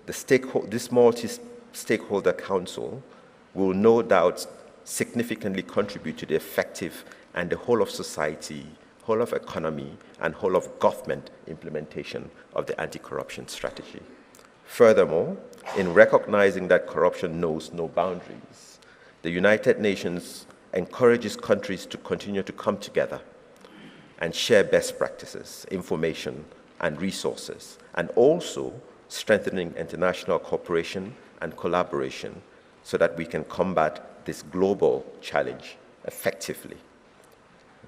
This multi-stakeholder council will no doubt significantly contribute to the effective and the whole of society, whole of economy, and whole of government implementation of the anti-corruption strategy. Furthermore, in recognizing that corruption knows no boundaries, the United Nations encourages countries to continue to come together and share best practices, information, and resources, and also strengthening international cooperation and collaboration so that we can combat this global challenge effectively.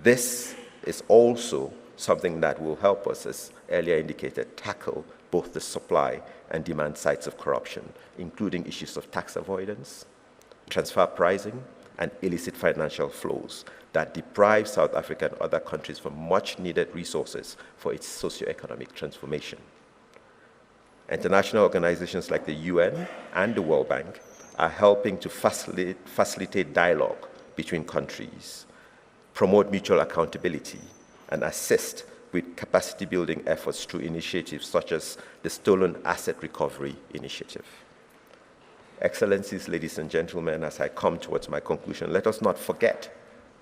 This is also something that will help us, as earlier indicated, tackle both the supply and demand sides of corruption, including issues of tax avoidance, transfer pricing, and illicit financial flows that deprive South Africa and other countries from much-needed resources for its socio-economic transformation. International organizations like the UN and the World Bank are helping to facilitate dialogue between countries, promote mutual accountability, and assist with capacity-building efforts through initiatives such as the Stolen Asset Recovery Initiative. Excellencies, ladies and gentlemen, as I come towards my conclusion, let us not forget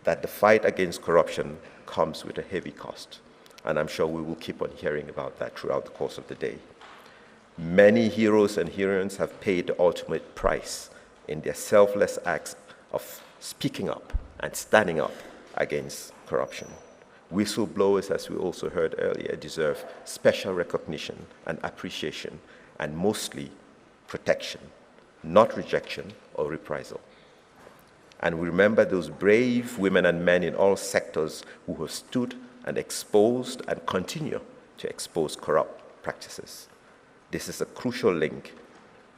that the fight against corruption comes with a heavy cost, and I'm sure we will keep on hearing about that throughout the course of the day. Many heroes and heroines have paid the ultimate price in their selfless acts of speaking up and standing up against corruption. Whistleblowers, as we also heard earlier, deserve special recognition and appreciation, and mostly protection, not rejection or reprisal. And we remember those brave women and men in all sectors who have stood and exposed and continue to expose corrupt practices. This is a crucial link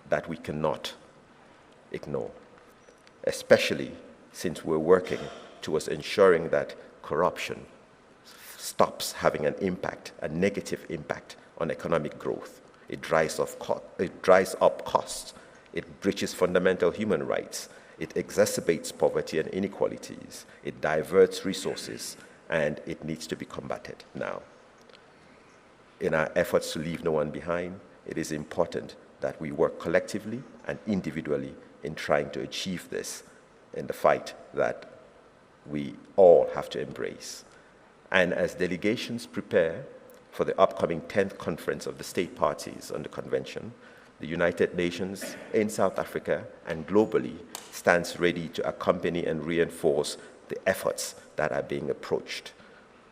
that we cannot ignore, especially since we're working towards ensuring that corruption stops having an impact, a negative impact on economic growth. It dries up costs. It breaches fundamental human rights. It exacerbates poverty and inequalities. It diverts resources, and it needs to be combated now. In our efforts to leave no one behind, it is important that we work collectively and individually in trying to achieve this in the fight that we all have to embrace. And as delegations prepare for the upcoming 10th conference of the state parties on the convention, the United Nations in South Africa and globally stands ready to accompany and reinforce the efforts that are being approached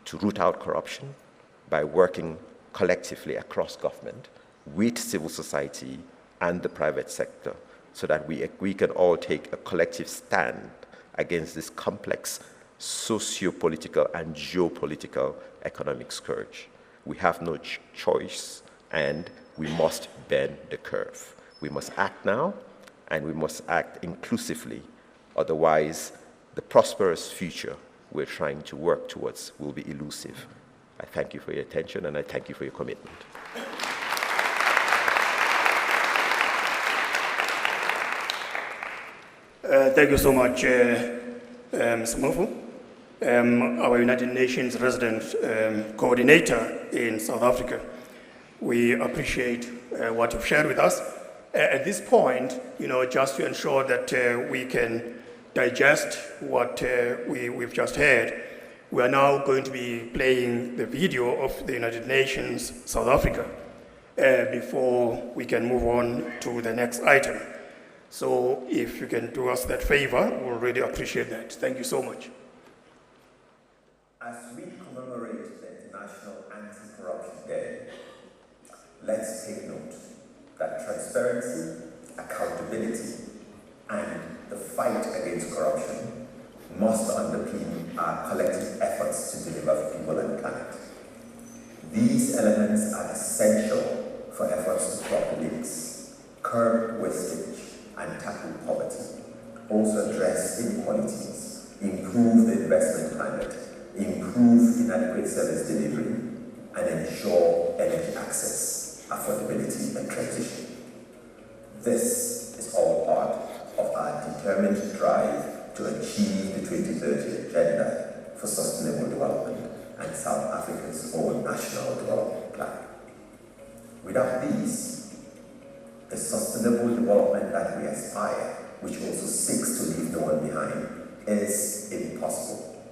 to root out corruption by working collectively across government with civil society and the private sector so that we can all take a collective stand against this complex socio-political and geopolitical economic scourge. We have no choice, and we must bend the curve. We must act now, and we must act inclusively. Otherwise, the prosperous future we're trying to work towards will be elusive. I thank you for your attention, and I thank you for your commitment. Thank you so much, Mr. Mofu. Our United Nations resident coordinator in South Africa. We appreciate what you've shared with us. At this point, just to ensure that we can digest what we've just heard, we are now going to be playing the video of the United Nations South Africa before we can move on to the next item. So if you can do us that favor, we'll really appreciate that. Thank you so much. As we commemorate the International Anti-Corruption Day, let's take note that transparency, accountability, and the fight against corruption must underpin our collective efforts to deliver for people and planet. These elements are essential for efforts to plug leaks, curb wastage, and tackle poverty, also address inequalities, improve the investment climate, improve inadequate service delivery, and ensure energy access, affordability, and transition. This is all part of our determined drive to achieve the 2030 Agenda for Sustainable Development and South Africa's own National Development Plan. Without these, the sustainable development that we aspire, which also seeks to leave no one behind, is impossible.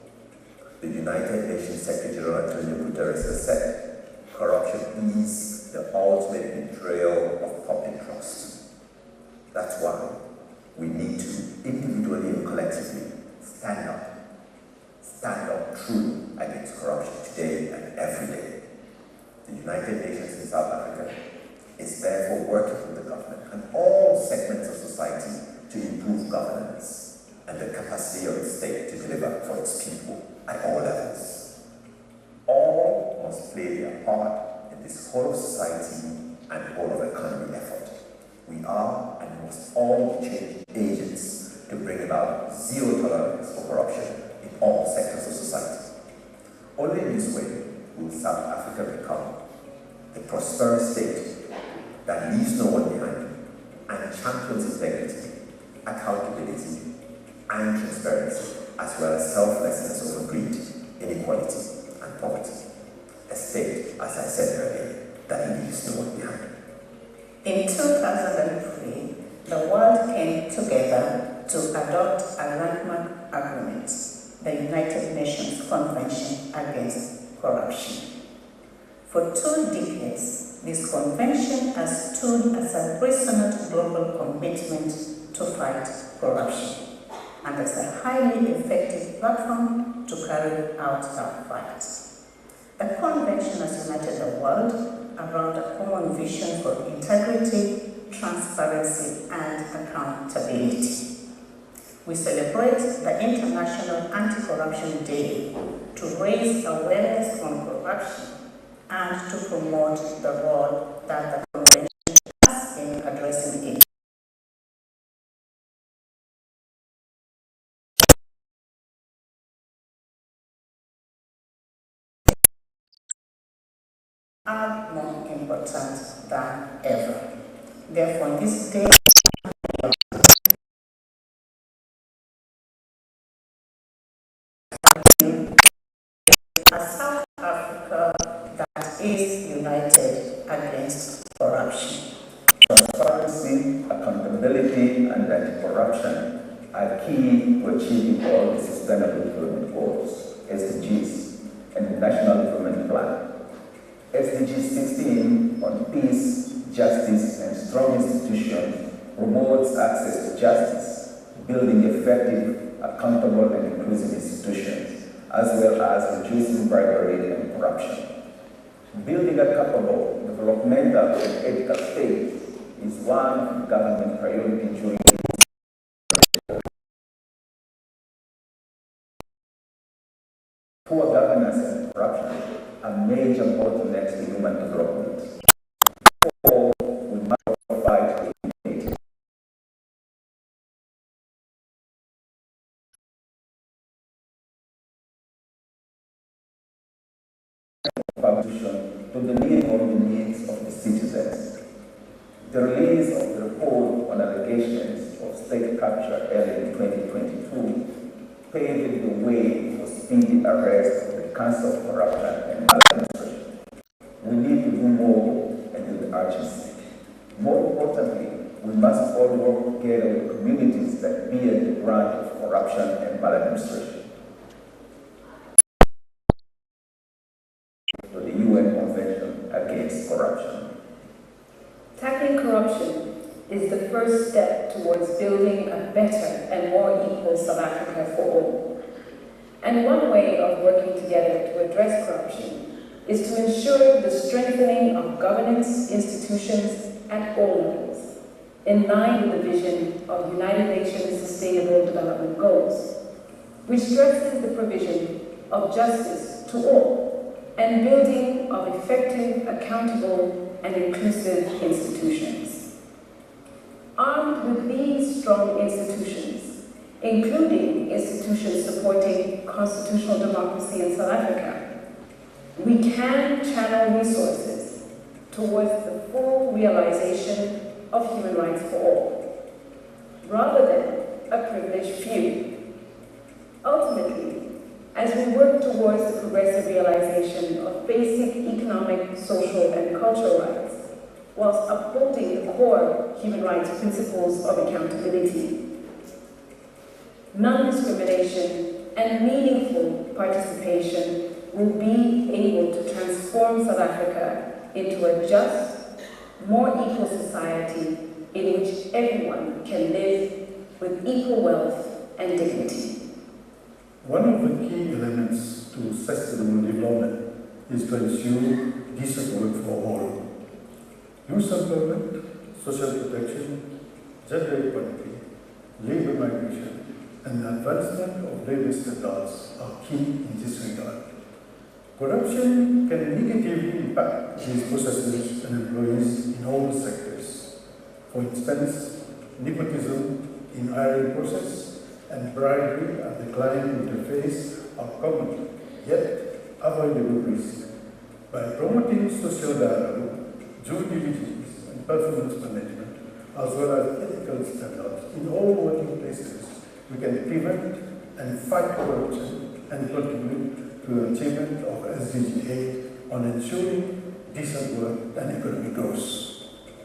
The United Nations Secretary General Antonio Guterres has said, corruption is the ultimate betrayal of public United Nations in South Africa is therefore working with the government and all segments of society to improve governance and the capacity of the state to deliver for its people at all levels. All must play their part in this whole of society and whole of economy effort. We are and must all be change agents to bring about zero tolerance for corruption in all sectors of society. Only in this way will South Africa become a prosperous state that leaves no one behind and champions integrity, accountability, and transparency, as well as selflessness over greed, inequality, and poverty. A state, as I said earlier, that leaves no one behind. In 2003, the world came together to adopt a landmark agreement, the United Nations Convention Against Corruption. For 2 decades, this convention has stood as a resonant global commitment to fight corruption and as a highly effective platform to carry out our fight. The convention has united the world around a common vision for integrity, transparency, and accountability. We celebrate the International Anti-Corruption Day to raise awareness on corruption and to promote the role that the convention has in addressing it. Are more important than ever. Therefore, this day a South Africa that is united against corruption. Transparency, accountability, and anti-corruption are key to achieving all the Sustainable Development Goals, SDGs, and the National Development Plan. SDG 16 on peace, justice, and strong institutions promotes access to justice, building effective, accountable, and inclusive institutions, as well as reducing bribery and corruption. Building a capable, developmental, and ethical state is one government priority during poor governance and corruption are major bottlenecks to human development. Therefore, we must fight to eliminate it. Contribution to the meeting of the needs of the citizens. The release of the report on allegations of state capture early in 2022 paved the way for speedy arrest of the cancer of corruption and maladministration. We need to do more and do the urgency. More importantly, we must all work together with communities that bear the brunt of corruption and maladministration. To the UN Convention Against Corruption. Tackling corruption is the first step towards building a better and more equal South Africa for all. And one way of working together to address corruption is to ensure the strengthening of governance institutions at all levels, in line with the vision of United Nations Sustainable Development Goals, which stresses the provision of justice to all and building of effective, accountable, and inclusive institutions. Armed with these strong institutions, including institutions supporting constitutional democracy in South Africa, we can channel resources towards the full realization of human rights for all, rather than a privileged few. Ultimately, as we work towards the progressive realization of basic economic, social, and cultural rights, whilst upholding the core human rights principles of accountability, non-discrimination, and meaningful participation will be able to transform South Africa into a just, more equal society in which everyone can live with equal wealth and dignity. One of the key elements to sustainable development is to ensure decent work for all. Youth employment, social protection, gender equality, labor migration, and the advancement of labor standards are key in this regard. Corruption can negatively impact these processes and employees in all sectors. For instance, nepotism in hiring process and bribery at the client interface are common, yet avoidable risks. By promoting social dialogue, due diligence, and performance management, as well as ethical standards in all working places, we can prevent and fight corruption and contribute to the achievement of SDG 8 on ensuring decent work and economic growth.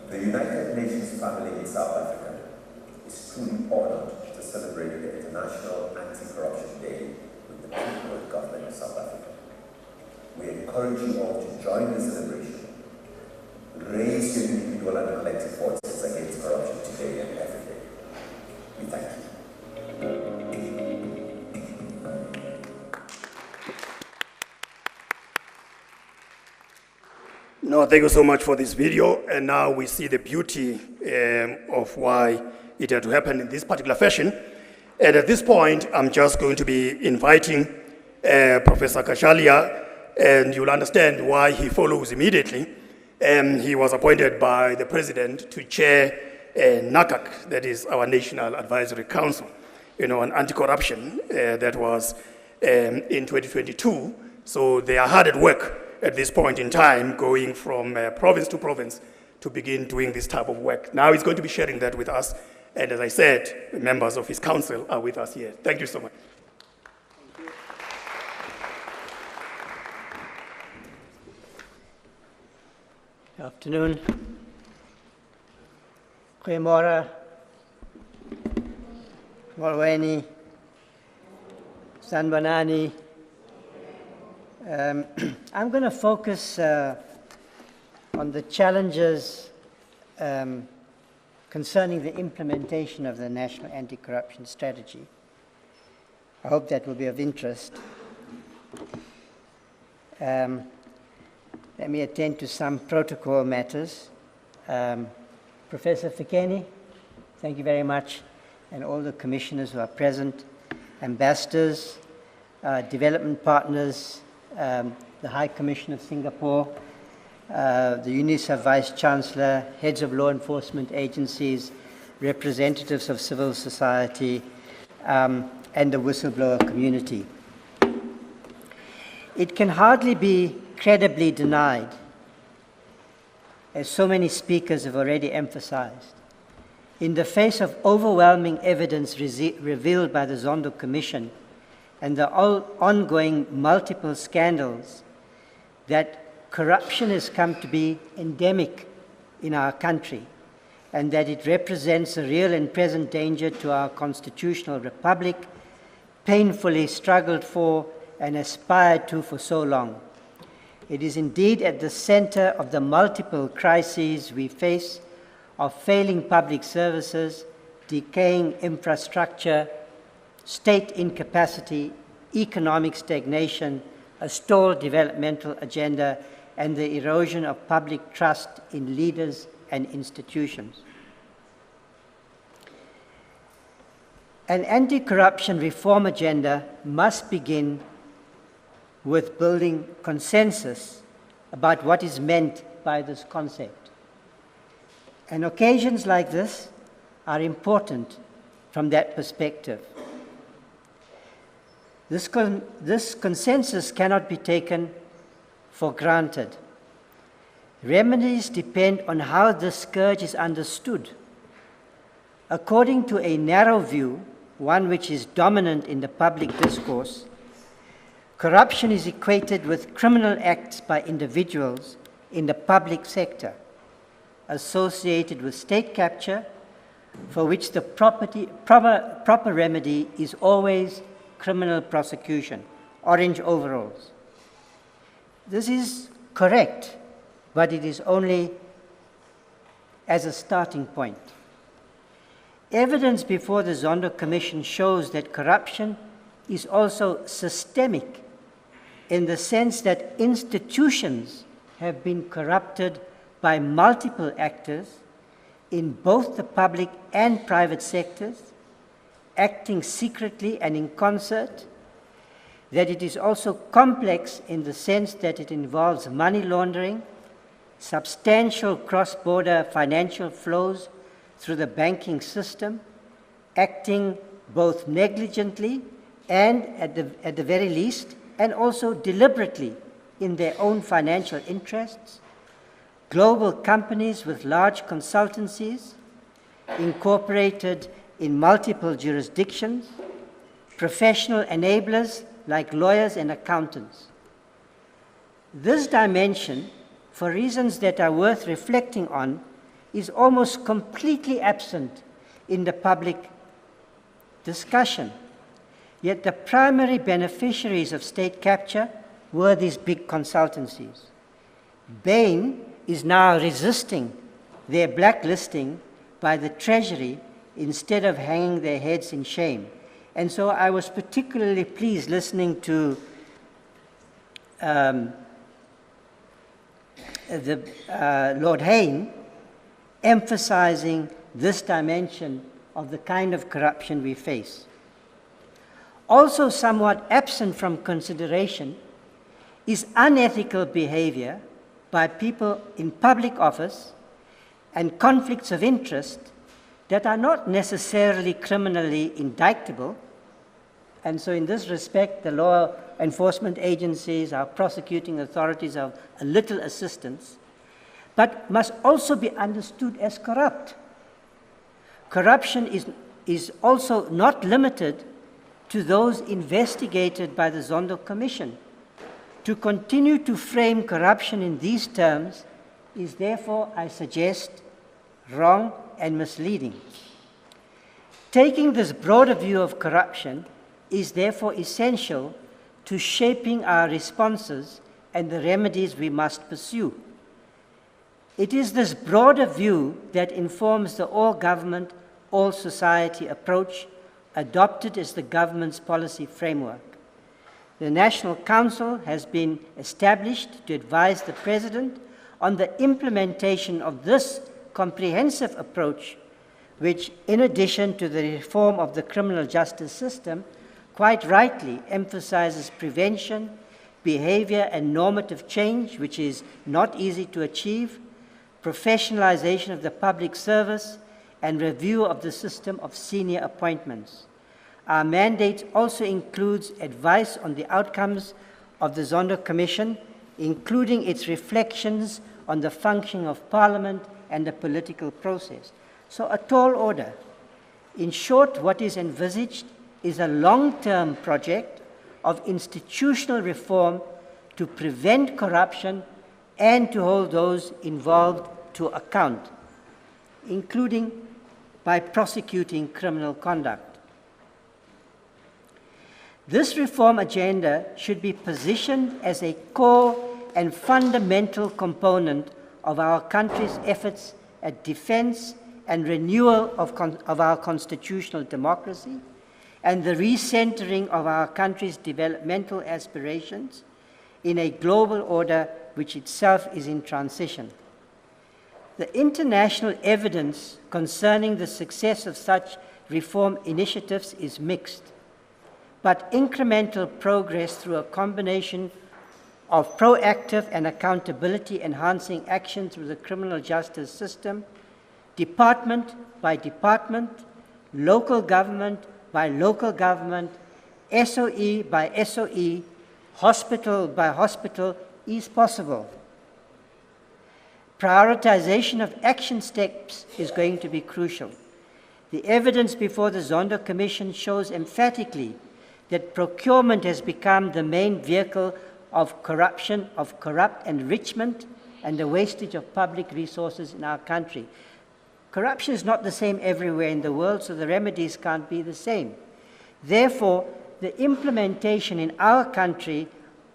The United Nations family in South Africa is truly honored to celebrate the International Anti-Corruption Day with the people and government of South Africa. We encourage you all to join the celebration. Raise your individual and collective forces against corruption today and every day. We thank you. No, thank you so much for this video. And now we see the beauty of why it had to happen in this particular fashion. And at this point, I'm just going to be inviting Professor Kashalia, and you'll understand why he follows immediately. He was appointed by the president to chair NACAC, that is our National Advisory Council, on anti-corruption that was in 2022. So they are hard at work at this point in time, going from province to province to begin doing this type of work. Now he's going to be sharing that with us. And as I said, members of his council are with us here. Thank you so much. Good afternoon. Goeiemorgen. Molweni. Sanbanani. I'm going to focus on the challenges concerning the implementation of the National Anti-Corruption Strategy. I hope that will be of interest. Let me attend to some protocol matters. Professor Fikeni, thank you very much, and all the commissioners who are present, ambassadors, development partners, the High Commission of Singapore, the UNICEF Vice Chancellor, heads of law enforcement agencies, representatives of civil society, and the whistleblower community. It can hardly be credibly denied, as so many speakers have already emphasized, in the face of overwhelming evidence revealed by the Zondo Commission and the ongoing multiple scandals, that corruption has come to be endemic in our country, and that it represents a real and present danger to our constitutional republic, painfully struggled for and aspired to for so long. It is indeed at the center of the multiple crises we face of failing public services, decaying infrastructure, state incapacity, economic stagnation, a stalled developmental agenda, and the erosion of public trust in leaders and institutions. An anti-corruption reform agenda must begin with building consensus about what is meant by this concept. And occasions like this are important from that perspective. This consensus cannot be taken for granted. Remedies depend on how the scourge is understood. According to a narrow view, one which is dominant in the public discourse, corruption is equated with criminal acts by individuals in the public sector, associated with state capture, for which the proper remedy is always criminal prosecution, orange overalls. This is correct, but it is only as a starting point. Evidence before the Zondo Commission shows that corruption is also systemic in the sense that institutions have been corrupted by multiple actors in both the public and private sectors, acting secretly and in concert, that it is also complex in the sense that it involves money laundering, substantial cross-border financial flows through the banking system, acting both negligently and at the very least, and also deliberately in their own financial interests, global companies with large consultancies, incorporated in multiple jurisdictions, professional enablers like lawyers and accountants. This dimension, for reasons that are worth reflecting on, is almost completely absent in the public discussion. Yet the primary beneficiaries of state capture were these big consultancies. Bain is now resisting their blacklisting by the Treasury instead of hanging their heads in shame. And so I was particularly pleased listening to Lord Hayne emphasizing this dimension of the kind of corruption we face. Also somewhat absent from consideration is unethical behavior by people in public office and conflicts of interest that are not necessarily criminally indictable. And so in this respect, the law enforcement agencies, our prosecuting authorities have a little assistance, but must also be understood as corrupt. Corruption is also not limited to those investigated by the Zondo Commission. To continue to frame corruption in these terms is therefore, I suggest, wrong and misleading. Taking this broader view of corruption is therefore essential to shaping our responses and the remedies we must pursue. It is this broader view that informs the all-government, all-society approach adopted as the government's policy framework. The National Council has been established to advise the President on the implementation of this comprehensive approach, which, in addition to the reform of the criminal justice system, quite rightly emphasizes prevention, behavior, and normative change, which is not easy to achieve, professionalization of the public service, and review of the system of senior appointments. Our mandate also includes advice on the outcomes of the Zondo Commission, including its reflections on the functioning of Parliament and the political process. So a tall order. In short, what is envisaged is a long-term project of institutional reform to prevent corruption and to hold those involved to account, including by prosecuting criminal conduct. This reform agenda should be positioned as a core and fundamental component of our country's efforts at defense and renewal of our constitutional democracy and the recentering of our country's developmental aspirations in a global order which itself is in transition. The international evidence concerning the success of such reform initiatives is mixed, but incremental progress through a combination of proactive and accountability-enhancing actions through the criminal justice system, department by department, local government by local government, SOE by SOE, hospital by hospital is possible. Prioritization of action steps is going to be crucial. The evidence before the Zondo Commission shows emphatically that procurement has become the main vehicle of corruption, of corrupt enrichment, and the wastage of public resources in our country. Corruption is not the same everywhere in the world, so the remedies can't be the same. Therefore, the implementation in our country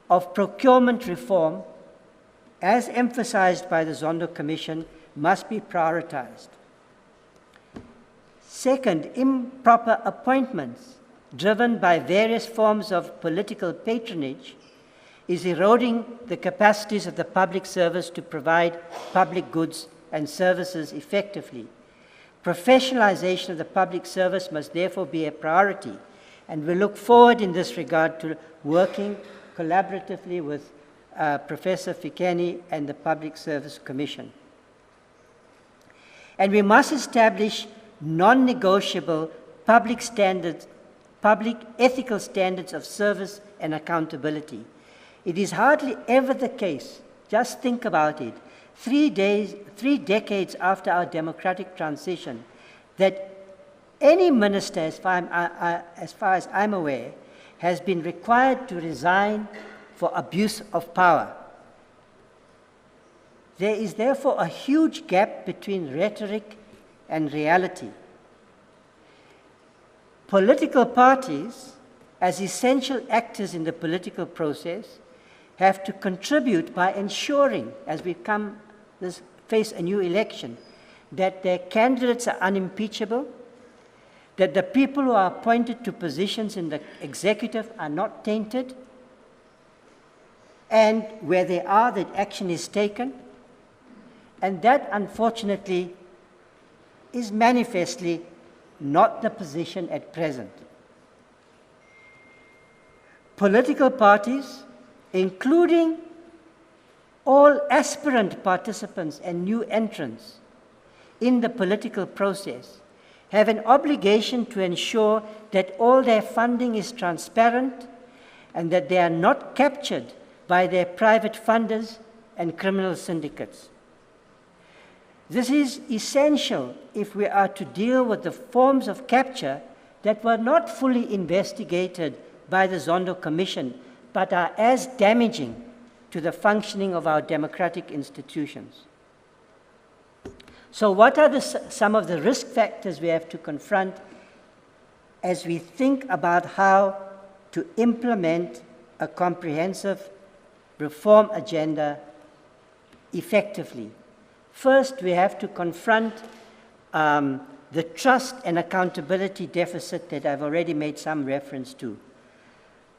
of procurement reform, as emphasized by the Zondo Commission, must be prioritized. Second, improper appointments driven by various forms of political patronage is eroding the capacities of the public service to provide public goods and services effectively. Professionalization of the public service must therefore be a priority, and we look forward in this regard to working collaboratively with Professor Fikeni and the Public Service Commission. And we must establish non-negotiable public ethical standards of service and accountability. It is hardly ever the case, just think about it, 3 decades after our democratic transition, that any minister, as far as I'm aware, has been required to resign for abuse of power. There is therefore a huge gap between rhetoric and reality. Political parties, as essential actors in the political process, have to contribute by ensuring, as we face a new election, that their candidates are unimpeachable, that the people who are appointed to positions in the executive are not tainted, and where they are, that action is taken. And that, unfortunately, is manifestly not the position at present. Political parties, including all aspirant participants and new entrants in the political process, have an obligation to ensure that all their funding is transparent and that they are not captured by their private funders and criminal syndicates. This is essential if we are to deal with the forms of capture that were not fully investigated by the Zondo Commission, but are as damaging to the functioning of our democratic institutions. So what are some of the risk factors we have to confront as we think about how to implement a comprehensive reform agenda effectively? First, we have to confront the trust and accountability deficit that I've already made some reference to.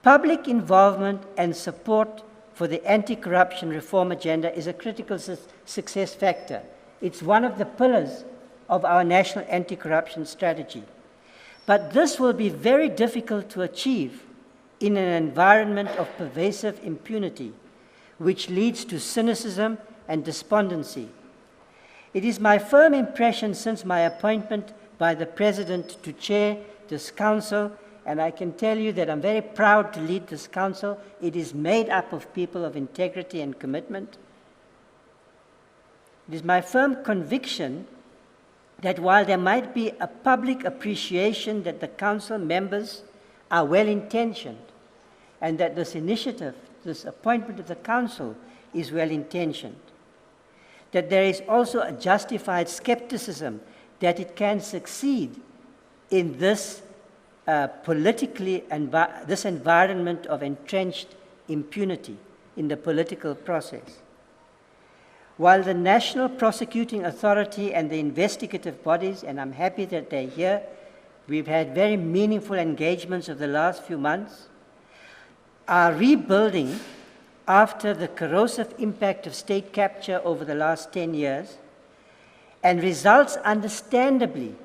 Public involvement and support for the anti-corruption reform agenda is a critical success factor. It's one of the pillars of our national anti-corruption strategy. But this will be very difficult to achieve in an environment of pervasive impunity, which leads to cynicism and despondency. It is my firm impression since my appointment by the President to chair this Council, and I can tell you that I'm very proud to lead this Council. It is made up of people of integrity and commitment. It is my firm conviction that while there might be a public appreciation that the Council members are well-intentioned, and that this initiative, this appointment of the Council, is well-intentioned, that there is also a justified skepticism that it can succeed in this this environment of entrenched impunity in the political process. While the National Prosecuting Authority and the investigative bodies, and I'm happy that they're here, we've had very meaningful engagements over the last few months, are rebuilding after the corrosive impact of state capture over the last 10 years, and results understandably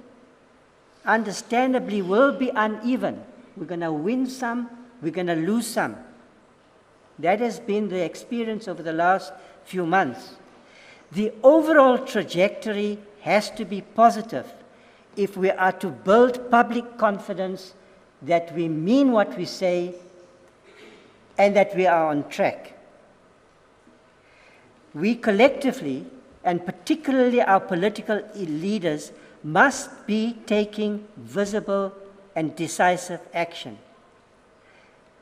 will be uneven. We're going to win some, we're going to lose some. That has been the experience over the last few months. The overall trajectory has to be positive if we are to build public confidence that we mean what we say and that we are on track. We collectively, and particularly our political leaders, must be taking visible and decisive action.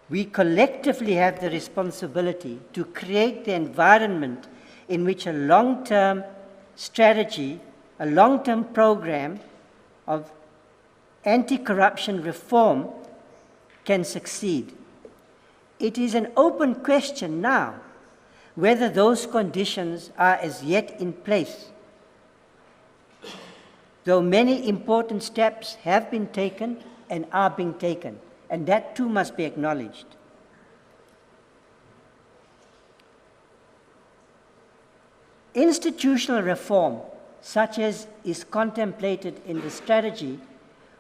We collectively have the responsibility to create the environment in which a long-term strategy, a long-term program of anti-corruption reform can succeed. It is an open question now whether those conditions are as yet in place. Though many important steps have been taken and are being taken, and that too must be acknowledged. institutional reform, such as is contemplated in the strategy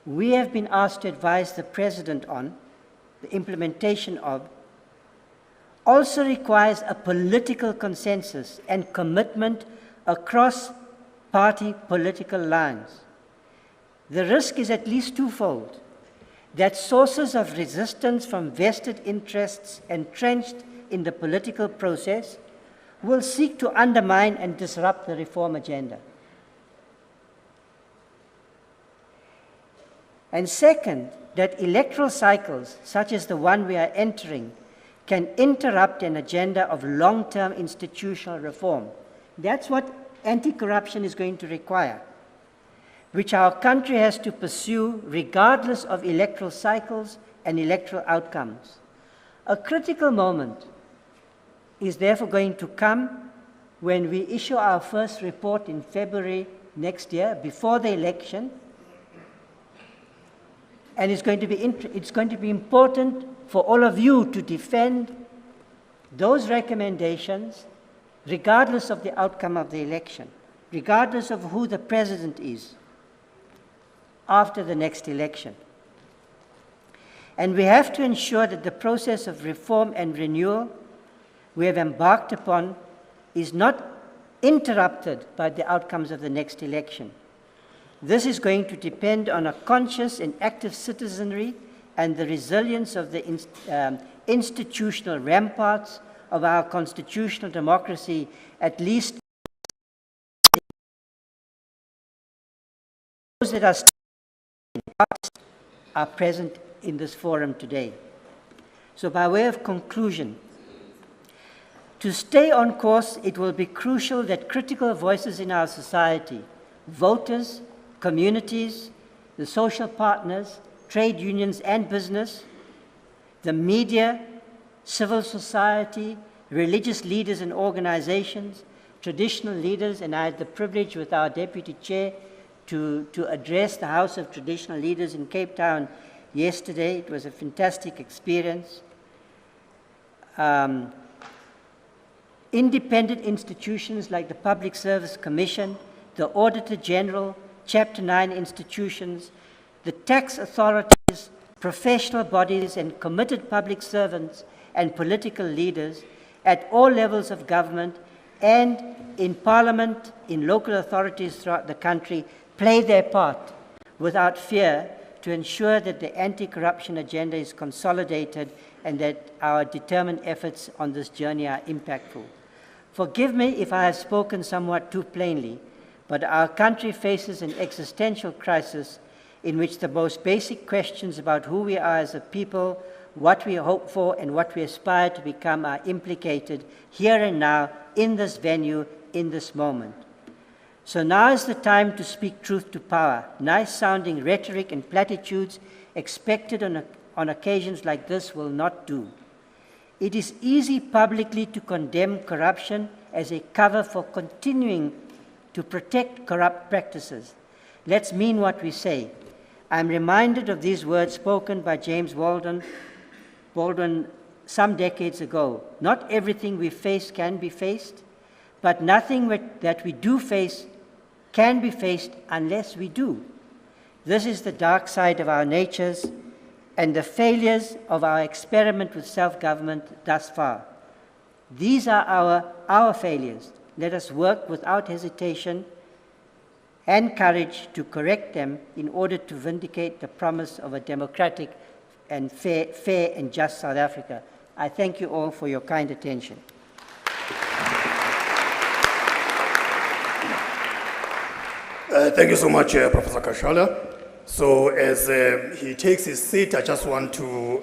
we have been asked to advise the President on, the implementation of, also requires a political consensus and commitment across party political lines. The risk is at least twofold: that sources of resistance from vested interests entrenched in the political process will seek to undermine and disrupt the reform agenda. And second, that electoral cycles, such as the one we are entering, can interrupt an agenda of long-term institutional reform. That's what anti-corruption is going to require, which our country has to pursue regardless of electoral cycles and electoral outcomes. A critical moment is therefore going to come when we issue our first report in February next year, before the election. And it's going to be important for all of you to defend those recommendations regardless of the outcome of the election, regardless of who the president is after the next election. And we have to ensure that the process of reform and renewal we have embarked upon is not interrupted by the outcomes of the next election. This is going to depend on a conscious and active citizenry and the resilience of the institutional ramparts of our constitutional democracy, at least those that are present in this forum today. So by way of conclusion, to stay on course, it will be crucial that critical voices in our society, voters, communities, the social partners, trade unions and business, the media, civil society, religious leaders and organizations, traditional leaders, and I had the privilege with our Deputy Chair to address the House of Traditional Leaders in Cape Town yesterday. It was a fantastic experience. Independent institutions like the Public Service Commission, the Auditor General, Chapter 9 institutions, the tax authorities, professional bodies, and committed public servants and political leaders at all levels of government and in Parliament, in local authorities throughout the country, play their part without fear to ensure that the anti-corruption agenda is consolidated and that our determined efforts on this journey are impactful. Forgive me if I have spoken somewhat too plainly, but our country faces an existential crisis in which the most basic questions about who we are as a people, what we hope for, and what we aspire to become are implicated here and now, in this venue, in this moment. So now is the time to speak truth to power. Nice-sounding rhetoric and platitudes expected on occasions like this will not do. It is easy publicly to condemn corruption as a cover for continuing to protect corrupt practices. Let's mean what we say. I'm reminded of these words spoken by James Baldwin some decades ago. Not everything we face can be faced, but nothing that we do face can be faced unless we do. This is the dark side of our natures and the failures of our experiment with self-government thus far. These are our failures. Let us work without hesitation and courage to correct them in order to vindicate the promise of a democratic and fair and just South Africa. I thank you all for your kind attention. Thank you so much, Professor Kashala. So as he takes his seat, I just want to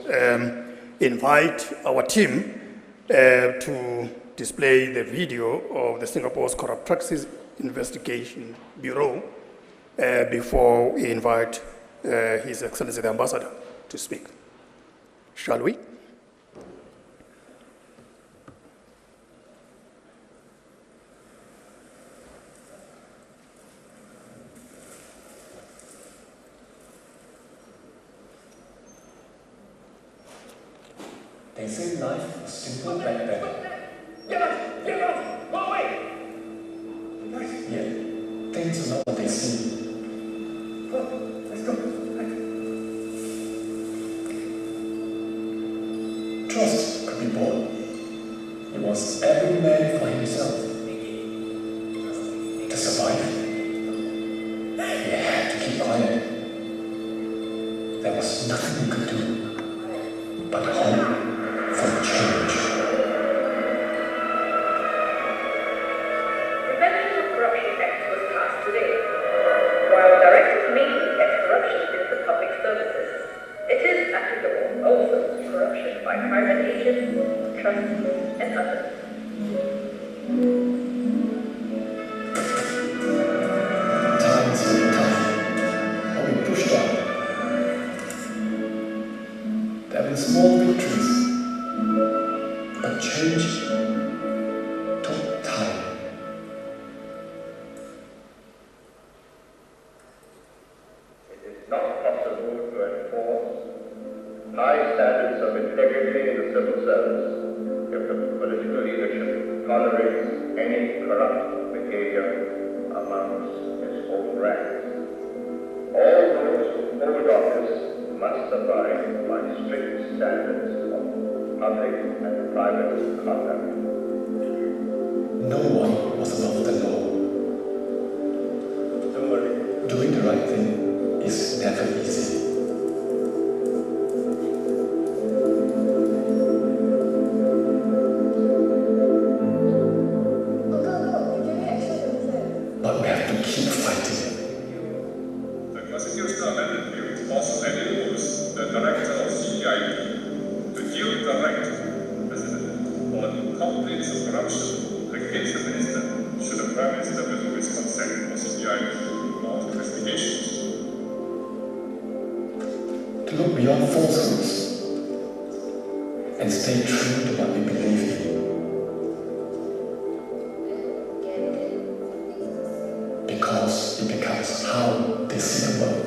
invite our team to display the video of the Singapore's Corrupt Practices Investigation Bureau before we invite His Excellency the Ambassador to speak. Shall we? They say life was simple back then. Get up! Go away! need to know what they see. Let's go. Trust could be born. It was every man for himself. To survive, he had to keep quiet. There was nothing he could do but hope for change. Prevention of Corruption Act was passed today. While directed mainly at corruption in the public services, it is applicable also to corruption by private agents, trusts, and others. Times were tough, but we pushed on. There were small victories, but change took time. It is not possible to enforce high standards of integrity in the civil service if the political leadership tolerates any corrupt behavior amongst its own ranks. All those who hold office must abide by strict standards of public and private conduct. No one was above the law. Don't worry. Doing the right thing is never easy. But we have to keep fighting. The Constitutional Amendment Bill also enables the Director of CEIP to deal direct with the President on complaints of corruption against the Minister should the Prime Minister withdraw his consent for CEIP to launch investigations. To look beyond falsehoods and stay true to what we believe in. Because it becomes how they see the world.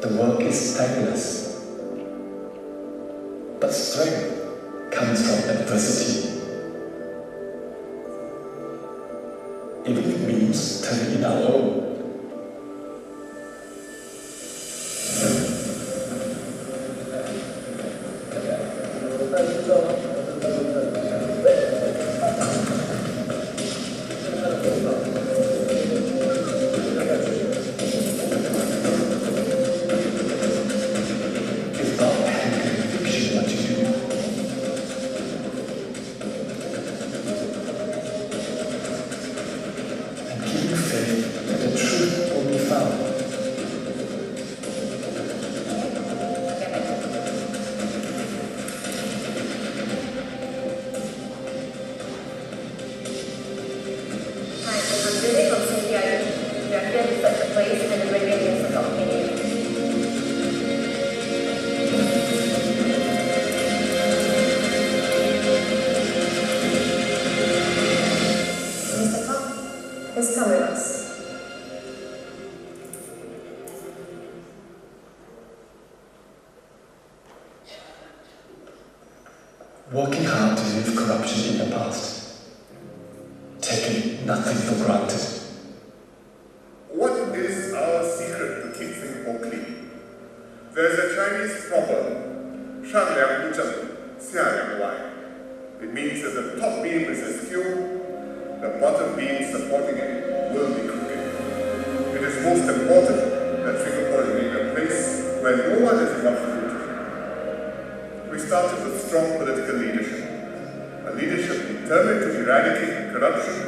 The work is thankless, but strength comes from adversity. Even if it means turning in our own. Working hard to remove corruption in the past, taking nothing for granted. What is our secret to keep Singapore clean? There's a Chinese proverb, 上梁不正，下梁歪. It means that the top beam is askew, the bottom beam supporting it will be crooked. It is most important that Singapore remain a place where no one has enough food. We started with strong political leadership, a leadership determined to eradicate corruption,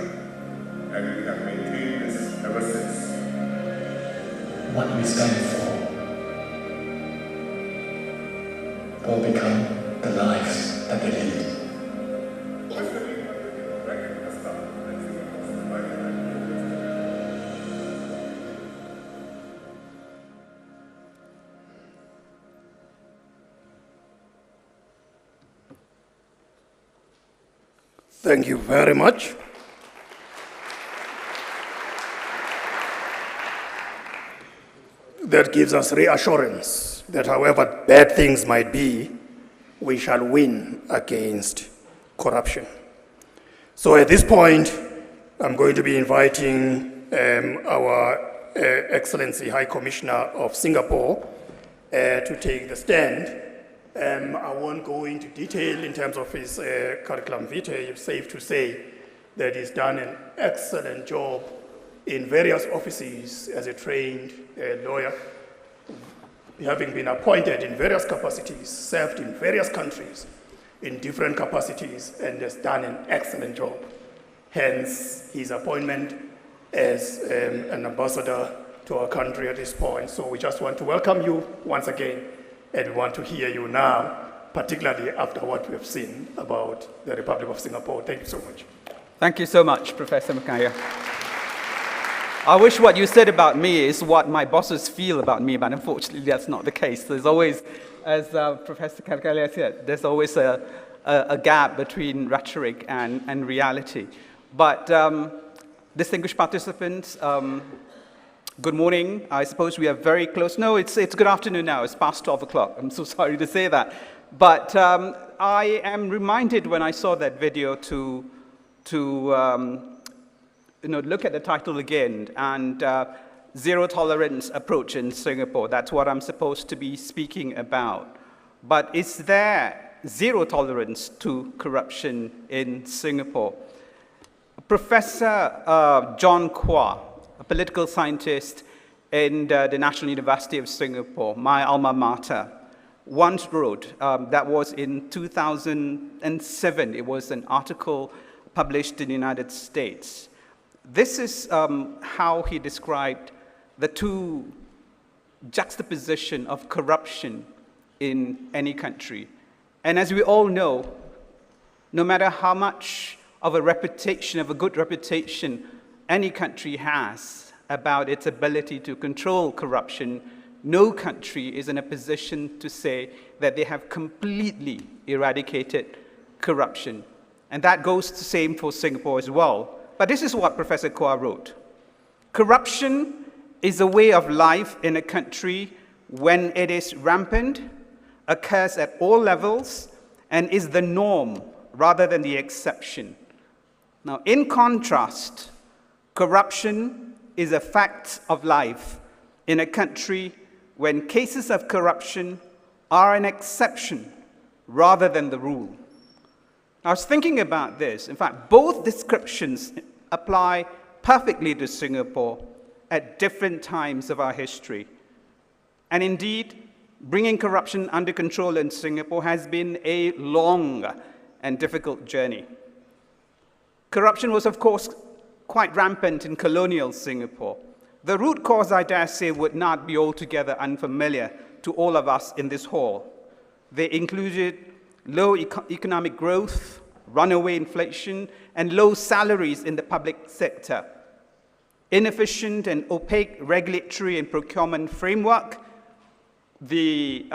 and we have maintained this ever since. What we stand for will become the lives that they lead. Thank you very much. That gives us reassurance that however bad things might be, we shall win against corruption. So at this point, I'm going to be inviting our Excellency High Commissioner of Singapore to take the stand. I won't go into detail in terms of his curriculum vitae. It's safe to say that he's done an excellent job in various offices as a trained lawyer, having been appointed in various capacities, served in various countries in different capacities, and has done an excellent job. Hence, his appointment as an ambassador to our country at this point. So we just want to welcome you once again, and we want to hear you now, particularly after what we have seen about the Republic of Singapore. Thank you so much. Thank you so much, Professor Makaya. I wish what you said about me is what my bosses feel about me, but unfortunately that's not the case. There's always, as Professor Kalkalia said, there's always a gap between rhetoric and reality. But distinguished participants, good morning. I suppose we are very close. No, it's good afternoon now. It's past 12 o'clock. I'm so sorry to say that. But I am reminded when I saw that video to look at the title again, and zero tolerance approach in Singapore. That's what I'm supposed to be speaking about. But is there zero tolerance to corruption in Singapore? Professor John Kwa, a political scientist in the National University of Singapore, my alma mater, once wrote, that was in 2007, it was an article published in the United States. This is how he described the two juxtaposition of corruption in any country. And as we all know, no matter how much of a reputation, of a good reputation, any country has about its ability to control corruption, no country is in a position to say that they have completely eradicated corruption. And that goes the same for Singapore as well. But this is what Professor Kwa wrote. Corruption is a way of life in a country when it is rampant, occurs at all levels, and is the norm rather than the exception. Now, in contrast, corruption is a fact of life in a country when cases of corruption are an exception rather than the rule. I was thinking about this. In fact, both descriptions apply perfectly to Singapore at different times of our history. And indeed, bringing corruption under control in Singapore has been a long and difficult journey. Corruption was, of course, quite rampant in colonial Singapore. The root cause, I dare say, would not be altogether unfamiliar to all of us in this hall. They included low economic growth, runaway inflation, and low salaries in the public sector, inefficient and opaque regulatory and procurement framework, the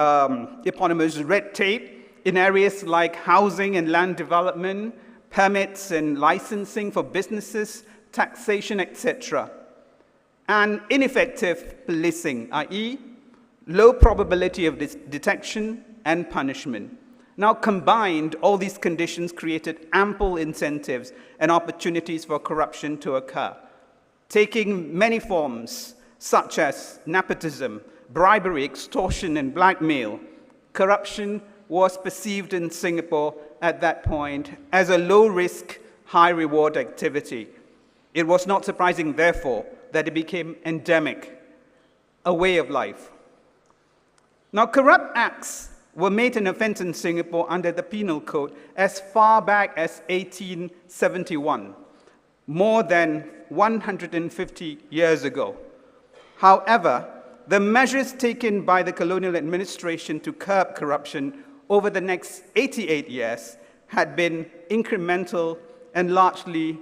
eponymous red tape in areas like housing and land development, permits and licensing for businesses, taxation, etc., and ineffective policing, i.e., low probability of detection and punishment. Now combined, all these conditions created ample incentives and opportunities for corruption to occur, taking many forms such as nepotism, bribery, extortion, and blackmail. Corruption was perceived in Singapore at that point as a low-risk, high-reward activity. It was not surprising, therefore, that it became endemic, a way of life. Now, corrupt acts were made an offense in Singapore under the Penal Code as far back as 1871, more than 150 years ago. However, the measures taken by the colonial administration to curb corruption over the next 88 years had been incremental and largely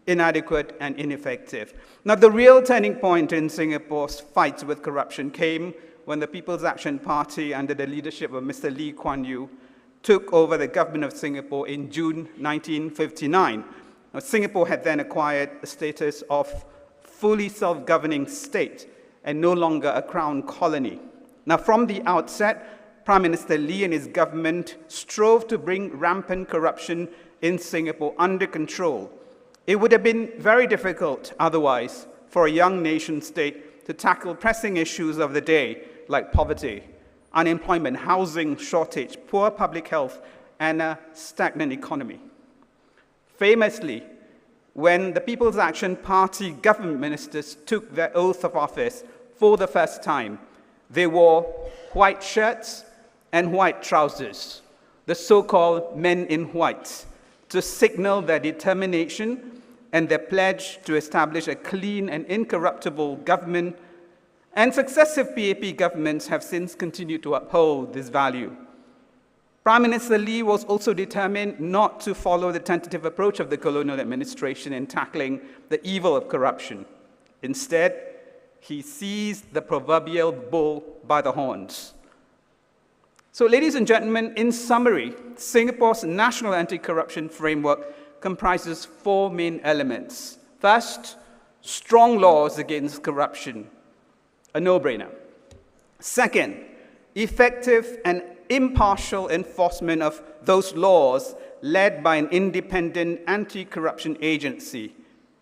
inadequate and ineffective. Now, the real turning point in Singapore's fight with corruption came when the People's Action Party, under the leadership of Mr. Lee Kuan Yew, took over the government of Singapore in June 1959. Now, Singapore had then acquired the status of fully self-governing state and no longer a crown colony. Now, from the outset, Prime Minister Lee and his government strove to bring rampant corruption in Singapore under control It would have been very difficult otherwise for a young nation state to tackle pressing issues of the day like poverty, unemployment, housing shortage, poor public health, and a stagnant economy. Famously, when the People's Action Party government ministers took their oath of office for the first time, they wore white shirts and white trousers, the so-called men in white, to signal their determination and their pledge to establish a clean and incorruptible government, and successive PAP governments have since continued to uphold this value. Prime Minister Lee was also determined not to follow the tentative approach of the colonial administration in tackling the evil of corruption. Instead, he seized the proverbial bull by the horns. So, ladies and gentlemen, in summary, Singapore's national anti-corruption framework comprises 4 main elements. First, strong laws against corruption, a no-brainer. Second, effective and impartial enforcement of those laws led by an independent anti-corruption agency,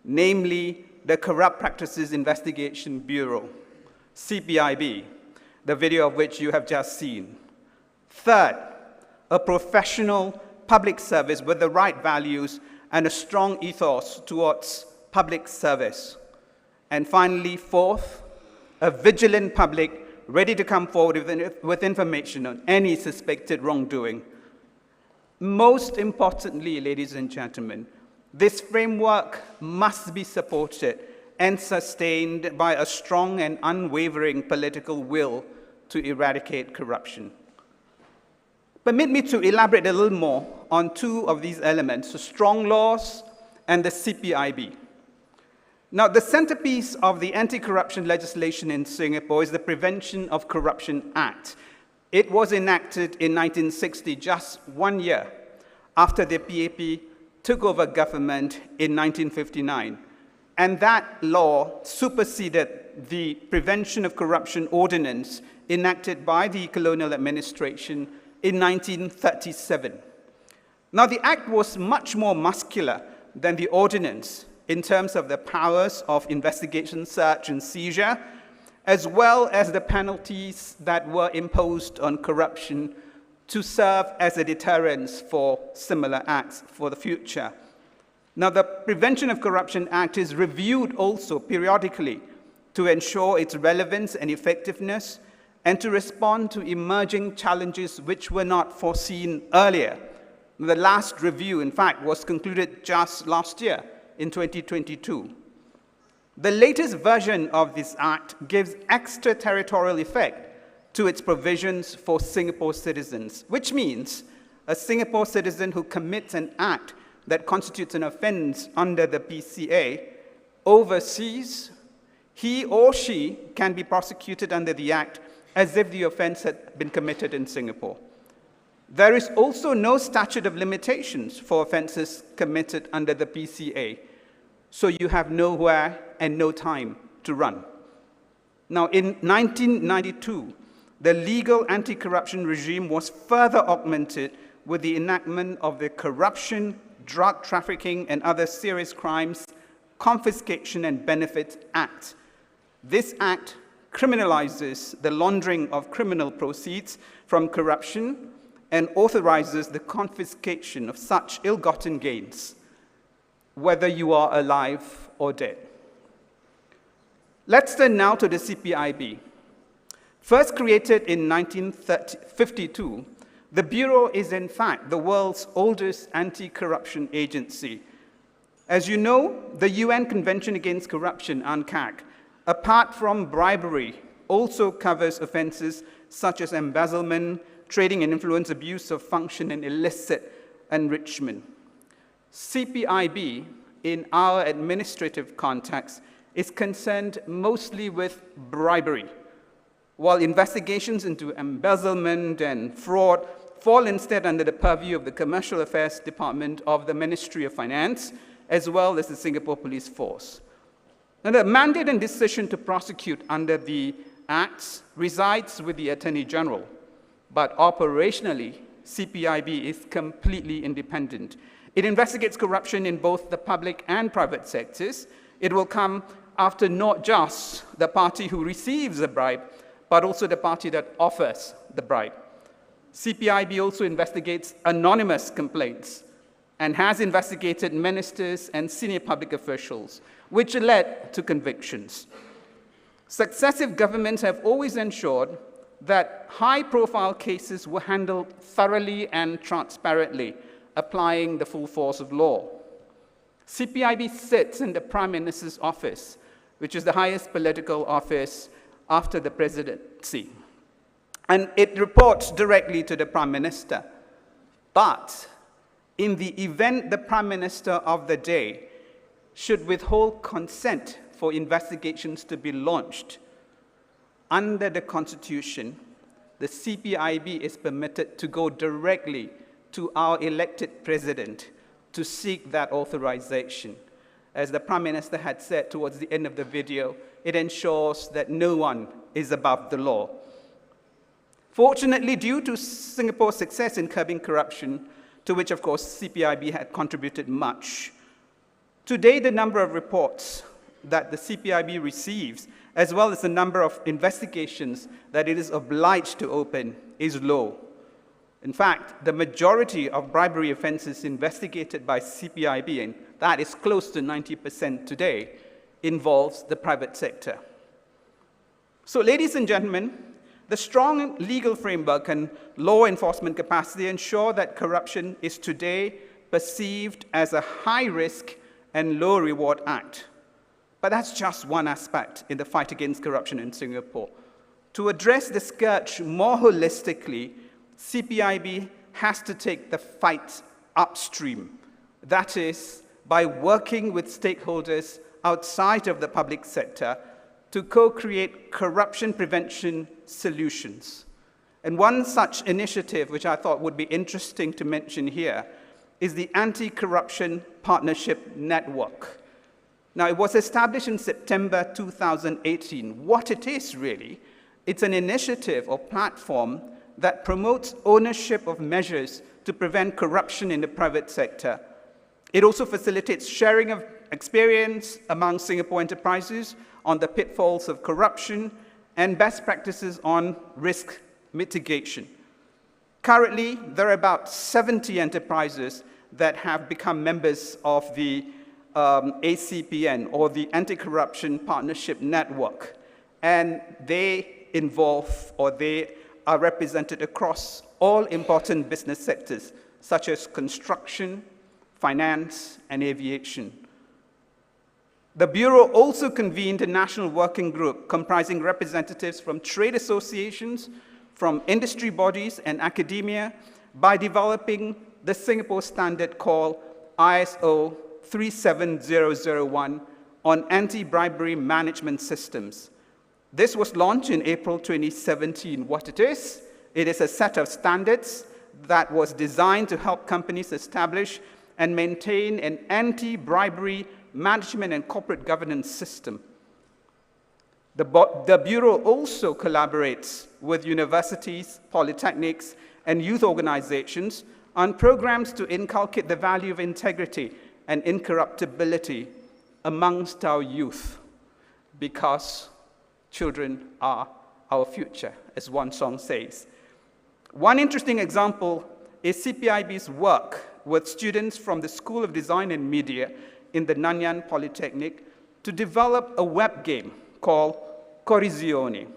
namely the Corrupt Practices Investigation Bureau, CPIB, the video of which you have just seen. Third, a professional public service with the right values and a strong ethos towards public service. And finally, fourth, a vigilant public ready to come forward with information on any suspected wrongdoing. Most importantly, ladies and gentlemen, this framework must be supported and sustained by a strong and unwavering political will to eradicate corruption. Permit me to elaborate a little more on 2 of these elements, the strong laws and the CPIB. Now, the centerpiece of the anti-corruption legislation in Singapore is the Prevention of Corruption Act. It was enacted in 1960, just 1 year after the PAP took over government in 1959. And that law superseded the Prevention of Corruption Ordinance enacted by the colonial administration in 1937. Now, the act was much more muscular than the ordinance in terms of the powers of investigation, search, and seizure, as well as the penalties that were imposed on corruption to serve as a deterrence for similar acts for the future. Now, the Prevention of Corruption Act is reviewed also periodically to ensure its relevance and effectiveness and to respond to emerging challenges which were not foreseen earlier. The last review, in fact, was concluded just last year, in 2022. The latest version of this act gives extraterritorial effect to its provisions for Singapore citizens, which means a Singapore citizen who commits an act that constitutes an offense under the PCA overseas, he or she can be prosecuted under the act as if the offense had been committed in Singapore. There is also no statute of limitations for offenses committed under the PCA, so you have nowhere and no time to run. Now, in 1992, the legal anti-corruption regime was further augmented with the enactment of the Corruption, Drug Trafficking, and Other Serious Crimes Confiscation and Benefits Act. This act criminalizes the laundering of criminal proceeds from corruption and authorizes the confiscation of such ill-gotten gains, whether you are alive or dead. Let's turn now to the CPIB. First created in 1952, the Bureau is in fact the world's oldest anti-corruption agency. As you know, the UN Convention Against Corruption, UNCAC, apart from bribery, also covers offenses such as embezzlement, trading in influence, abuse of function, and illicit enrichment. CPIB, in our administrative context, is concerned mostly with bribery, while investigations into embezzlement and fraud fall instead under the purview of the Commercial Affairs Department of the Ministry of Finance, as well as the Singapore Police Force. Now, the mandate and decision to prosecute under the Acts resides with the Attorney General, but operationally, CPIB is completely independent. It investigates corruption in both the public and private sectors. It will come after not just the party who receives the bribe, but also the party that offers the bribe. CPIB also investigates anonymous complaints and has investigated ministers and senior public officials, which led to convictions. Successive governments have always ensured that high-profile cases were handled thoroughly and transparently, applying the full force of law. CPIB sits in the Prime Minister's office, which is the highest political office after the presidency. And it reports directly to the Prime Minister. But in the event the Prime Minister of the day should withhold consent for investigations to be launched, under the Constitution, the CPIB is permitted to go directly to our elected president to seek that authorization. As the Prime Minister had said towards the end of the video, it ensures that no one is above the law. Fortunately, due to Singapore's success in curbing corruption, to which, of course, CPIB had contributed much, today the number of reports that the CPIB receives, as well as the number of investigations that it is obliged to open, is low. In fact, the majority of bribery offenses investigated by CPIB, and that is close to 90% today, involves the private sector. So, ladies and gentlemen, the strong legal framework and law enforcement capacity ensure that corruption is today perceived as a high-risk and low-reward act. But that's just one aspect in the fight against corruption in Singapore. To address the scourge more holistically, CPIB has to take the fight upstream. That is, by working with stakeholders outside of the public sector to co-create corruption prevention solutions. And one such initiative, which I thought would be interesting to mention here, is the Anti-Corruption Partnership Network. Now, it was established in September 2018. What it is really, it's an initiative or platform that promotes ownership of measures to prevent corruption in the private sector. It also facilitates sharing of experience among Singapore enterprises on the pitfalls of corruption and best practices on risk mitigation. Currently, there are about 70 enterprises that have become members of the ACPN, or the Anti-Corruption Partnership Network, and they involve, or they are represented across all important business sectors, such as construction, finance, and aviation. The Bureau also convened a national working group comprising representatives from trade associations, from industry bodies and academia, by developing the Singapore standard called ISO 37001 on anti-bribery management systems. This was launched in April 2017. What it is a set of standards that was designed to help companies establish and maintain an anti-bribery management and corporate governance system. The Bureau also collaborates with universities, polytechnics, and youth organizations on programs to inculcate the value of integrity and incorruptibility amongst our youth, because children are our future, as one song says. One interesting example is CPIB's work with students from the School of Design and Media in the Nanyang Polytechnic to develop a web game called Corrizione.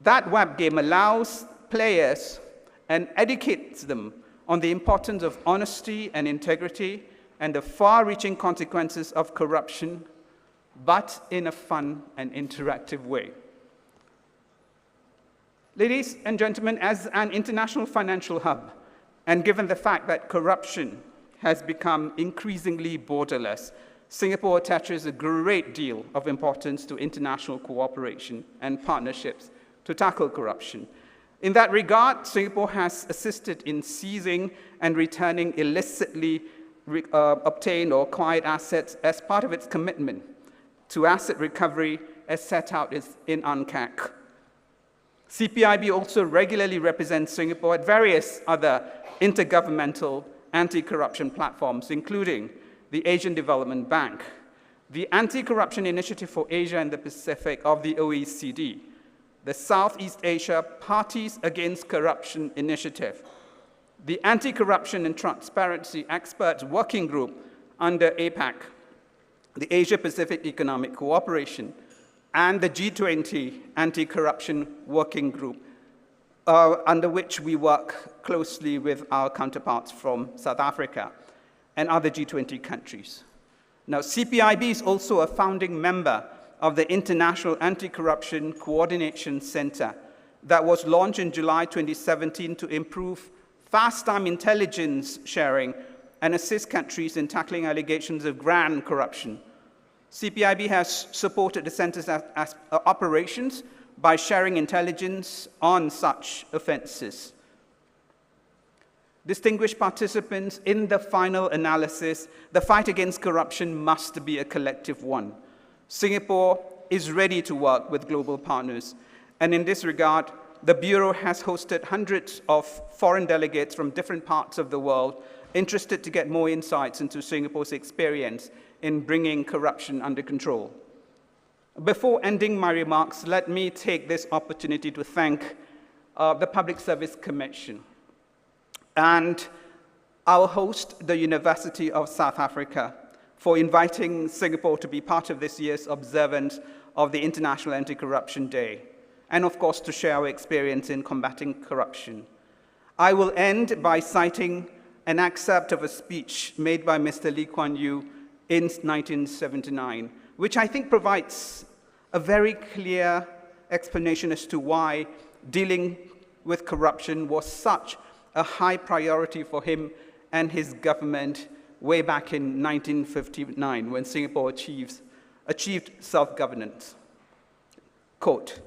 That web game allows players and educates them on the importance of honesty and integrity and the far-reaching consequences of corruption, but in a fun and interactive way. Ladies and gentlemen, as an international financial hub, and given the fact that corruption has become increasingly borderless, Singapore attaches a great deal of importance to international cooperation and partnerships to tackle corruption. In that regard, Singapore has assisted in seizing and returning illicitly obtained or acquired assets as part of its commitment to asset recovery as set out in UNCAC. CPIB also regularly represents Singapore at various other intergovernmental anti-corruption platforms, including the Asian Development Bank, the Anti-Corruption Initiative for Asia and the Pacific of the OECD, the Southeast Asia Parties Against Corruption Initiative, the Anti-Corruption and Transparency Experts Working Group under APAC, the Asia-Pacific Economic Cooperation, and the G20 Anti-Corruption Working Group, under which we work closely with our counterparts from South Africa and other G20 countries. Now, CPIB is also a founding member of the International Anti-Corruption Coordination Center that was launched in July 2017 to improve fast-time intelligence sharing and assist countries in tackling allegations of grand corruption. CPIB has supported the center's operations by sharing intelligence on such offenses. Distinguished participants, in the final analysis, the fight against corruption must be a collective one. Singapore is ready to work with global partners, and in this regard, the Bureau has hosted hundreds of foreign delegates from different parts of the world interested to get more insights into Singapore's experience in bringing corruption under control. Before ending my remarks, let me take this opportunity to thank the Public Service Commission and our host, the University of South Africa, for inviting Singapore to be part of this year's observance of the International Anti-Corruption Day, and of course to share our experience in combating corruption. I will end by citing an excerpt of a speech made by Mr. Lee Kuan Yew in 1979, which I think provides a very clear explanation as to why dealing with corruption was such a high priority for him and his government way back in 1959 when Singapore achieved self-governance. Quote,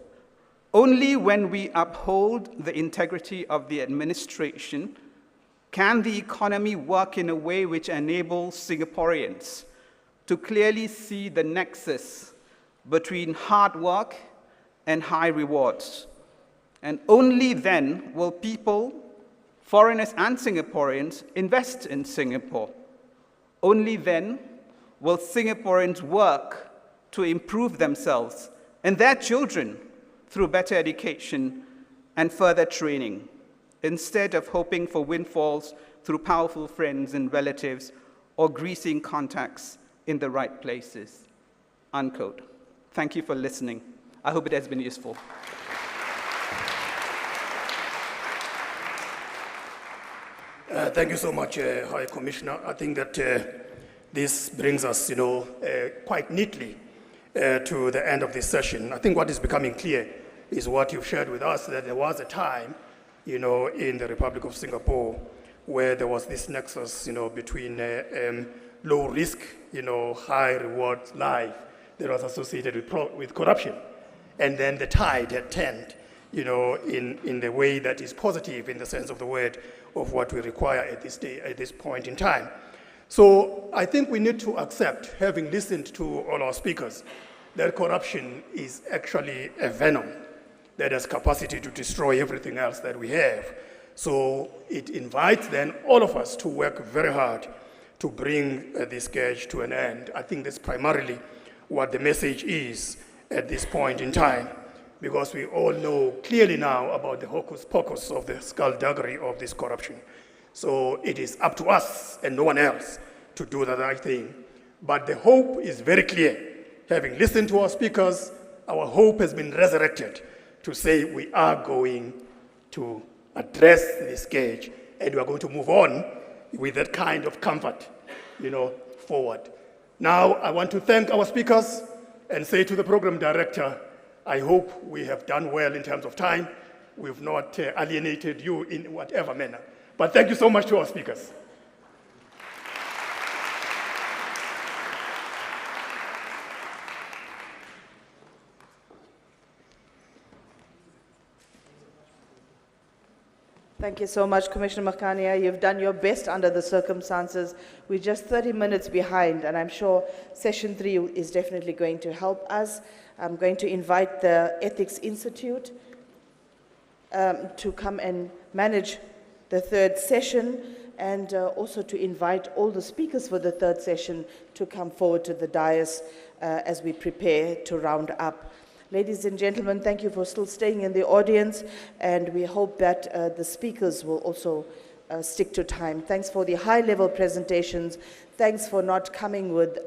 "Only when we uphold the integrity of the administration can the economy work in a way which enables Singaporeans to clearly see the nexus between hard work and high rewards. And only then will people, foreigners and Singaporeans, invest in Singapore. Only then will Singaporeans work to improve themselves and their children through better education and further training, instead of hoping for windfalls through powerful friends and relatives or greasing contacts in the right places." Unquote. Thank you for listening. I hope it has been useful. Thank you so much, High Commissioner. I think that this brings us, quite neatly to the end of this session. I think what is becoming clear is what you've shared with us, that there was a time, in the Republic of Singapore where there was this nexus, between low risk, high reward life that was associated with corruption. And then the tide had turned, in the way that is positive in the sense of the word of what we require at this point in time. So I think we need to accept, having listened to all our speakers, that corruption is actually a venom that has capacity to destroy everything else that we have. So it invites then all of us to work very hard to bring this scourge to an end. I think that's primarily what the message is at this point in time, because we all know clearly now about the hocus pocus of the skullduggery of this corruption. So it is up to us and no one else to do the right thing. But the hope is very clear. Having listened to our speakers, our hope has been resurrected to say we are going to address this scourge and we are going to move on with that kind of comfort, forward. Now, I want to thank our speakers and say to the program director, I hope we have done well in terms of time. We've not alienated you in whatever manner. But thank you so much to our speakers. Thank you so much, Commissioner Makania. You've done your best under the circumstances. We're just 30 minutes behind, and I'm sure session 3 is definitely going to help us. I'm going to invite the Ethics Institute to come and manage the third session. and also to invite all the speakers for the third session to come forward to the dais as we prepare to round up. Ladies and gentlemen, thank you for still staying in the audience, and we hope that the speakers will also stick to time. Thanks for the high-level presentations. Thanks for not coming with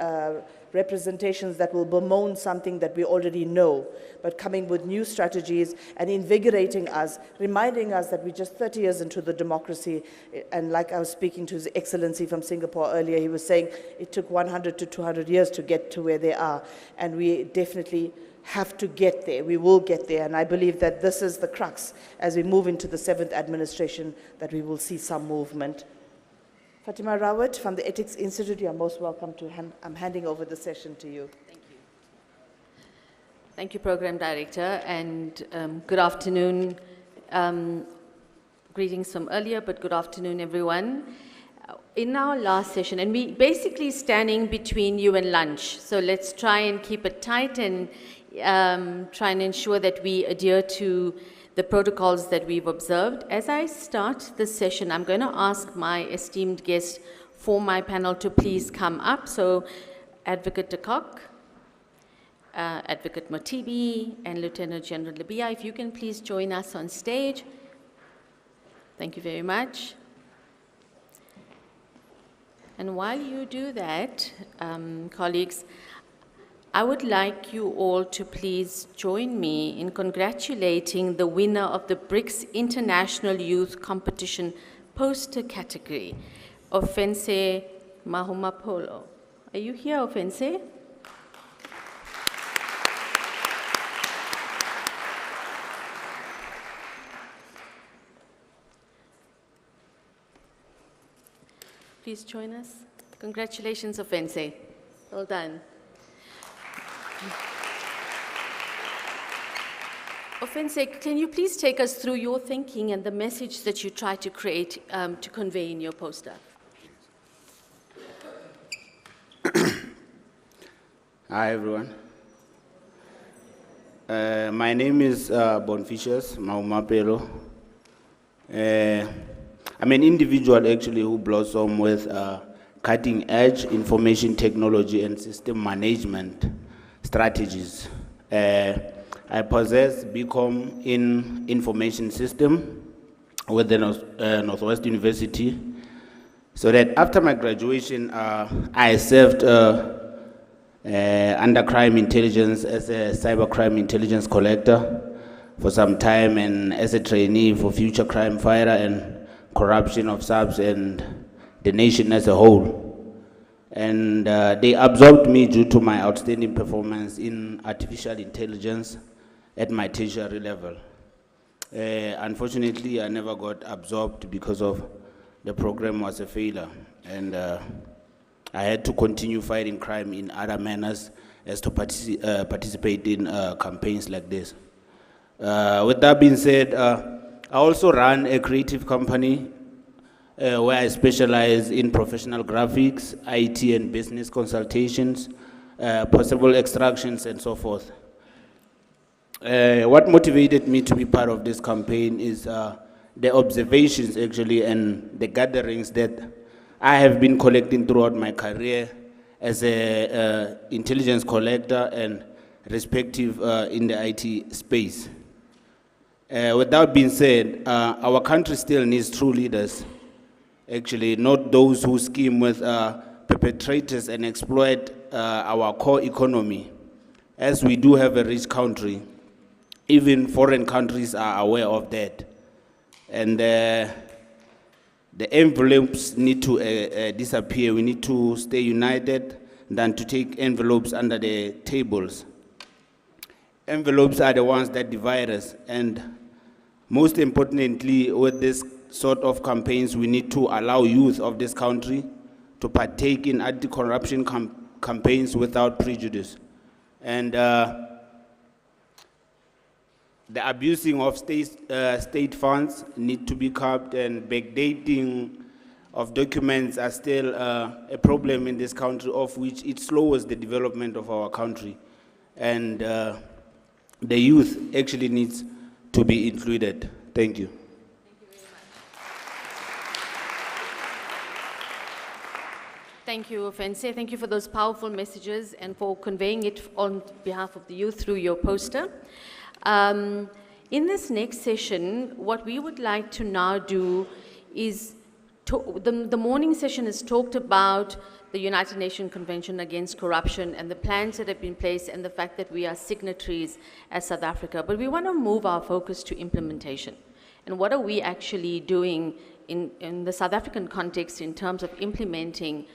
representations that will bemoan something that we already know, but coming with new strategies and invigorating us, reminding us that we're just 30 years into the democracy. And like I was speaking to His Excellency from Singapore earlier, he was saying it took 100 to 200 years to get to where they are. And we definitely have to get there. We will get there. And I believe that this is the crux as we move into the 7th administration, that we will see some movement. Fatima Rawat from the Ethics Institute, you are most welcome to I'm handing over the session to you. Thank you. Thank you, Program Director, and good afternoon. Greetings from earlier, but good afternoon, everyone. In our last session, and we basically standing between you and lunch, so let's try and keep it tight and try and ensure that we adhere to the protocols that we've observed. As I start this session, I'm going to ask my esteemed guests for my panel to please come up. So Advocate de Kock, Advocate Motibi, and Lieutenant General Libia, if you can please join us on stage. Thank you very much. And while you do that, colleagues, I would like you all to please join me in congratulating the winner of the BRICS International Youth Competition poster category, Ofense Mahumapolo. Are you here, Ofense? Please join us. Congratulations, Ofense. Well done. Ofense, can you please take us through your thinking and the message that you try to create, to convey in your poster? Hi, everyone. My name is Bonficius Mahumapelo. I'm an individual, actually, who blossomed with cutting-edge information technology and system management strategies. I possess BCom in information system with the Northwest University, so that after my graduation, I served under crime intelligence as a cybercrime intelligence collector for some time, and as a trainee for future crime fighter and corruption of SABC and the nation as a whole. And they absorbed me due to my outstanding performance in artificial intelligence at my tertiary level. Unfortunately, I never got absorbed because of the program was a failure. And I had to continue fighting crime in other manners as to participate in campaigns like this. With that being said, I also run a creative company where I specialize in professional graphics, IT and business consultations, possible extractions, and so forth. What motivated me to be part of this campaign is the observations, actually, and the gatherings that I have been collecting throughout my career as an intelligence collector and respective in the IT space. With that being said, our country still needs true leaders, actually, not those who scheme with perpetrators and exploit our core economy. As we do have a rich country, even foreign countries are aware of that. And the envelopes need to disappear. We need to stay united than to take envelopes under the tables. Envelopes are the ones that divide us. And most importantly, with this sort of campaigns, we need to allow youth of this country to partake in anti-corruption campaigns without prejudice. And the abusing of state funds need to be curbed, and backdating of documents are still a problem in this country, of which it slows the development of our country. And the youth actually needs to be included. Thank you. Thank you, Ofense. Thank you for those powerful messages and for conveying it on behalf of the youth through your poster. In this next session, what we would like to now do is, the morning session has talked about the United Nations Convention Against Corruption and the plans that have been placed and the fact that we are signatories as South Africa. But we want to move our focus to implementation. And what are we actually doing in the South African context in terms of implementing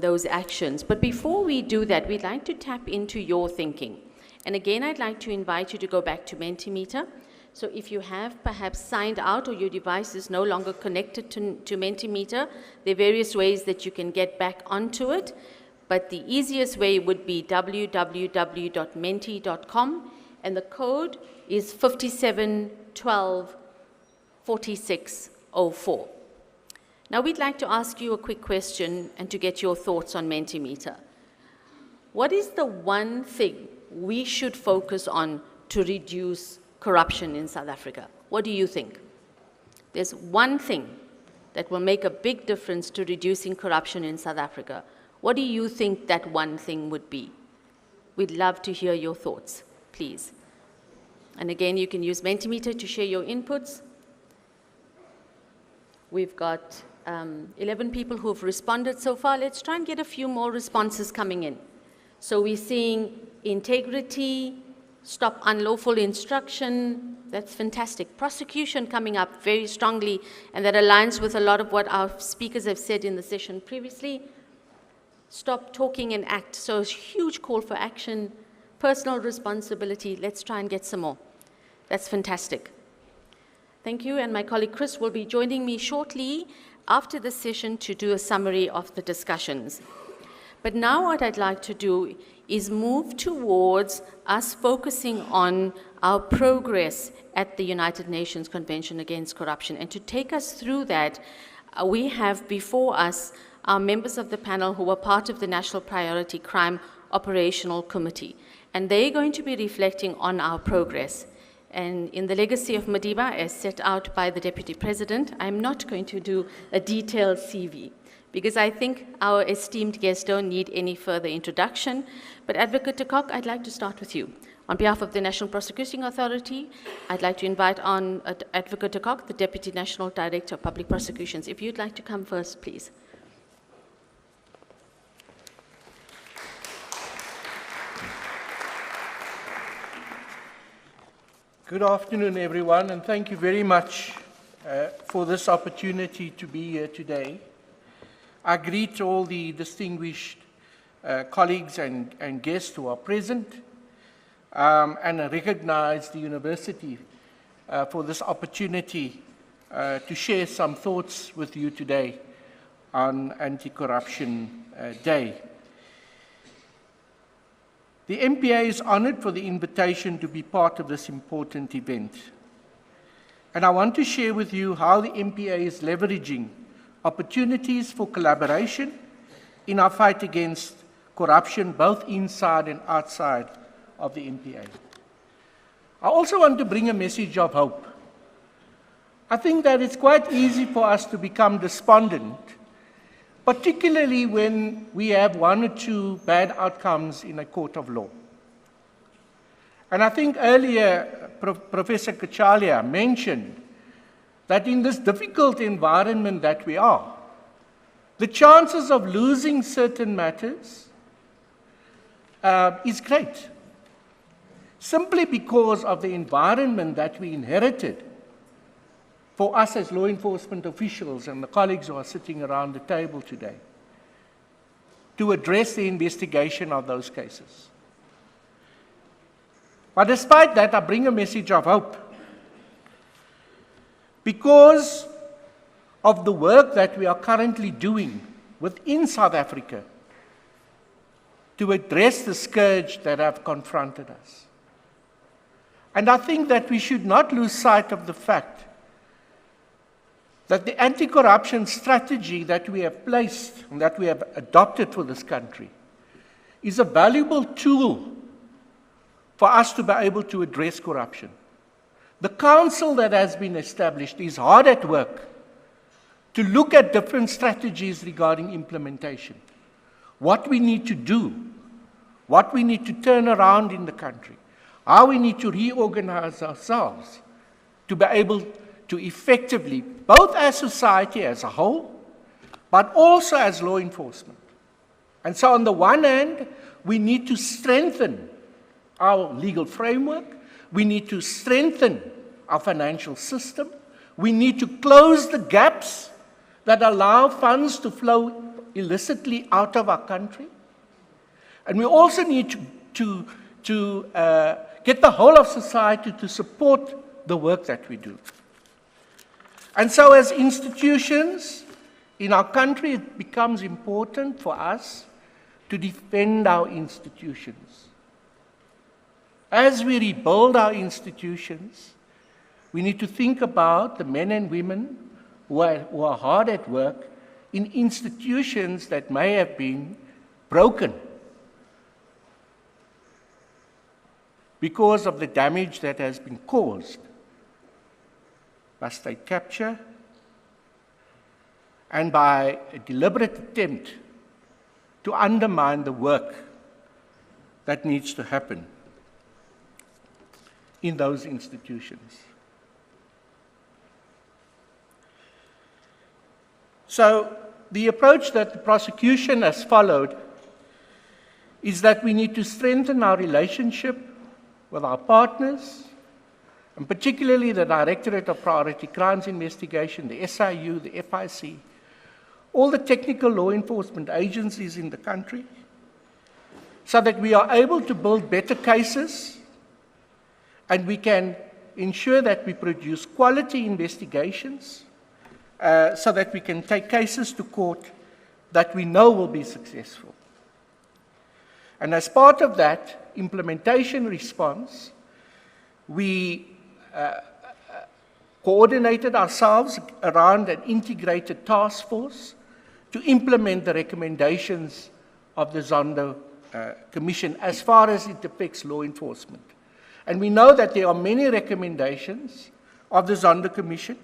those actions? But before we do that, we'd like to tap into your thinking. And again, I'd like to invite you to go back to Mentimeter. So if you have perhaps signed out or your device is no longer connected to Mentimeter, there are various ways that you can get back onto it. But the easiest way would be www.menti.com, and the code is 57124604. Now we'd like to ask you a quick question and to get your thoughts on Mentimeter. What is the one thing we should focus on to reduce corruption in South Africa? What do you think? There's one thing that will make a big difference to reducing corruption in South Africa. What do you think that one thing would be? We'd love to hear your thoughts, please. And again, you can use Mentimeter to share your inputs. We've got 11 people who have responded so far. Let's try and get a few more responses coming in. So we're seeing integrity, stop unlawful instruction. That's fantastic. Prosecution coming up very strongly, and that aligns with a lot of what our speakers have said in the session previously. Stop talking and act. So a huge call for action, personal responsibility. Let's try and get some more. That's fantastic. Thank you, and my colleague Chris will be joining me shortly after the session to do a summary of the discussions. But now what I'd like to do is move towards us focusing on our progress at the United Nations Convention Against Corruption. And to take us through that, we have before us our members of the panel who are part of the National Priority Crime Operational Committee. And they're going to be reflecting on our progress. And in the legacy of Madiba, as set out by the Deputy President, I'm not going to do a detailed CV, because I think our esteemed guests don't need any further introduction. But Advocate de Kock, I'd like to start with you. On behalf of the National Prosecuting Authority, I'd like to invite on Advocate de Kock, the Deputy National Director of Public Prosecutions. If you'd like to come first, please. Good afternoon, everyone, and thank you very much for this opportunity to be here today. I greet all the distinguished colleagues and guests who are present, and I recognize the university for this opportunity to share some thoughts with you today on Anti-Corruption Day. The MPA is honored for the invitation to be part of this important event. And I want to share with you how the MPA is leveraging opportunities for collaboration in our fight against corruption, both inside and outside of the MPA. I also want to bring a message of hope. I think that it's quite easy for us to become despondent, particularly when we have one or two bad outcomes in a court of law. And I think earlier Professor Kachalia mentioned that in this difficult environment that we are, the chances of losing certain matters is great, simply because of the environment that we inherited for us as law enforcement officials and the colleagues who are sitting around the table today to address the investigation of those cases. But despite that, I bring a message of hope. Because of the work that we are currently doing within South Africa to address the scourge that have confronted us. And I think that we should not lose sight of the fact that the anti-corruption strategy that we have placed and that we have adopted for this country is a valuable tool for us to be able to address corruption. The council that has been established is hard at work to look at different strategies regarding implementation. what we need to do, what we need to turn around in the country, how we need to reorganize ourselves to be able to effectively, both as society as a whole, but also as law enforcement. And so on the one hand, we need to strengthen our legal framework, we need to strengthen our financial system, we need to close the gaps that allow funds to flow illicitly out of our country. And we also need to get the whole of society to support the work that we do. And so as institutions in our country, it becomes important for us to defend our institutions. As we rebuild our institutions, we need to think about the men and women who are hard at work in institutions that may have been broken because of the damage that has been caused by state capture and by a deliberate attempt to undermine the work that needs to happen in those institutions. So the approach that the prosecution has followed is that we need to strengthen our relationship with our partners, and particularly the Directorate of Priority Crimes Investigation, the SIU, the FIC, all the technical law enforcement agencies in the country, so that we are able to build better cases and we can ensure that we produce quality investigations so that we can take cases to court that we know will be successful. And as part of that implementation response, we coordinated ourselves around an integrated task force to implement the recommendations of the Zondo Commission as far as it affects law enforcement. And we know that there are many recommendations of the Zondo Commission,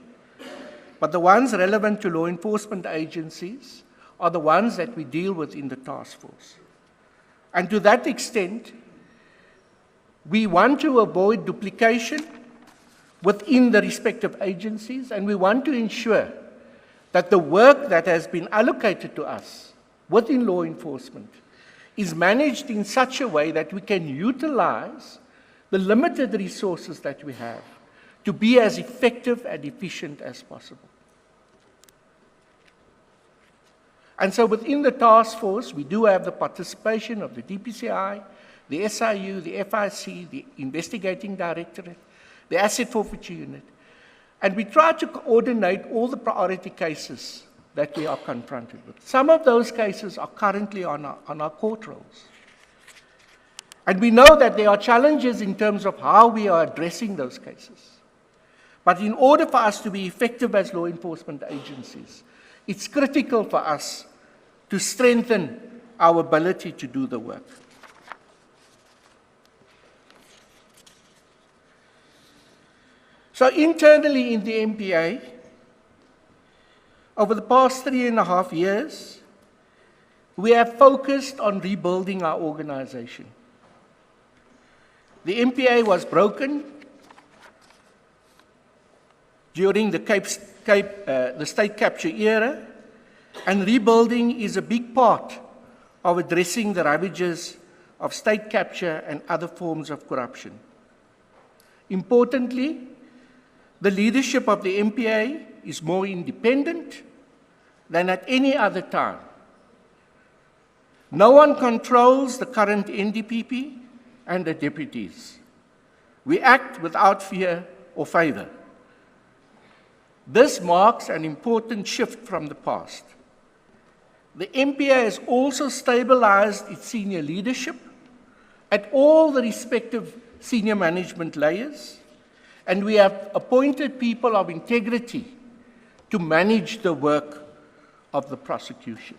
but the ones relevant to law enforcement agencies are the ones that we deal with in the task force. And to that extent, we want to avoid duplication within the respective agencies, and we want to ensure that the work that has been allocated to us within law enforcement is managed in such a way that we can utilize the limited resources that we have to be as effective and efficient as possible. And so within the task force, we do have the participation of the DPCI, the SIU, the FIC, the Investigating Directorate, the Asset Forfeiture Unit, and we try to coordinate all the priority cases that we are confronted with. Some of those cases are currently on our court rolls. And we know that there are challenges in terms of how we are addressing those cases. But in order for us to be effective as law enforcement agencies, it's critical for us to strengthen our ability to do the work. So internally in the MPA, over the past 3.5 years, we have focused on rebuilding our organization. The MPA was broken during the state capture era, and rebuilding is a big part of addressing the ravages of state capture and other forms of corruption. Importantly, the leadership of the MPA is more independent than at any other time. No one controls the current NDPP and the deputies. We act without fear or favor. This marks an important shift from the past. The MPA has also stabilized its senior leadership at all the respective senior management layers, and we have appointed people of integrity to manage the work of the prosecution.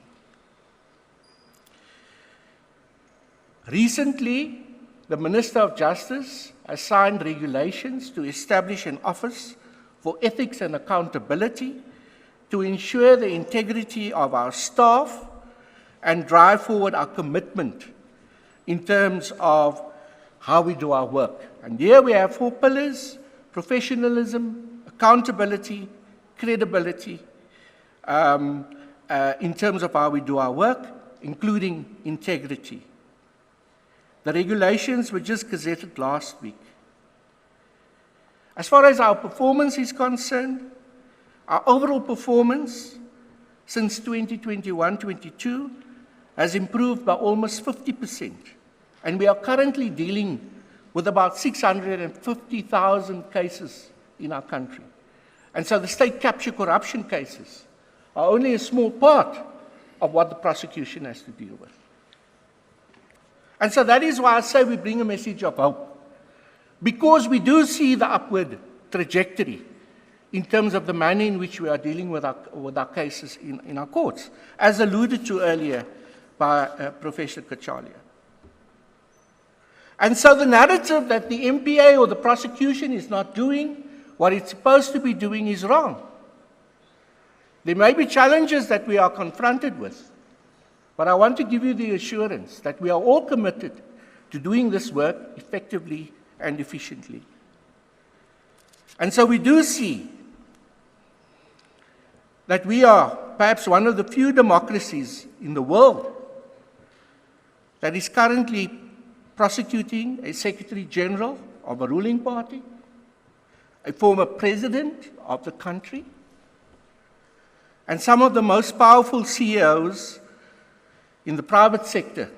Recently, the Minister of Justice has signed regulations to establish an office for ethics and accountability to ensure the integrity of our staff and drive forward our commitment in terms of how we do our work. And here we have 4 pillars: professionalism, accountability, credibility, in terms of how we do our work, including integrity. The regulations were just gazetted last week. As far as our performance is concerned, our overall performance since 2021-22 has improved by almost 50%. And we are currently dealing with about 650,000 cases in our country. And so the state capture corruption cases are only a small part of what the prosecution has to deal with. And so that is why I say we bring a message of hope. Because we do see the upward trajectory in terms of the manner in which we are dealing with our cases in our courts, as alluded to earlier by Professor Kachalia. And so the narrative that the MPA or the prosecution is not doing what it's supposed to be doing is wrong. There may be challenges that we are confronted with, but I want to give you the assurance that we are all committed to doing this work effectively and efficiently. And so we do see that we are perhaps one of the few democracies in the world that is currently prosecuting a Secretary General of a ruling party, a former president of the country, and some of the most powerful CEOs in the private sector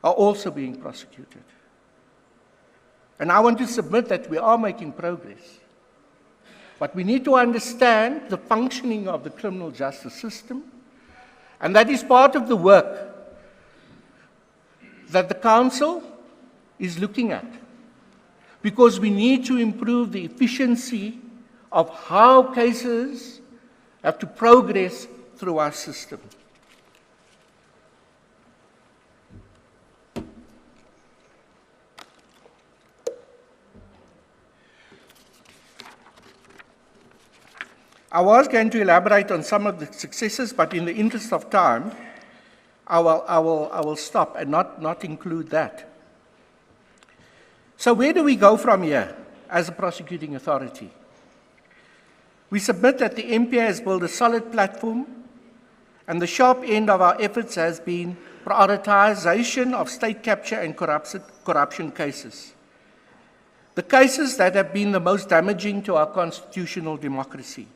are also being prosecuted. And I want to submit that we are making progress. But we need to understand the functioning of the criminal justice system, and that is part of the work that the Council is looking at. Because we need to improve the efficiency of how cases have to progress through our system. I was going to elaborate on some of the successes, but in the interest of time, I will stop and not include that. So where do we go from here as a prosecuting authority? We submit that the MPA has built a solid platform, and the sharp end of our efforts has been prioritization of state capture and corruption cases. The cases that have been the most damaging to our constitutional democracy.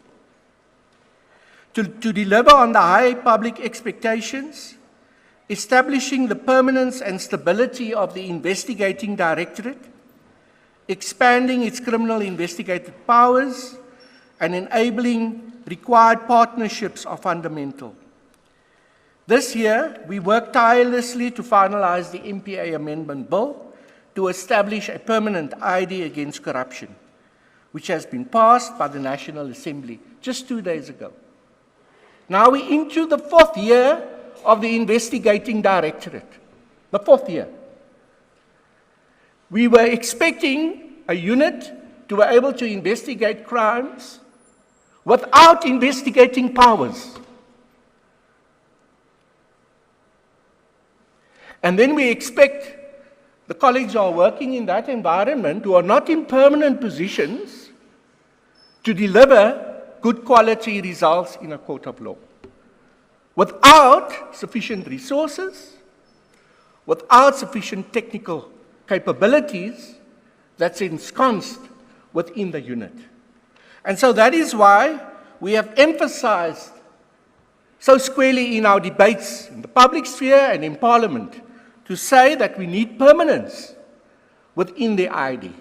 To deliver on the high public expectations, establishing the permanence and stability of the investigating directorate, expanding its criminal investigative powers, and enabling required partnerships are fundamental. This year, we worked tirelessly to finalize the MPA Amendment Bill to establish a permanent ID against corruption, which has been passed by the National Assembly just 2 days ago. Now we're into the 4th year of the investigating directorate, the 4th year. We were expecting a unit to be able to investigate crimes without investigating powers. And then we expect the colleagues who are working in that environment, who are not in permanent positions, to deliver good quality results in a court of law. Without sufficient resources, without sufficient technical capabilities that's ensconced within the unit. And so that is why we have emphasized so squarely in our debates in the public sphere and in Parliament to say that we need permanence within the ID.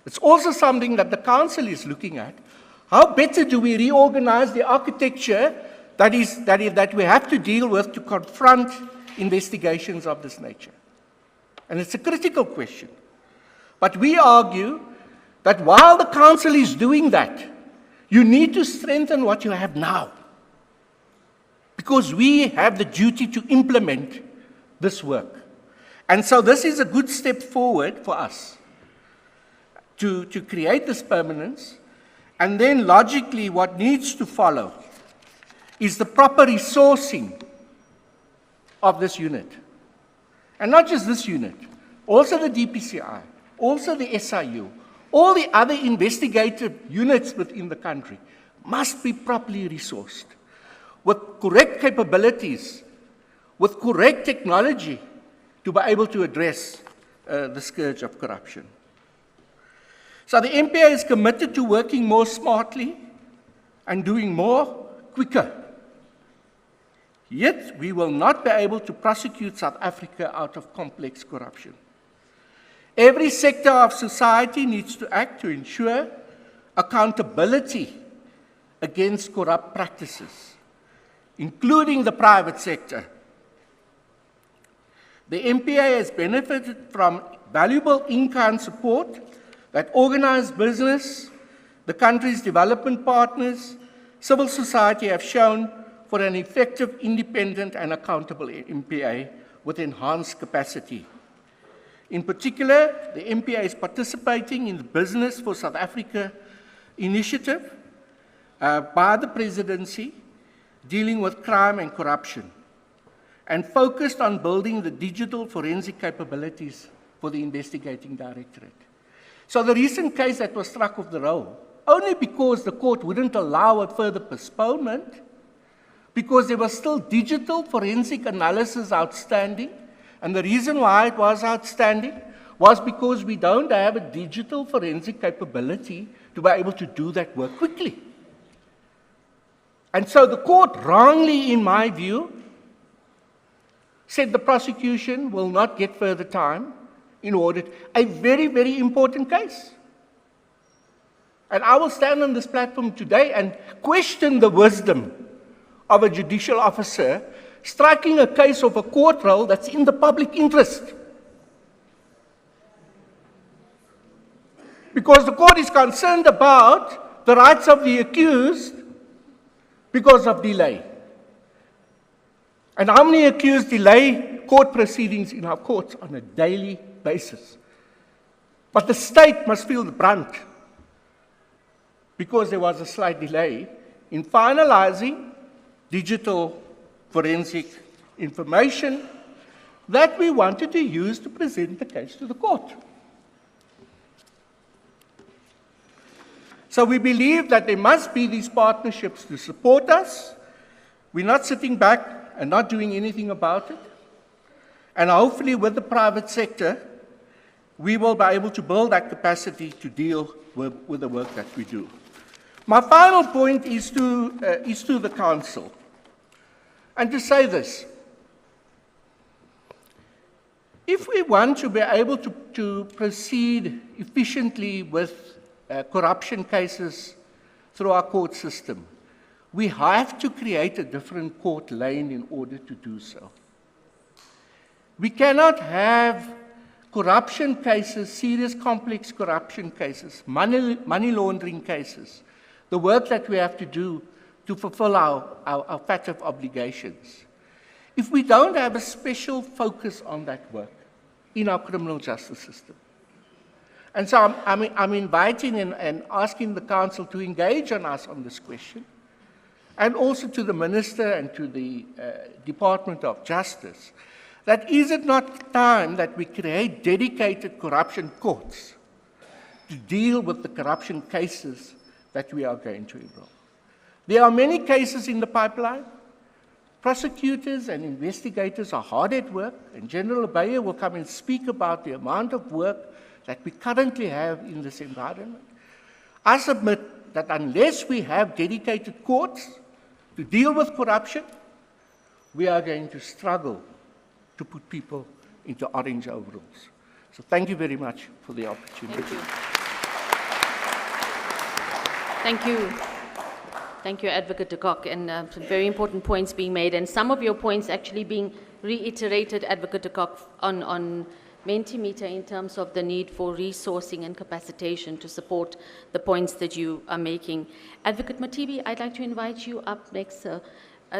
It's also something that the Council is looking at. How better do we reorganize the architecture that we have to deal with to confront investigations of this nature? And it's a critical question. But we argue that while the Council is doing that, you need to strengthen what you have now. Because we have the duty to implement this work. And so this is a good step forward for us to create this permanence. And then logically what needs to follow is the proper resourcing of this unit. And not just this unit, also the DPCI, also the SIU, all the other investigative units within the country must be properly resourced with correct capabilities, with correct technology to be able to address the scourge of corruption. So the MPA is committed to working more smartly and doing more quicker. Yet we will not be able to prosecute South Africa out of complex corruption. Every sector of society needs to act to ensure accountability against corrupt practices, including the private sector. The MPA has benefited from valuable in-kind support that organized business, the country's development partners, civil society have shown for an effective, independent, and accountable MPA with enhanced capacity. In particular, the MPA is participating in the Business for South Africa initiative by the presidency dealing with crime and corruption, and focused on building the digital forensic capabilities for the investigating directorate. So the recent case that was struck off the roll, only because the court wouldn't allow a further postponement, because there was still digital forensic analysis outstanding, and the reason why it was outstanding was because we don't have a digital forensic capability to be able to do that work quickly. And so the court wrongly, in my view, said the prosecution will not get further time in order to, a very, very important case. And I will stand on this platform today and question the wisdom of a judicial officer striking a case of a court roll that's in the public interest. Because the court is concerned about the rights of the accused because of delay. And how many accused delay court proceedings in our courts on a daily basis? But the state must feel the brunt because there was a slight delay in finalizing digital forensic information that we wanted to use to present the case to the court. So we believe that there must be these partnerships to support us. We're not sitting back and not doing anything about it. And hopefully with the private sector, we will be able to build that capacity to deal with the work that we do. My final point is to the Council, and to say this. If we want to be able to proceed efficiently with corruption cases through our court system, we have to create a different court lane in order to do so. We cannot have corruption cases, serious complex corruption cases, money laundering cases, the work that we have to do to fulfill our FATF obligations. If we don't have a special focus on that work in our criminal justice system. And so I'm inviting and asking the Council to engage on us on this question, and also to the Minister and to the Department of Justice, that is it not time that we create dedicated corruption courts to deal with the corruption cases that we are going to enroll? There are many cases in the pipeline. Prosecutors and investigators are hard at work, and General Abaye will come and speak about the amount of work that we currently have in this environment. I submit that unless we have dedicated courts to deal with corruption, we are going to struggle to put people into orange overalls. So thank you very much for the opportunity. Thank you. Thank you, Advocate de Kock, and some very important points being made, and some of your points actually being reiterated, Advocate de Kock, on Mentimeter in terms of the need for resourcing and capacitation to support the points that you are making. Advocate Matibi, I'd like to invite you up next, sir,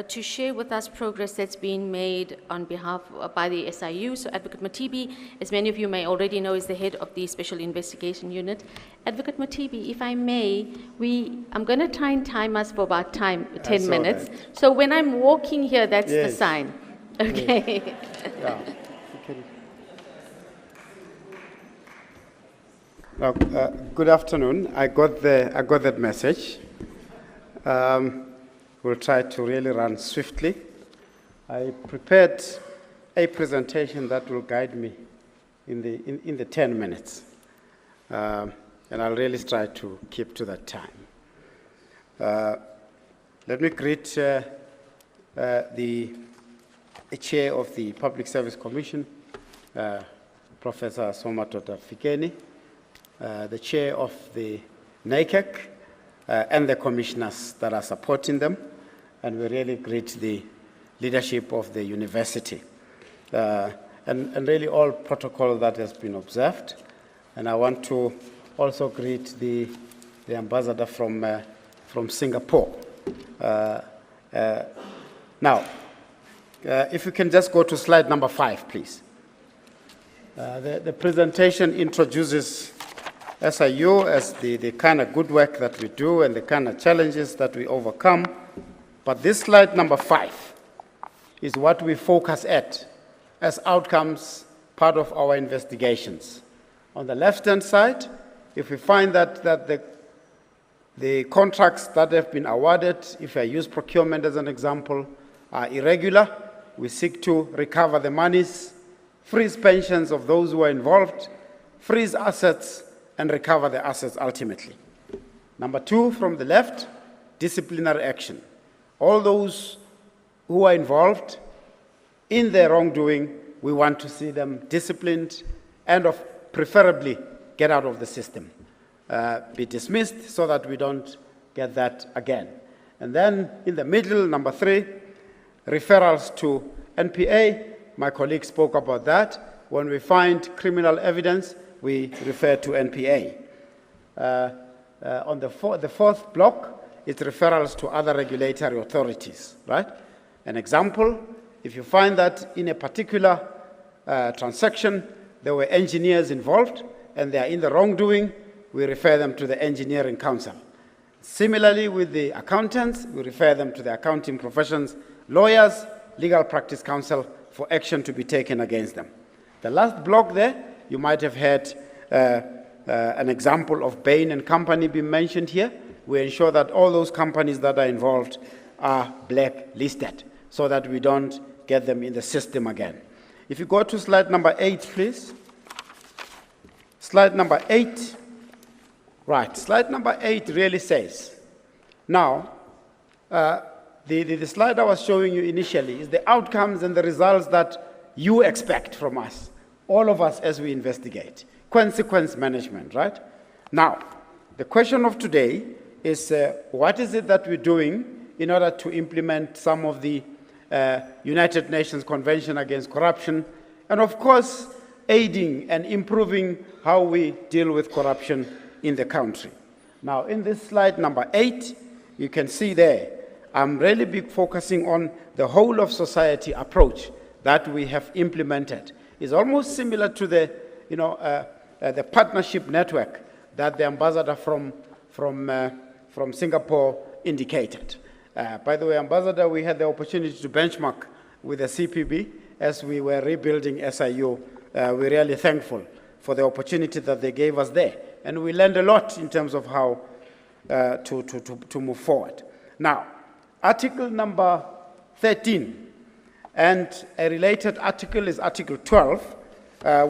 to share with us progress that's being made on behalf by the SIU. So Advocate Matibi, as many of you may already know, is the head of the Special Investigation Unit. Advocate Matibi, if I may, I'm going to try and time us for about 10 minutes. So when I'm walking here, that's the sign. Okay. Yeah. Now, good afternoon. I got that message. We'll try to really run swiftly. I prepared a presentation that will guide me in the 10 minutes, and I'll really try to keep to that time. Let me greet the chair of the Public Service Commission, Professor Somatota Fikeni, the chair of the NAICAC, and the commissioners that are supporting them, and we really greet the leadership of the university, and really all protocol that has been observed. And I want to also greet the ambassador from Singapore. Now, if you can just go to slide number 5, please. The presentation introduces SIU as the kind of good work that we do and the kind of challenges that we overcome. But this slide number 5 is what we focus at as outcomes, part of our investigations. On the left-hand side, if we find that the contracts that have been awarded, if I use procurement as an example, are irregular, we seek to recover the monies, freeze pensions of those who are involved, freeze assets, and recover the assets ultimately. Number 2, from the left, disciplinary action. All those who are involved in their wrongdoing, we want to see them disciplined and preferably get out of the system, be dismissed so that we don't get that again. And then in the middle, number 3, referrals to NPA. My colleague spoke about that. When we find criminal evidence, we refer to NPA. On the fourth block, it's referrals to other regulatory authorities, right? An example, if you find that in a particular transaction, there were engineers involved and they are in the wrongdoing, we refer them to the Engineering Council. Similarly, with the accountants, we refer them to the accounting professions, lawyers, Legal Practice Council for action to be taken against them. The last block there, you might have heard an example of Bain and Company being mentioned here. We ensure that all those companies that are involved are blacklisted so that we don't get them in the system again. If you go to slide number 8, please. Slide number 8. Right, slide number 8 really says, now, the slide I was showing you initially is the outcomes and the results that you expect from us, all of us as we investigate. Consequence management, right? Now, the question of today is what is it that we're doing in order to implement some of the United Nations Convention Against Corruption, and of course, aiding and improving how we deal with corruption in the country. Now, in this slide number 8, you can see there, I'm really focusing on the whole of society approach that we have implemented. It's almost similar to the partnership network that the ambassador from Singapore indicated. By the way, Ambassador, we had the opportunity to benchmark with the CPB as we were rebuilding SIU. We're really thankful for the opportunity that they gave us there. And we learned a lot in terms of how to move forward. Now, article number 13, and a related article is article 12,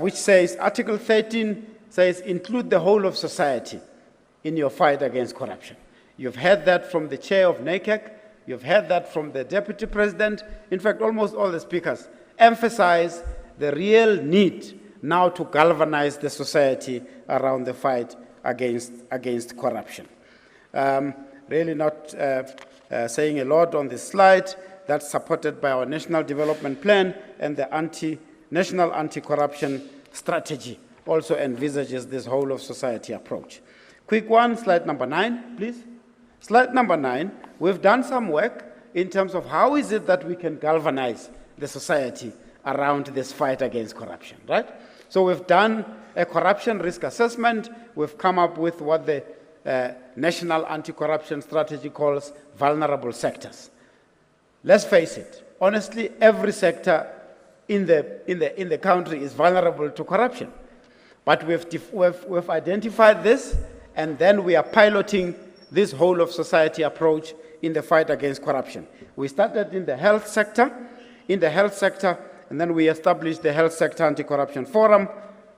which says, article 13 says, include the whole of society in your fight against corruption. You've heard that from the chair of NAICAC. You've heard that from the deputy president. In fact, almost all the speakers emphasize the real need now to galvanize the society around the fight against corruption. Really not saying a lot on this slide. That's supported by our National Development Plan, and the National Anti-Corruption Strategy also envisages this whole of society approach. Quick one, slide number 9, please. Slide number 9, we've done some work in terms of how is it that we can galvanize the society around this fight against corruption, right? So we've done a corruption risk assessment. We've come up with what the National Anti-Corruption Strategy calls vulnerable sectors. Let's face it, honestly, every sector in the country is vulnerable to corruption. But we've identified this, and then we are piloting this whole of society approach in the fight against corruption. We started in the health sector, and then we established the Health Sector Anti-Corruption Forum,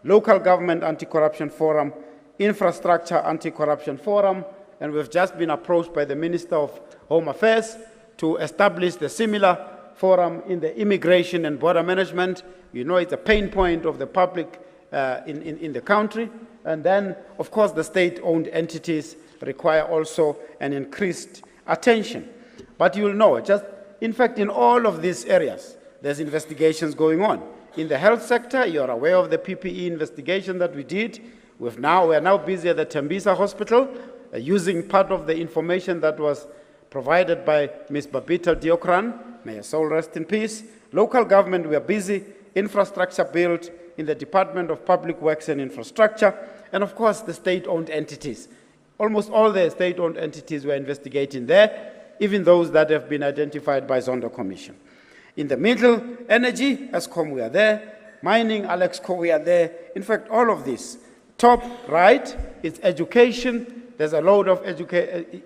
Local Government Anti-Corruption Forum, Infrastructure Anti-Corruption Forum, and we've just been approached by the Minister of Home Affairs to establish the similar forum in the immigration and border management. You know, it's a pain point of the public in the country. And then, of course, the state-owned entities require also an increased attention. But you'll know, in fact, in all of these areas, there's investigations going on. In the health sector, you're aware of the PPE investigation that we did. We're now busy at the Tembisa Hospital, using part of the information that was provided by Ms. Babita Diokran. May her soul rest in peace. Local government, we are busy. Infrastructure built in the Department of Public Works and Infrastructure. And of course, the state-owned entities. Almost all the state-owned entities we're investigating there, even those that have been identified by Zondo Commission. In the middle, energy, ESCOM, we are there. Mining, Alexco, we are there. In fact, all of this. Top right is education. There's a load of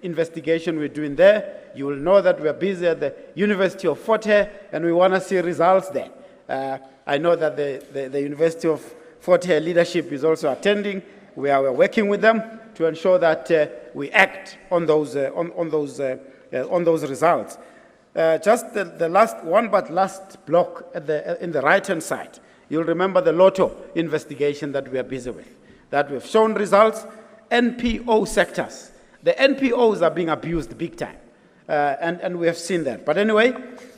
investigation we're doing there. You will know that we're busy at the University of Fort Hare, and we want to see results there. I know that the University of Fort Hare leadership is also attending. We're working with them to ensure that we act on those results. Just the last block in the right-hand side, you'll remember the Lotto investigation that we are busy with, that we've shown results. NPO sectors, the NPOs are being abused big time, and we have seen that. But anyway,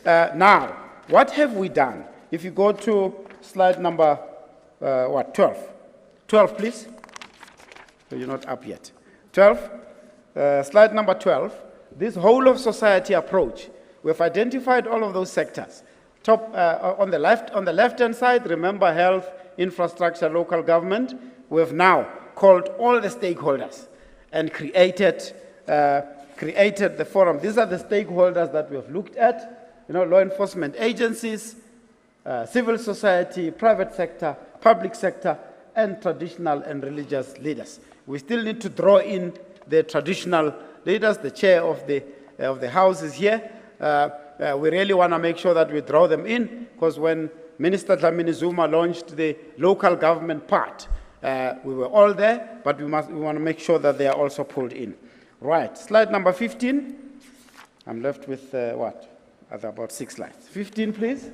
now, what have we done? If you go to slide number, 12? 12, please. So you're not up yet. 12, slide number 12. This whole of society approach, we've identified all of those sectors. Top on the left-hand side, remember health, infrastructure, local government. We've now called all the stakeholders and created the forum. These are the stakeholders that we have looked at. You know, law enforcement agencies, civil society, private sector, public sector, and traditional and religious leaders. We still need to draw in the traditional leaders. The chair of the house is here. We really want to make sure that we draw them in, because when Minister Dlamini Zuma launched the local government part, we were all there, but we want to make sure that they are also pulled in. Right, slide number 15. I'm left with about 6 slides. 15, please.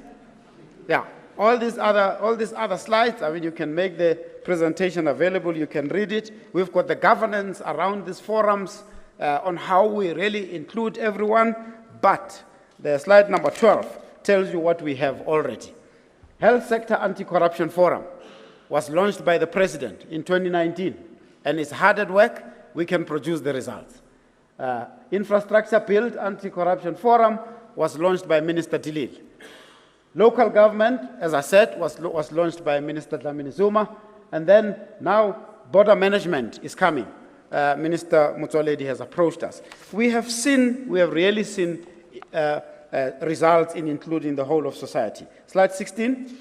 Yeah, all these other slides. I mean, you can make the presentation available. You can read it. We've got the governance around these forums on how we really include everyone. But the slide number 12 tells you what we have already. Health Sector Anti-Corruption Forum was launched by the President in 2019, and it's hard at work. We can produce the results. Infrastructure Build Anti-Corruption Forum was launched by Minister Dilil. Local government, as I said, was launched by Minister Dlamini Zuma, and then now border management is coming. Minister Motsoaledi has approached us. We have really seen results in including the whole of society. Slide 16.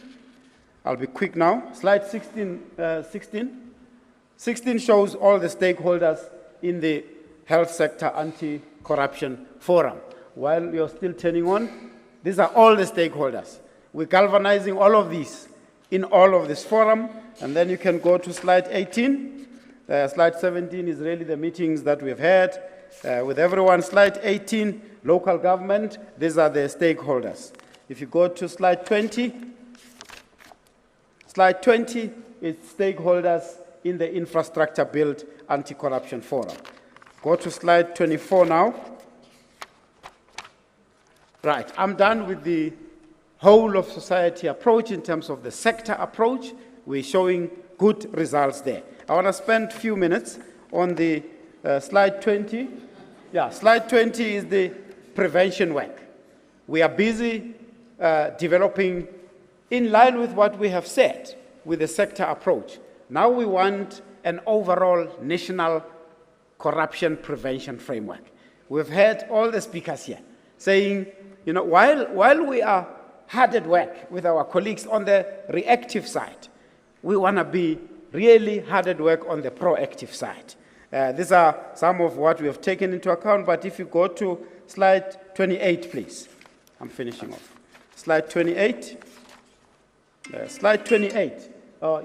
I'll be quick now. Slide 16 shows all the stakeholders in the Health Sector Anti-Corruption Forum. While you're still turning on, these are all the stakeholders. We're galvanizing all of these in all of this forum. And then you can go to slide 18. Slide 17 is really the meetings that we've had with everyone. Slide 18, local government. These are the stakeholders. If you go to slide 20, slide 20 is stakeholders in the Infrastructure Build Anti-Corruption Forum. Go to slide 24 now. Right, I'm done with the whole of society approach in terms of the sector approach. We're showing good results there. I want to spend a few minutes on the slide 20. Yeah, slide 20 is the prevention work. We are busy developing in line with what we have said with the sector approach. Now we want an overall national corruption prevention framework. We've heard all the speakers here saying while we are hard at work with our colleagues on the reactive side, we want to be really hard at work on the proactive side. These are some of what we have taken into account, but if you go to slide 28, please. I'm finishing off. Slide 28. Slide 28.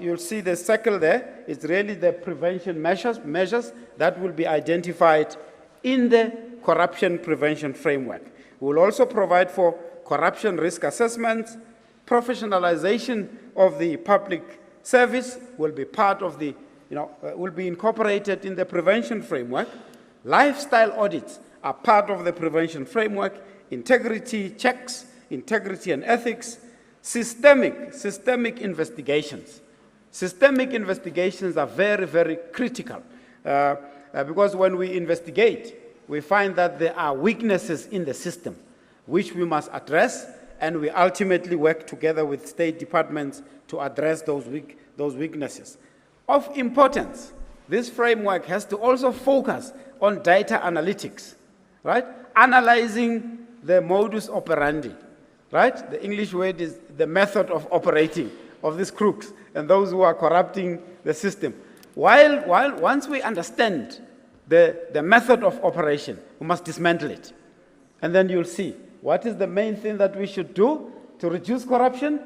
You'll see the circle there. It's really the prevention measures that will be identified in the corruption prevention framework. We'll also provide for corruption risk assessments. Professionalization of the public service will be part of the, will be incorporated in the prevention framework. Lifestyle audits are part of the prevention framework. Integrity checks, integrity and ethics. Systemic investigations. Systemic investigations are very, very critical because when we investigate, we find that there are weaknesses in the system which we must address, and we ultimately work together with state departments to address those weaknesses. Of importance, this framework has to also focus on data analytics, right? Analyzing the modus operandi, right? The English word is the method of operating of these crooks and those who are corrupting the system. Once we understand the method of operation, we must dismantle it. And then you'll see what is the main thing that we should do to reduce corruption.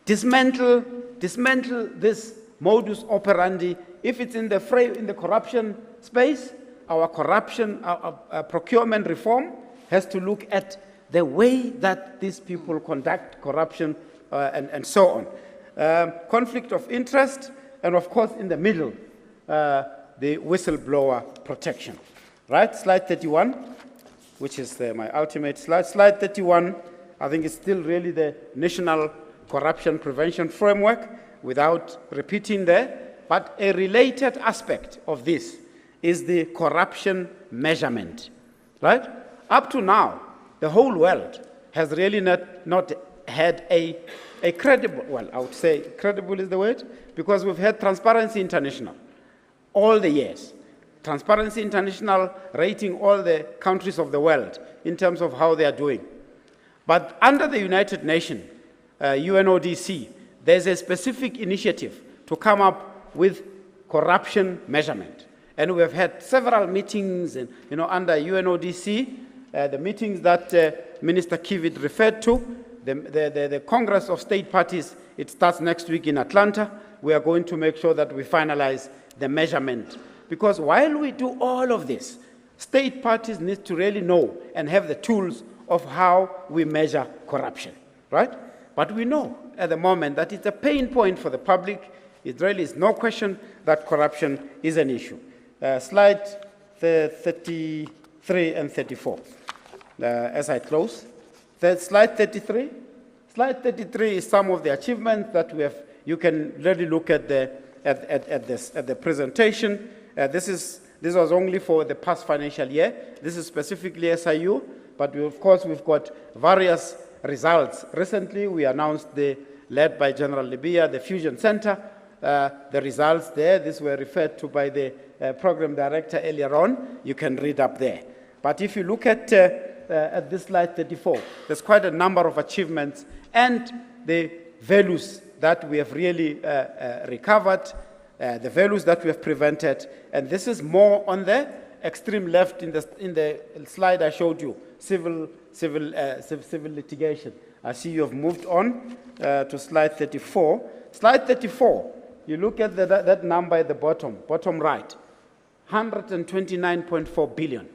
Dismantle this modus operandi. If it's in the corruption space, our procurement reform has to look at the way that these people conduct corruption and so on. Conflict of interest, and of course in the middle, the whistleblower protection. Right, slide 31, which is my ultimate slide. Slide 31, I think it's still really the National Corruption Prevention Framework, without repeating there, but a related aspect of this is the corruption measurement, right? Up to now, the whole world has really not had a credible, well, I would say credible is the word, because we've had Transparency International all the years. Transparency International rating all the countries of the world in terms of how they are doing. But under the United Nations, UNODC, there's a specific initiative to come up with corruption measurement. And we have had several meetings under UNODC, the meetings that Minister Kivid referred to, the Congress of State Parties, it starts next week in Atlanta. We are going to make sure that we finalize the measurement. Because while we do all of this, state parties need to really know and have the tools of how we measure corruption, right? But we know at the moment that it's a pain point for the public. It really is no question that corruption is an issue. Slide 33 and 34, as I close. Slide 33. Slide 33 is some of the achievements that we have. You can really look at the presentation. This was only for the past financial year. This is specifically SIU, but of course we've got various results. Recently, we announced led by General Libya, the Fusion Center. The results there, these were referred to by the program director earlier on. You can read up there. But if you look at this slide 34, there's quite a number of achievements and the values that we have really recovered, the values that we have prevented, and this is more on the extreme left in the slide I showed you, civil litigation. I see you have moved on to slide 34. Slide 34, you look at that number at the bottom right, 129.4 billion.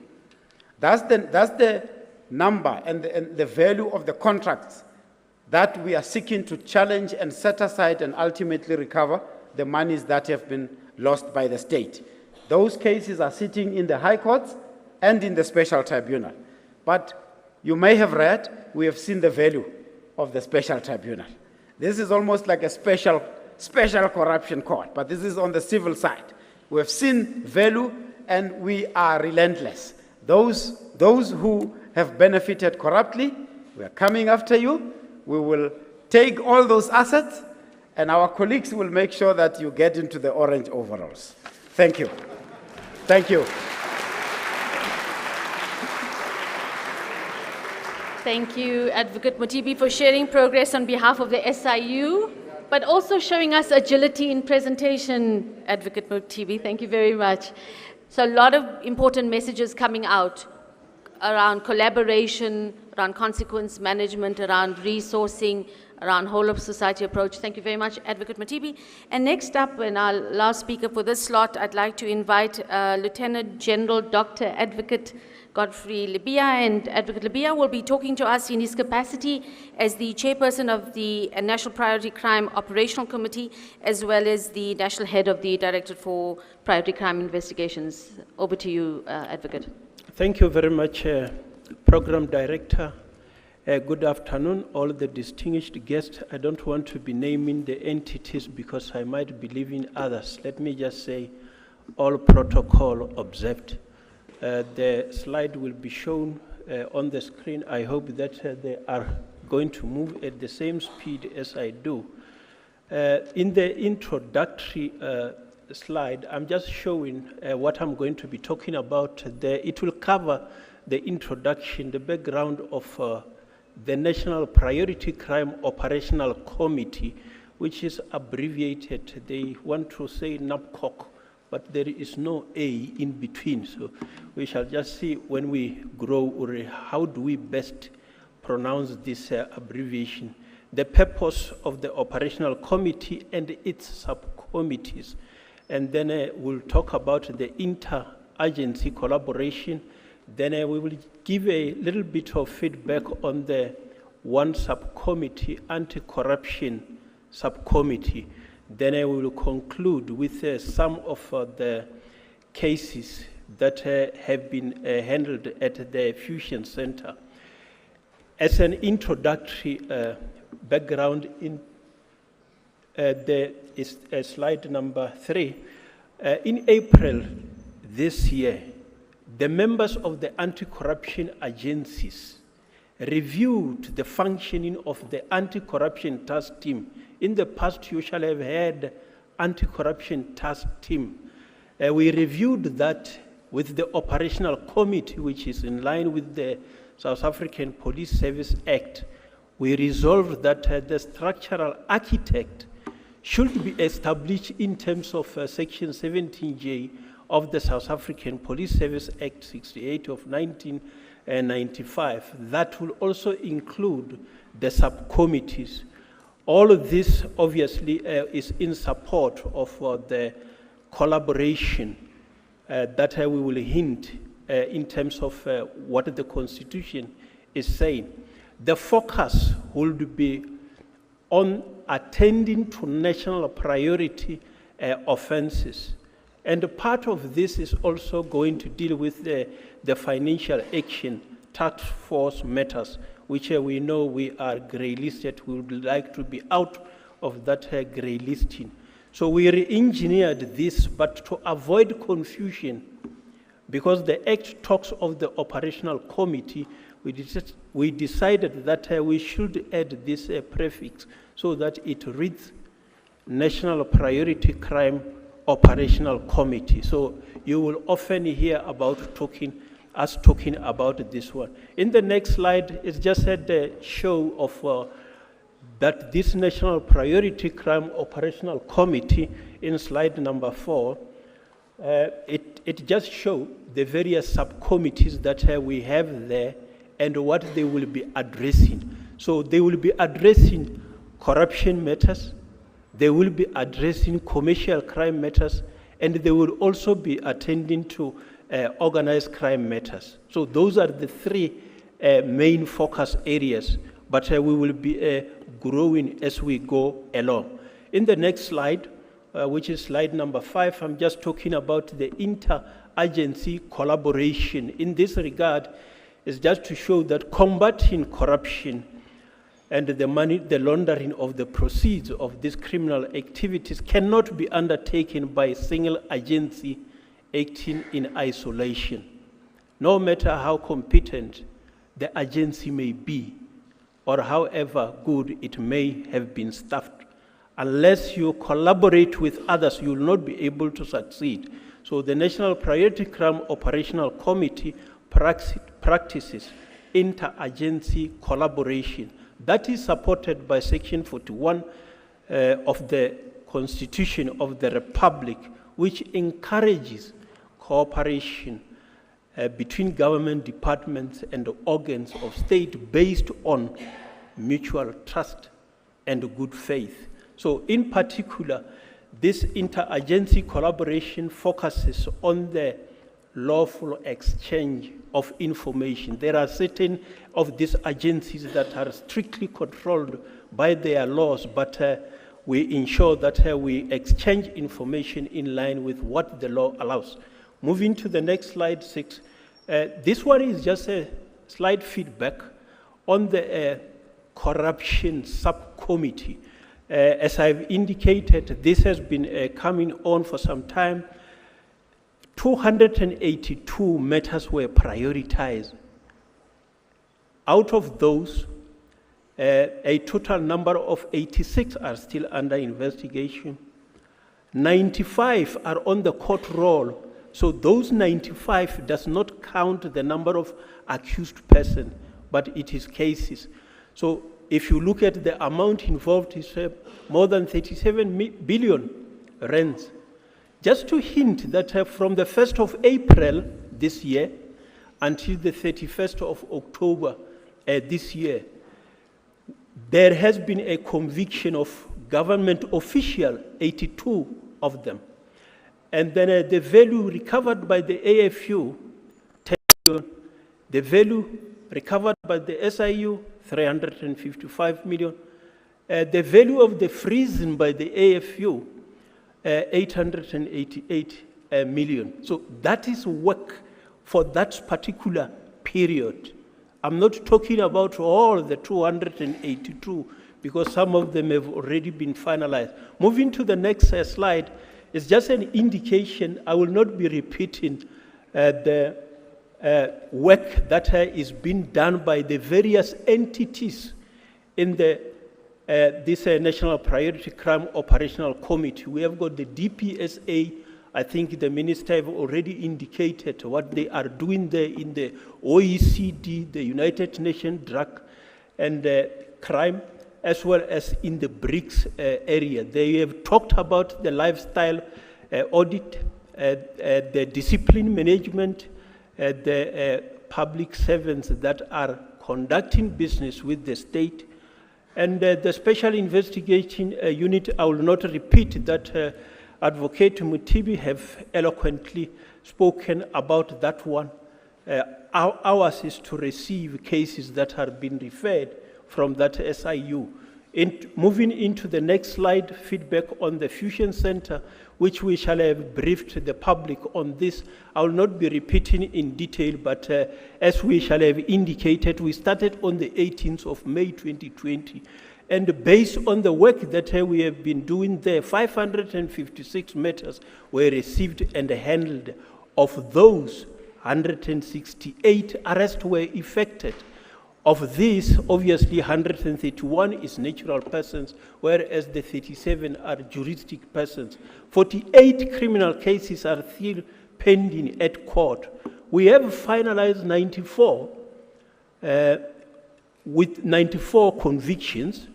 That's the number and the value of the contracts that we are seeking to challenge and set aside and ultimately recover the monies that have been lost by the state. Those cases are sitting in the high courts and in the special tribunal. But you may have read, we have seen the value of the special tribunal. This is almost like a special corruption court, but this is on the civil side. We have seen value and we are relentless. Those who have benefited corruptly, we are coming after you. We will take all those assets and our colleagues will make sure that you get into the orange overalls. Thank you. Thank you. Thank you, Advocate Motibi, for sharing progress on behalf of the SIU, but also showing us agility in presentation, Advocate Motibi. Thank you very much. So a lot of important messages coming out around collaboration, around consequence management, around resourcing, around whole of society approach. Thank you very much, Advocate Motibi. And next up, and our last speaker for this slot, I'd like to invite Lieutenant General Dr. Advocate Godfrey Libia, and Advocate Libia will be talking to us in his capacity as the chairperson of the National Priority Crime Operational Committee, as well as the national head of the Directorate for Priority Crime Investigations. Over to you, Advocate. Thank you very much, Program Director. Good afternoon, all the distinguished guests. I don't want to be naming the entities because I might be leaving others. Let me just say all protocol observed. The slide will be shown on the screen. I hope that they are going to move at the same speed as I do. In the introductory slide, I'm just showing what I'm going to be talking about. It will cover the introduction, the background of the National Priority Crime Operational Committee, which is abbreviated. They want to say NAPCOC, but there is no A in between. So we shall just see when we grow, or how do we best pronounce this abbreviation. The purpose of the Operational Committee and its subcommittees. And then we'll talk about the inter-agency collaboration. Then we will give a little bit of feedback on the one subcommittee, anti-corruption subcommittee. Then I will conclude with some of the cases that have been handled at the Fusion Center. As an introductory background, there is slide number 3. In April this year, the members of the anti-corruption agencies reviewed the functioning of the anti-corruption task team. In the past, you shall have had anti-corruption task team. We reviewed that with the operational committee, which is in line with the South African Police Service Act. We resolved that the structural architect should be established in terms of Section 17J of the South African Police Service Act 68 of 1995. That will also include the subcommittees. All of this obviously is in support of the collaboration that we will hint in terms of what the Constitution is saying. The focus will be on attending to national priority offenses. And part of this is also going to deal with the financial action task force matters, which we know we are grey listed. We would like to be out of that grey listing. So we re-engineered this, but to avoid confusion, because the Act talks of the operational committee, we decided that we should add this prefix so that it reads National Priority Crime Operational Committee. So you will often hear about us talking about this one. In the next slide, it's just a show of that this National Priority Crime Operational Committee, in slide number 4, it just shows the various subcommittees that we have there and what they will be addressing. So they will be addressing corruption matters, they will be addressing commercial crime matters, and they will also be attending to organized crime matters. So those are the 3 main focus areas, but we will be growing as we go along. In the next slide, which is slide number 5, I'm just talking about the inter-agency collaboration. In this regard, it's just to show that combating corruption and the laundering of the proceeds of these criminal activities cannot be undertaken by a single agency acting in isolation. No matter how competent the agency may be, or however good it may have been staffed, unless you collaborate with others, you will not be able to succeed. So the National Priority Crime Operational Committee practices interagency collaboration. That is supported by Section 41 of the Constitution of the Republic, which encourages cooperation between government departments and organs of state based on mutual trust and good faith. So in particular, this interagency collaboration focuses on the lawful exchange of information. There are certain of these agencies that are strictly controlled by their laws, but we ensure that we exchange information in line with what the law allows. Moving to the next slide, 6. This one is just a slide feedback on the corruption subcommittee. As I've indicated, this has been coming on for some time. 282 matters were prioritized. Out of those, a total number of 86 are still under investigation. 95 are on the court roll. So those 95 does not count the number of accused persons, but it is cases. So if you look at the amount involved, it's more than 37 billion rands. Just to hint that from the 1st of April this year until the 31st of October this year, there has been a conviction of government official, 82 of them. And then the value recovered by the AFU, 10 million. The value recovered by the SIU, 355 million. The value of the freezing by the AFU, 888 million. So that is work for that particular period. I'm not talking about all the 282 because some of them have already been finalized. Moving to the next slide, it's just an indication. I will not be repeating the work that is being done by the various entities in the this National Priority Crime Operational Committee. We have got the DPSA. I think the minister have already indicated what they are doing there in the OECD, the United Nations Drug and Crime, as well as in the BRICS area. They have talked about the lifestyle audit, the discipline management, the public servants that are conducting business with the state, and the special investigation unit. I will not repeat that. Advocate Mutibi have eloquently spoken about that one. Ours is to receive cases that are being referred from that SIU. Moving into the next slide, feedback on the Fusion Center, which we shall have briefed the public on this. I will not be repeating in detail, but as we shall have indicated, we started on the 18th of May 2020. And based on the work that we have been doing there, 556 matters were received and handled. Of those, 168 arrests were effected. Of these, obviously, 131 is natural persons, whereas the 37 are juristic persons. 48 criminal cases are still pending at court. We have finalized 94, with 94 convictions,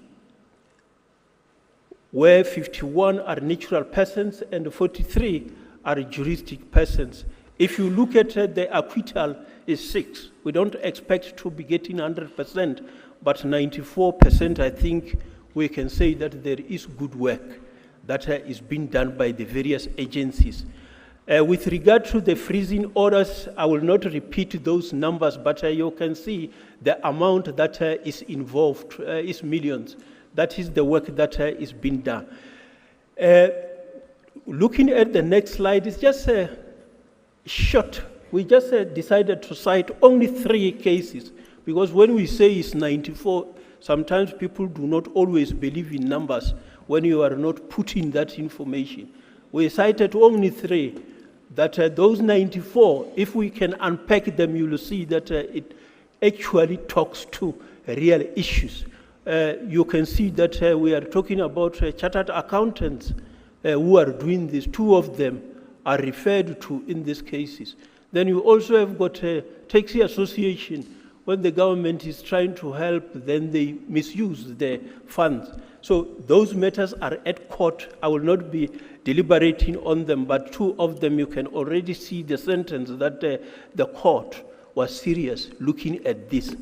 where 51 are natural persons and 43 are juristic persons. If you look at the acquittal is 6. We don't expect to be getting 100%, but 94%, I think we can say that there is good work that is being done by the various agencies. With regard to the freezing orders, I will not repeat those numbers, but you can see the amount that is involved is millions. That is the work that is being done. Looking at the next slide, it's just short. We just decided to cite only 3 cases, because when we say it's 94, sometimes people do not always believe in numbers when you are not putting that information. We cited only 3, that those 94, if we can unpack them, you will see that it actually talks to real issues. You can see that we are talking about chartered accountants who are doing this. 2 of them are referred to in these cases. Then you also have got a taxi association when the government is trying to help, then they misuse the funds. So those matters are at court. I will not be deliberating on them, but 2 of them you can already see the sentence that the court was serious looking at this.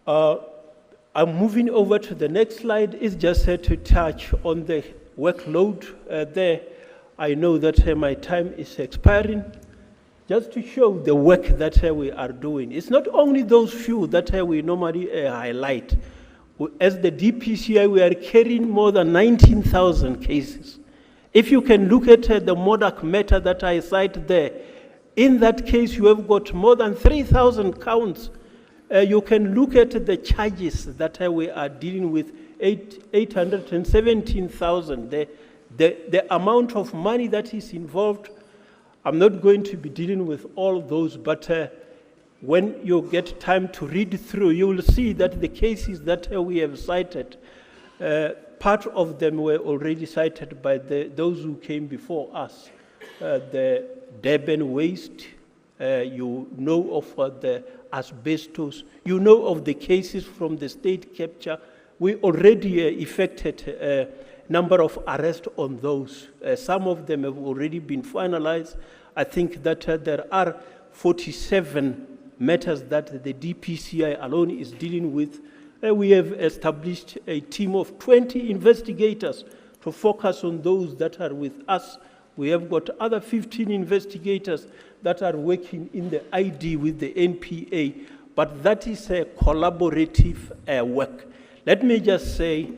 I'm moving over to the next slide. It's just to touch on the workload there. I know that my time is expiring. Just to show the work that we are doing. It's not only those few that we normally highlight. As the DPCI, we are carrying more than 19,000 cases. If you can look at the MODAC matter that I cite there, in that case you have got more than 3,000 counts. You can look at the charges that we are dealing with, 817,000. The amount of money that is involved, I'm not going to be dealing with all those, but when you get time to read through, you will see that the cases that we have cited, part of them were already cited by those who came before us. The Durban waste, you know of the asbestos, you know of the cases from the state capture. We already effected a number of arrests on those. Some of them have already been finalized. I think that there are 47 matters that the DPCI alone is dealing with. We have established a team of 20 investigators to focus on those that are with us. We have got other 15 investigators that are working in the ID with the NPA, but that is a collaborative work. Let me just say,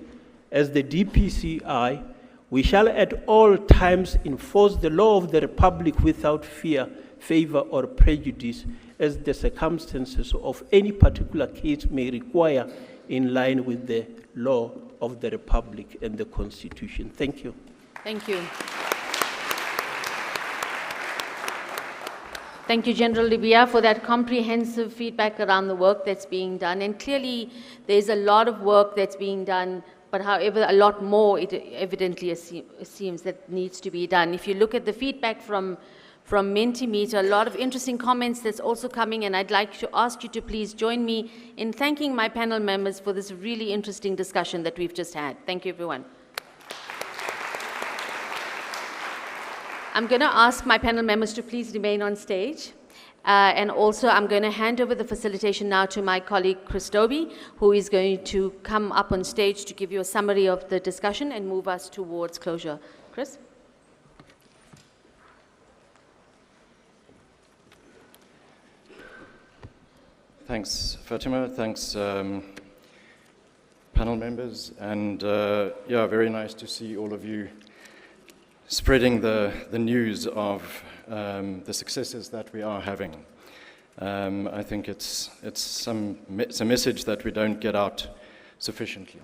as the DPCI, we shall at all times enforce the law of the Republic without fear, favor, or prejudice, as the circumstances of any particular case may require, in line with the law of the Republic and the Constitution. Thank you. Thank you. Thank you, General Libya, for that comprehensive feedback around the work that's being done. And clearly, there's a lot of work that's being done, but however, a lot more, it evidently seems that needs to be done. If you look at the feedback from Mentimeter, a lot of interesting comments that's also coming, and I'd like to ask you to please join me in thanking my panel members for this really interesting discussion that we've just had. Thank you, everyone. I'm going to ask my panel members to please remain on stage. And also, I'm going to hand over the facilitation now to my colleague, Chris Dobie, who is going to come up on stage to give you a summary of the discussion and move us towards closure. Chris? Thanks, Fatima. Thanks, panel members. And yeah, very nice to see all of you spreading the news of the successes that we are having. I think it's a message that we don't get out sufficiently.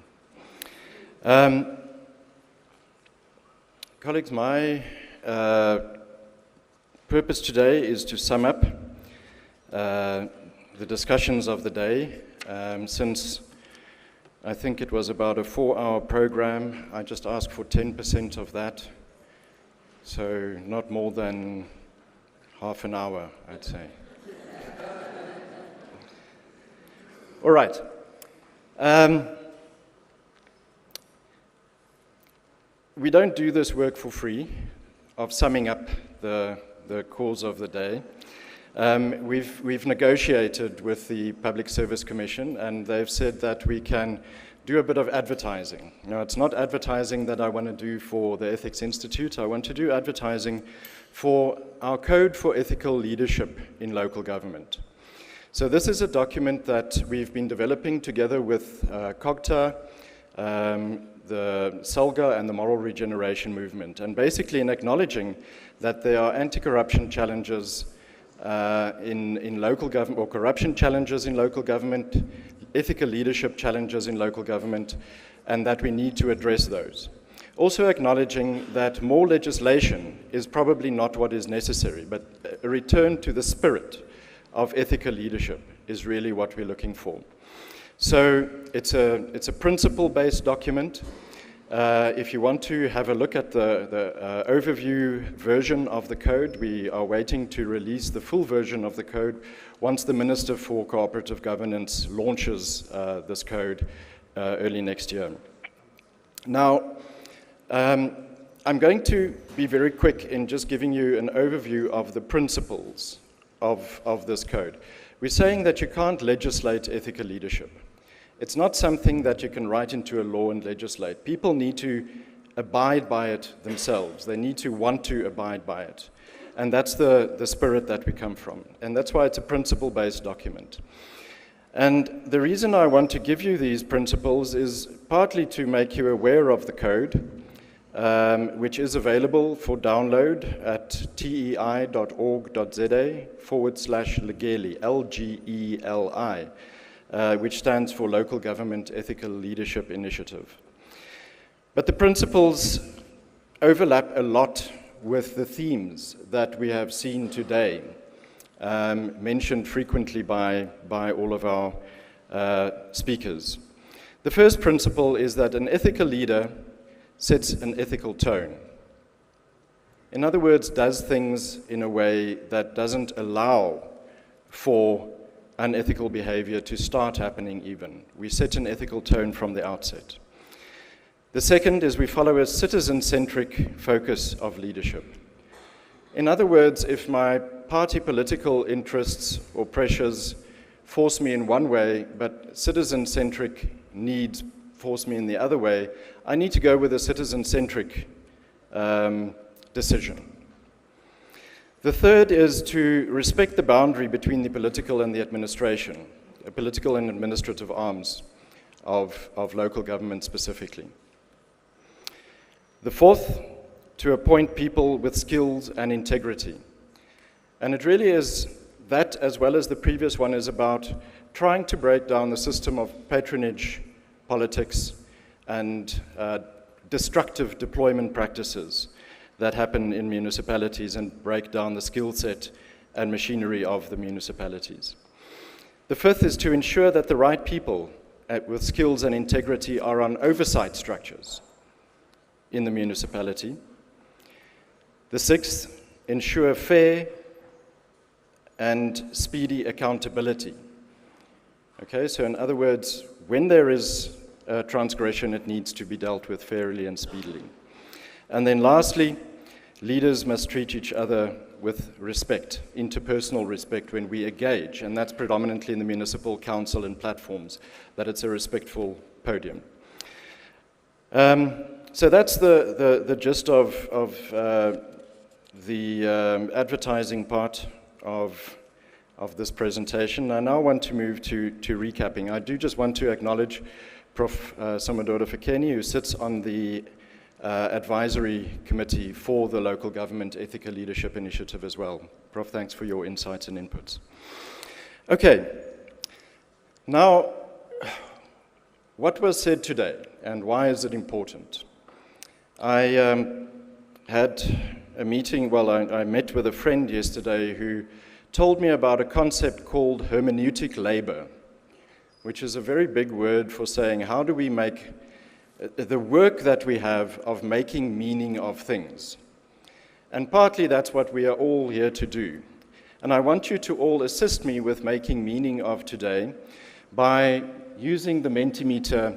Colleagues, my purpose today is to sum up the discussions of the day. Since I think it was about a 4-hour program, I just asked for 10% of that. So not more than half an hour, I'd say. All right. We don't do this work for free, of summing up the cause of the day. We've negotiated with the Public Service Commission, and they've said that we can do a bit of advertising. Now, it's not advertising that I want to do for the Ethics Institute. I want to do advertising for our Code for Ethical Leadership in Local Government. So this is a document that we've been developing together with COGTA, the SALGA, and the Moral Regeneration Movement, and basically in acknowledging that there are anti-corruption challenges in local government, or corruption challenges in local government, ethical leadership challenges in local government, and that we need to address those. Also acknowledging that more legislation is probably not what is necessary, but a return to the spirit of ethical leadership is really what we're looking for. So it's a principle-based document, If you want to have a look at the overview version of the code, we are waiting to release the full version of the code once the Minister for Cooperative Governance launches this code early next year. Now, I'm going to be very quick in just giving you an overview of the principles of this code. We're saying that you can't legislate ethical leadership. It's not something that you can write into a law and legislate. People need to abide by it themselves. They need to want to abide by it. And that's the spirit that we come from. And that's why it's a principle-based document. And the reason I want to give you these principles is partly to make you aware of the code, which is available for download at tei.org.za/Legeli, LGELI. Which stands for Local Government Ethical Leadership Initiative. But the principles overlap a lot with the themes that we have seen today, mentioned frequently by all of our speakers. The first principle is that an ethical leader sets an ethical tone. In other words, does things in a way that doesn't allow for unethical behavior to start happening even. We set an ethical tone from the outset. The second is we follow a citizen-centric focus of leadership. In other words, if my party political interests or pressures force me in one way, but citizen-centric needs force me in the other way, I need to go with a citizen-centric decision. The third is to respect the boundary between the political and the administration, the political and administrative arms of local government specifically. The fourth, to appoint people with skills and integrity. And it really is that, as well as the previous one, is about trying to break down the system of patronage politics and destructive deployment practices that happen in municipalities and break down the skill set and machinery of the municipalities. The fifth is to ensure that the right people with skills and integrity are on oversight structures in the municipality. The sixth, ensure fair and speedy accountability. Okay, so in other words, when there is a transgression, it needs to be dealt with fairly and speedily. And then lastly, leaders must treat each other with respect, interpersonal respect when we engage, and that's predominantly in the municipal council and platforms, that it's a respectful podium. So that's the gist of the advertising part of this presentation. I now want to move to recapping. I do just want to acknowledge Prof. Samodoro Fikeni, who sits on the advisory committee for the Local Government Ethical Leadership Initiative as well. Prof, thanks for your insights and inputs. Okay, now, what was said today and why is it important? I had a meeting, I met with a friend yesterday who told me about a concept called hermeneutic labor, which is a very big word for saying how do we make the work that we have of making meaning of things. And partly that's what we are all here to do. And I want you to all assist me with making meaning of today by using the Mentimeter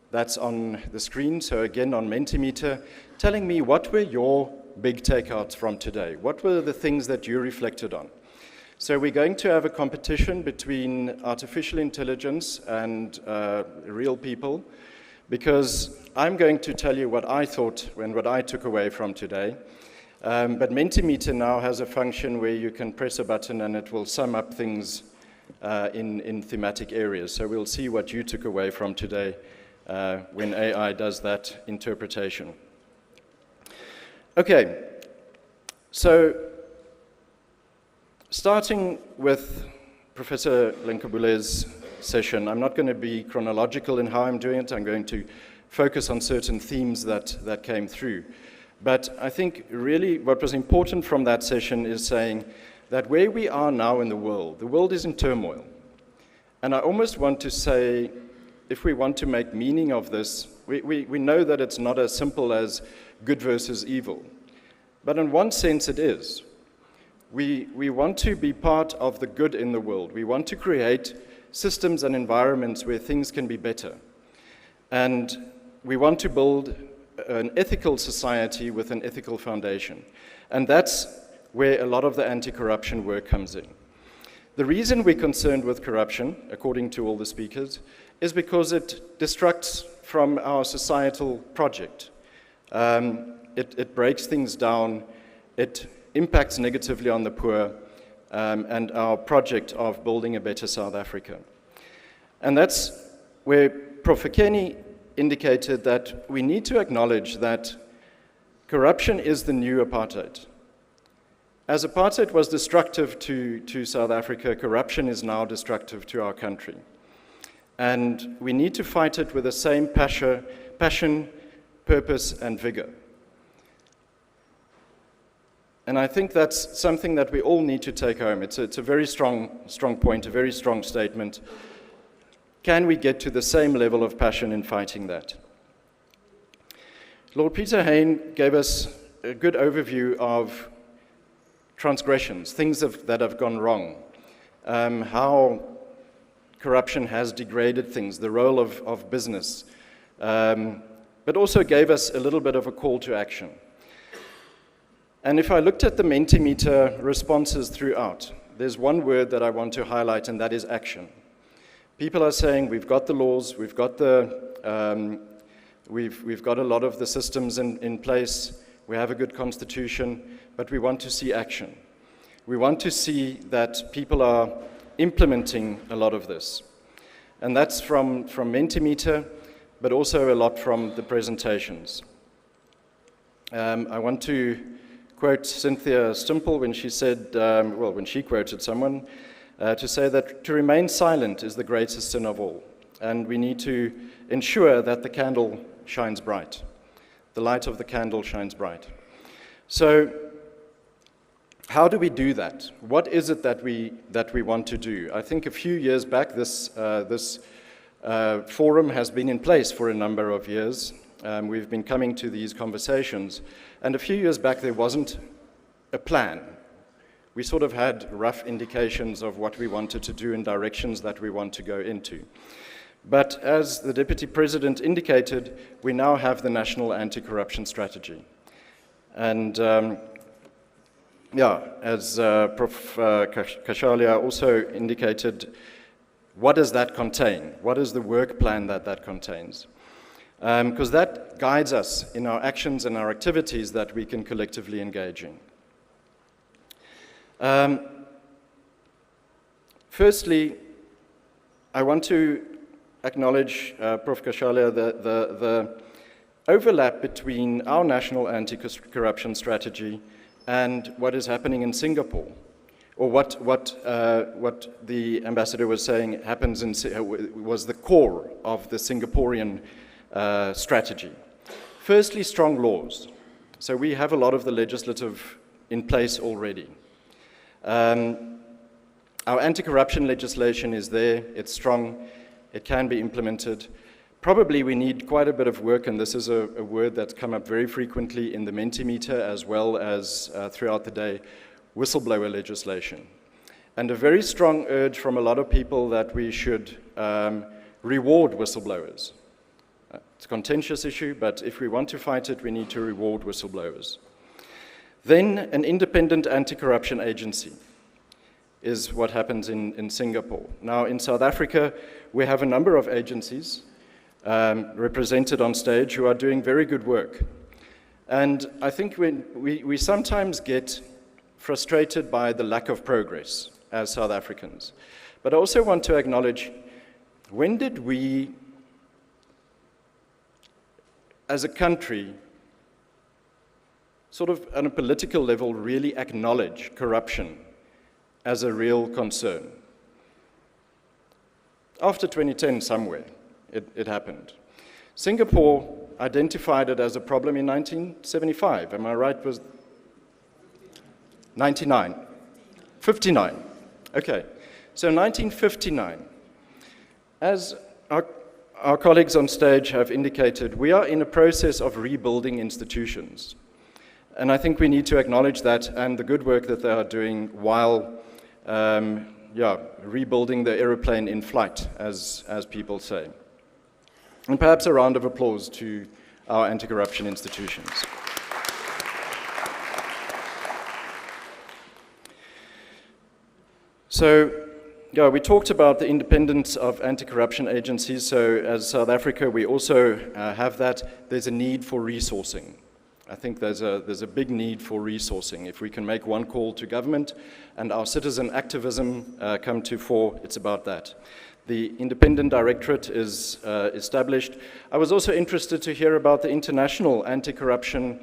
that's on the screen. So again, on Mentimeter, telling me what were your big takeouts from today? What were the things that you reflected on? So we're going to have a competition between artificial intelligence and real people, because I'm going to tell you what I thought and what I took away from today. But Mentimeter now has a function where you can press a button and it will sum up things in thematic areas. So we'll see what you took away from today when AI does that interpretation. Okay, so starting with Professor Lenkabule's session, I'm not going to be chronological in how I'm doing it. I'm going to focus on certain themes that came through. But I think really what was important from that session is saying that where we are now in the world is in turmoil. And I almost want to say, if we want to make meaning of this, We know that it's not as simple as good versus evil. But in one sense it is. We want to be part of the good in the world. We want to create systems and environments where things can be better. And we want to build an ethical society with an ethical foundation. And that's where a lot of the anti-corruption work comes in. The reason we're concerned with corruption, according to all the speakers, is because it distracts from our societal project. It breaks things down, it impacts negatively on the poor, and our project of building a better South Africa. And that's where Prof. Fikeni indicated that we need to acknowledge that corruption is the new apartheid. As apartheid was destructive to South Africa, corruption is now destructive to our country. And we need to fight it with the same passion, purpose, and vigor. And I think that's something that we all need to take home. It's a very strong point, a very strong statement. Can we get to the same level of passion in fighting that? Lord Peter Hain gave us a good overview of transgressions, things that have gone wrong, how corruption has degraded things, the role of business, but also gave us a little bit of a call to action. And if I looked at the Mentimeter responses throughout, there's one word that I want to highlight, and that is action. People are saying, we've got the laws, we've got we've got a lot of the systems in place, we have a good constitution, but we want to see action. We want to see that people are implementing a lot of this. And that's from Mentimeter, but also a lot from the presentations. I want to quote Cynthia Stimple when she said, when she quoted someone, to say that to remain silent is the greatest sin of all. And we need to ensure that the candle shines bright. The light of the candle shines bright. So how do we do that? What is it that we want to do? I think a few years back, this forum has been in place for a number of years. We've been coming to these conversations. And a few years back, there wasn't a plan. We sort of had rough indications of what we wanted to do and directions that we want to go into. But as the Deputy President indicated, we now have the National Anti-Corruption Strategy. And as Prof. Kashalia also indicated, what does that contain? What is the work plan that contains? Because that guides us in our actions and our activities that we can collectively engage in. Firstly, I want to acknowledge, Prof. Kashalia, the overlap between our national anti-corruption strategy and what is happening in Singapore, or what the ambassador was saying happens was the core of the Singaporean strategy. Firstly, strong laws. So we have a lot of the legislative in place already. Our anti-corruption legislation is there, it's strong, it can be implemented. Probably we need quite a bit of work, and this is a word that's come up very frequently in the Mentimeter as well as throughout the day, whistleblower legislation. And a very strong urge from a lot of people that we should reward whistleblowers. It's a contentious issue, but if we want to fight it, we need to reward whistleblowers. Then an independent anti-corruption agency is what happens in Singapore. Now in South Africa, we have a number of agencies represented on stage who are doing very good work. And I think we sometimes get frustrated by the lack of progress as South Africans. But I also want to acknowledge, when did we, as a country, sort of on a political level, really acknowledge corruption as a real concern? After 2010, somewhere, it happened. Singapore identified it as a problem in 1975. Am I right? Was 99? 59. Okay. So 1959, as our our colleagues on stage have indicated, we are in a process of rebuilding institutions. And I think we need to acknowledge that and the good work that they are doing while rebuilding the aeroplane in flight, as people say. And perhaps a round of applause to our anti-corruption institutions. So, we talked about the independence of anti-corruption agencies. So as South Africa, we also have that. There's a need for resourcing. I think there's a big need for resourcing. If we can make one call to government and our citizen activism come to fore, it's about that. The independent directorate is established. I was also interested to hear about the International Anti-Corruption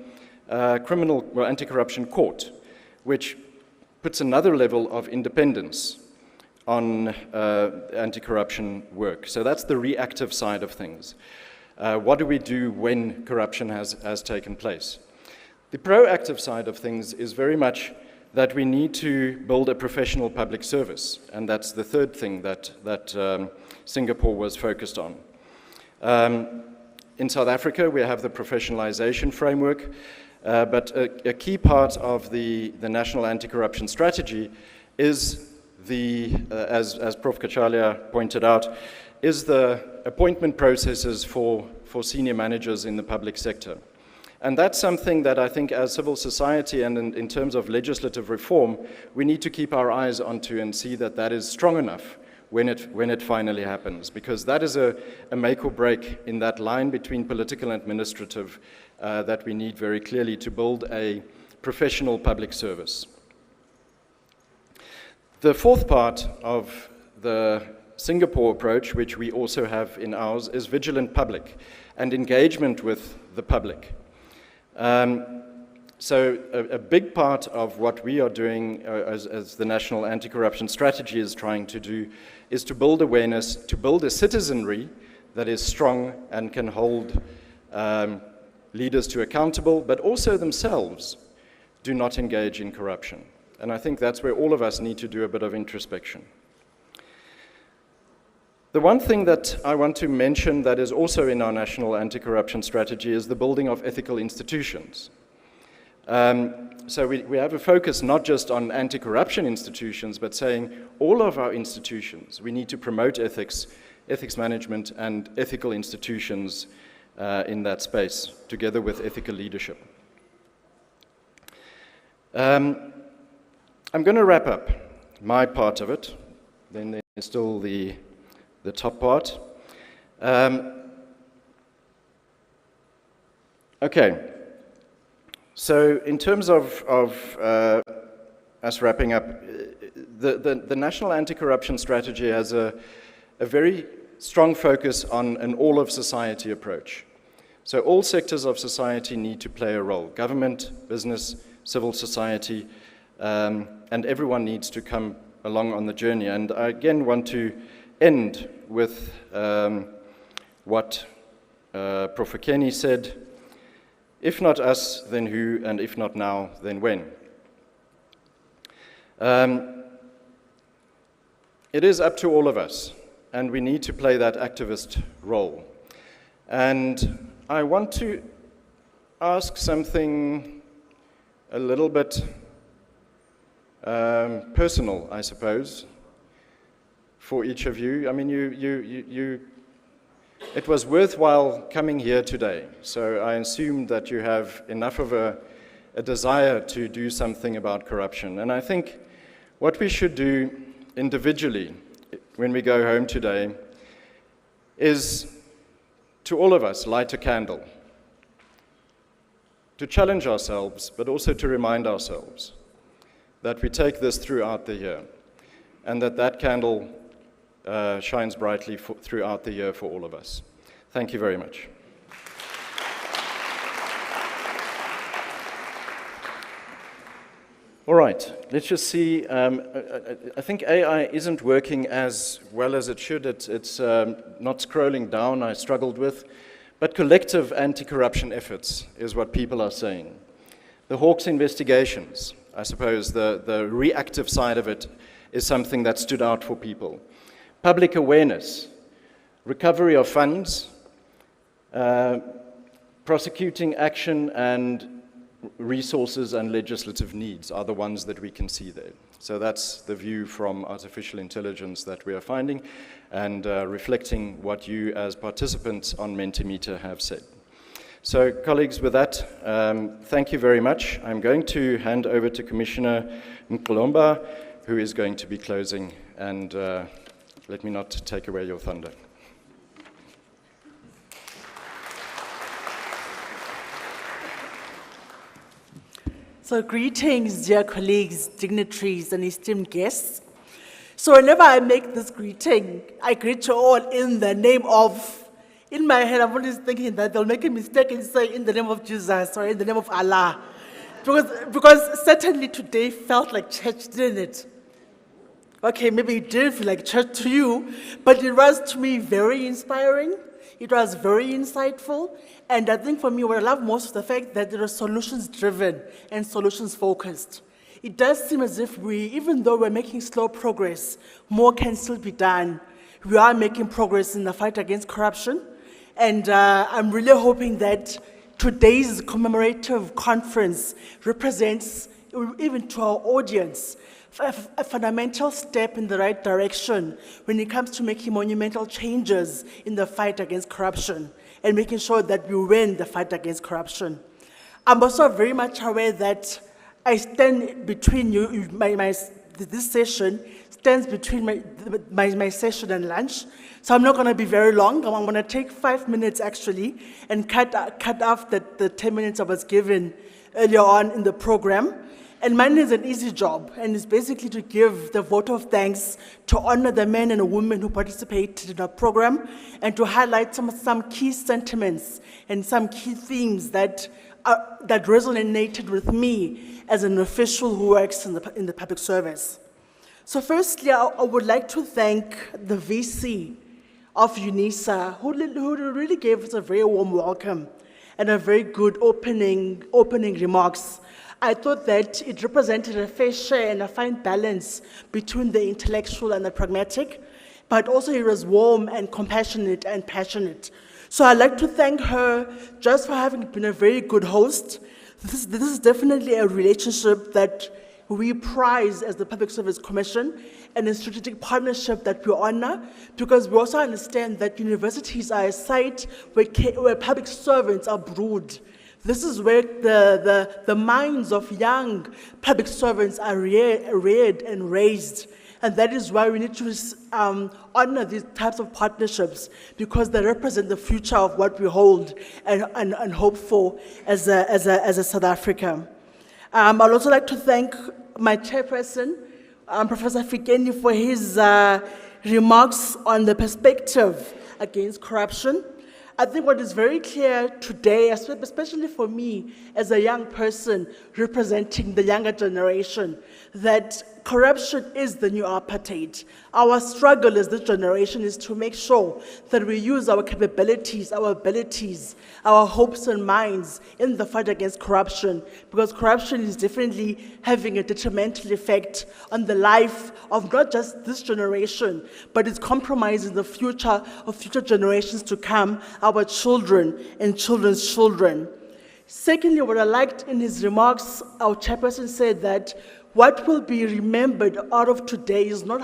Anti-Corruption Court, which puts another level of independence on anti-corruption work. So that's the reactive side of things. What do we do when corruption has taken place? The proactive side of things is very much that we need to build a professional public service, and that's the third thing that Singapore was focused on. In South Africa, we have the professionalization framework, but a key part of the National Anti-Corruption Strategy is as Prof. Kachalia pointed out, is the appointment processes for senior managers in the public sector. And that's something that I think as civil society and in terms of legislative reform, we need to keep our eyes onto and see that that is strong enough when it finally happens, because that is a make or break in that line between political and administrative that we need very clearly to build a professional public service. The fourth part of the Singapore approach, which we also have in ours, is vigilant public and engagement with the public. So a big part of what we are doing as the National Anti-Corruption Strategy is trying to do is to build awareness, to build a citizenry that is strong and can hold leaders to accountable, but also themselves do not engage in corruption. And I think that's where all of us need to do a bit of introspection. The one thing that I want to mention that is also in our National Anti-Corruption Strategy is the building of ethical institutions. So we have a focus not just on anti-corruption institutions, but saying all of our institutions, we need to promote ethics, ethics management, and ethical institutions in that space, together with ethical leadership. I'm going to wrap up my part of it. Then there's still the top part. Okay. So in terms of us wrapping up, the National Anti-Corruption Strategy has a very strong focus on an all-of-society approach. So all sectors of society need to play a role. Government, business, civil society, and everyone needs to come along on the journey. And I again want to end with what Prof. Kenny said, if not us, then who, and if not now, then when? It is up to all of us, and we need to play that activist role. And I want to ask something a little bit personal, I suppose, for each of you. I mean, it was worthwhile coming here today, so I assume that you have enough of a desire to do something about corruption. And I think what we should do individually when we go home today is, to all of us, light a candle, to challenge ourselves, but also to remind ourselves that we take this throughout the year, and that candle shines brightly throughout the year for all of us. Thank you very much. All right, let's just see. I think AI isn't working as well as it should. It's not scrolling down, I struggled with. But collective anti-corruption efforts is what people are saying. The Hawks investigations, I suppose the reactive side of it is something that stood out for people. Public awareness recovery of funds, prosecuting action, and resources and legislative needs are the ones that we can see there. So that's the view from artificial intelligence that we are finding and reflecting what you as participants on Mentimeter have said. So colleagues, with that, thank you very much. I'm going to hand over to Commissioner Mkolomba, who is going to be closing, and let me not take away your thunder. So greetings, dear colleagues, dignitaries, and esteemed guests. So whenever I make this greeting, I greet you all in the name of, in my head, I'm always thinking that they'll make a mistake and say in the name of Jesus or in the name of Allah. Because certainly today felt like church, didn't it? Okay, maybe it didn't feel like church to you, but it was to me very inspiring. It was very insightful. And I think for me, what I love most is the fact that it was solutions-driven and solutions-focused. It does seem as if even though we're making slow progress, more can still be done. We are making progress in the fight against corruption. And I'm really hoping that today's commemorative conference represents, even to our audience, a fundamental step in the right direction when it comes to making monumental changes in the fight against corruption and making sure that we win the fight against corruption. I'm also very much aware that I stand between you, this session stands between my session and lunch, so I'm not going to be very long. I'm going to take 5 minutes actually and cut off the 10 minutes I was given earlier on in the program. And mine is an easy job, and it's basically to give the vote of thanks to honor the men and women who participated in our program and to highlight some key sentiments and some key themes that resonated with me as an official who works in the public service. So firstly, I would like to thank the VC of UNISA, who really gave us a very warm welcome and a very good opening remarks. I thought that it represented a fair share and a fine balance between the intellectual and the pragmatic, but also it was warm and compassionate and passionate. So I'd like to thank her just for having been a very good host. This is definitely a relationship that we prize as the Public Service Commission and a strategic partnership that we honor, because we also understand that universities are a site where public servants are brewed. This is where the minds of young public servants are reared and raised. And that is why we need to honor these types of partnerships, because they represent the future of what we hold and hope for as a South Africa. I'd also like to thank my chairperson, Professor Fikeni, for his remarks on the perspective against corruption. I think what is very clear today, especially for me as a young person representing the younger generation, that corruption is the new apartheid. Our struggle as this generation is to make sure that we use our capabilities, our abilities, our hopes and minds in the fight against corruption, because corruption is definitely having a detrimental effect on the life of not just this generation, but it's compromising the future of future generations to come, our children and children's children. Secondly, what I liked in his remarks, our chairperson said that what will be remembered out of today is not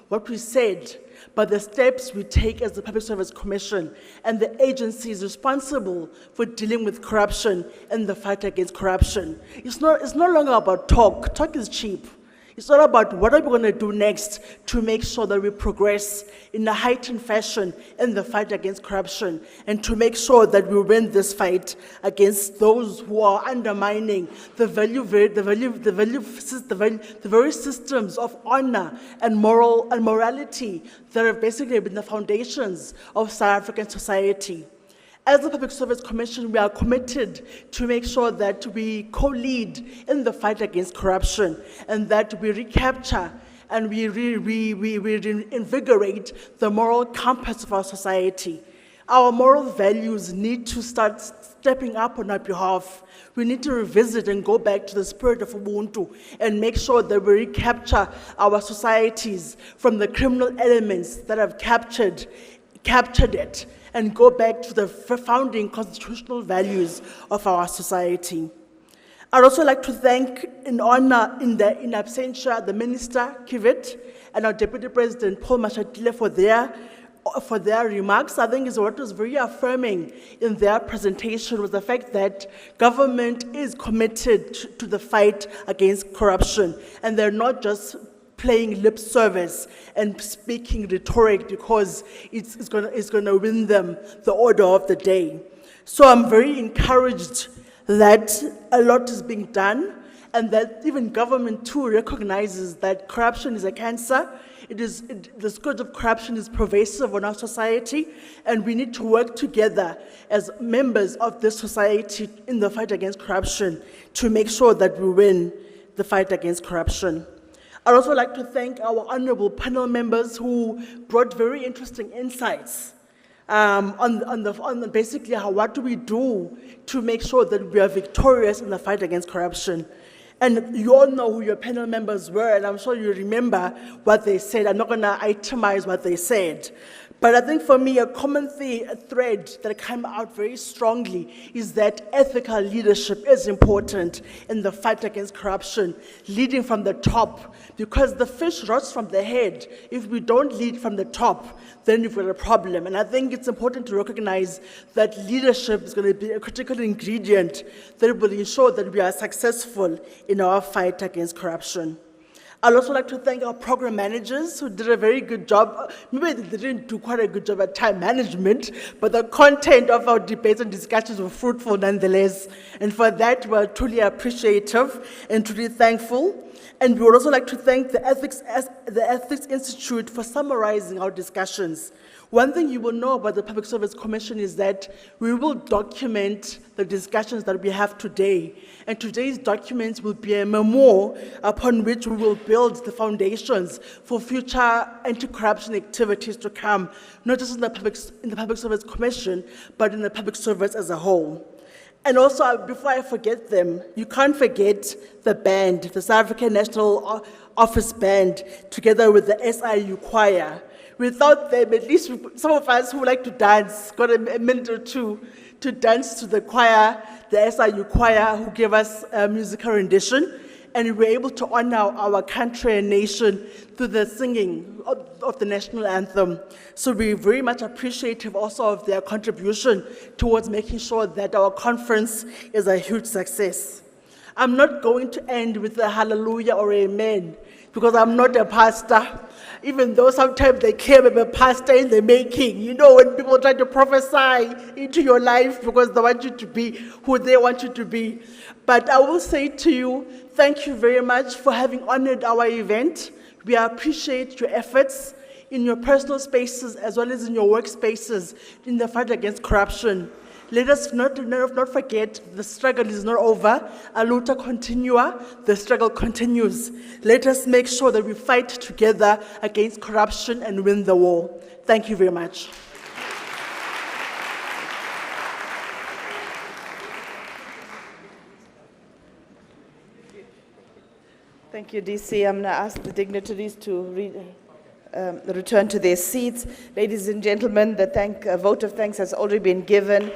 what we said, but the steps we take as the Public Service Commission and the agencies responsible for dealing with corruption and the fight against corruption. It's no longer about talk. Talk is cheap. It's all about what are we going to do next to make sure that we progress in a heightened fashion in the fight against corruption, and to make sure that we win this fight against those who are undermining the very systems of honor and morality that have basically been the foundations of South African society. As the Public Service Commission, we are committed to make sure that we co-lead in the fight against corruption, and that we recapture and we reinvigorate the moral compass of our society. Our moral values need to start stepping up on our behalf. We need to revisit and go back to the spirit of Ubuntu and make sure that we recapture our societies from the criminal elements that have captured captured it and go back to the founding constitutional values of our society. I'd also like to thank, in honor, in absentia, the Minister, Kivit, and our Deputy President, Paul Mashatile, for their remarks. I think is what was very affirming in their presentation was the fact that government is committed to the fight against corruption, and they're not just playing lip service and speaking rhetoric because it's going to win them the order of the day. So I'm very encouraged that a lot is being done, and that even government too recognizes that corruption is a cancer. The scourge of corruption is pervasive in our society, and we need to work together as members of this society in the fight against corruption to make sure that we win the fight against corruption. I'd also like to thank our honorable panel members who brought very interesting insights on basically what do we do to make sure that we are victorious in the fight against corruption. And you all know who your panel members were, and I'm sure you remember what they said. I'm not going to itemize what they said. But I think for me, a common thread that came out very strongly is that ethical leadership is important in the fight against corruption, leading from the top, because the fish rots from the head. If we don't lead from the top, then we've got a problem. And I think it's important to recognize that leadership is going to be a critical ingredient that will ensure that we are successful in our fight against corruption. I'd also like to thank our program managers who did a very good job. Maybe they didn't do quite a good job at time management, but the content of our debates and discussions were fruitful nonetheless. And for that, we're truly appreciative and truly thankful. And we would also like to thank the Ethics Institute for summarizing our discussions. One thing you will know about the Public Service Commission is that we will document the discussions that we have today. And today's documents will be a memo upon which we will build the foundations for future anti-corruption activities to come, not just in the Public Service Commission, but in the public service as a whole. And also, before I forget them, you can't forget the band, the South African National Office Band, together with the SIU Choir. Without them, at least some of us who like to dance got a minute or two to dance to the choir, the SIU Choir, who gave us a musical rendition, and we were able to honor our country and nation through the singing of the national anthem. So we're very much appreciative also of their contribution towards making sure that our conference is a huge success. I'm not going to end with a hallelujah or amen, because I'm not a pastor, even though sometimes they claim I'm a pastor in the making. You know, when people try to prophesy into your life because they want you to be who they want you to be. But I will say to you, thank you very much for having honored our event. We appreciate your efforts in your personal spaces as well as in your workspaces in the fight against corruption. Let us not forget the struggle is not over. A luta continua, the struggle continues. Let us make sure that we fight together against corruption and win the war. Thank you very much. Thank you, DC. I'm going to ask the dignitaries to return to their seats. Ladies and gentlemen, the vote of thanks has already been given.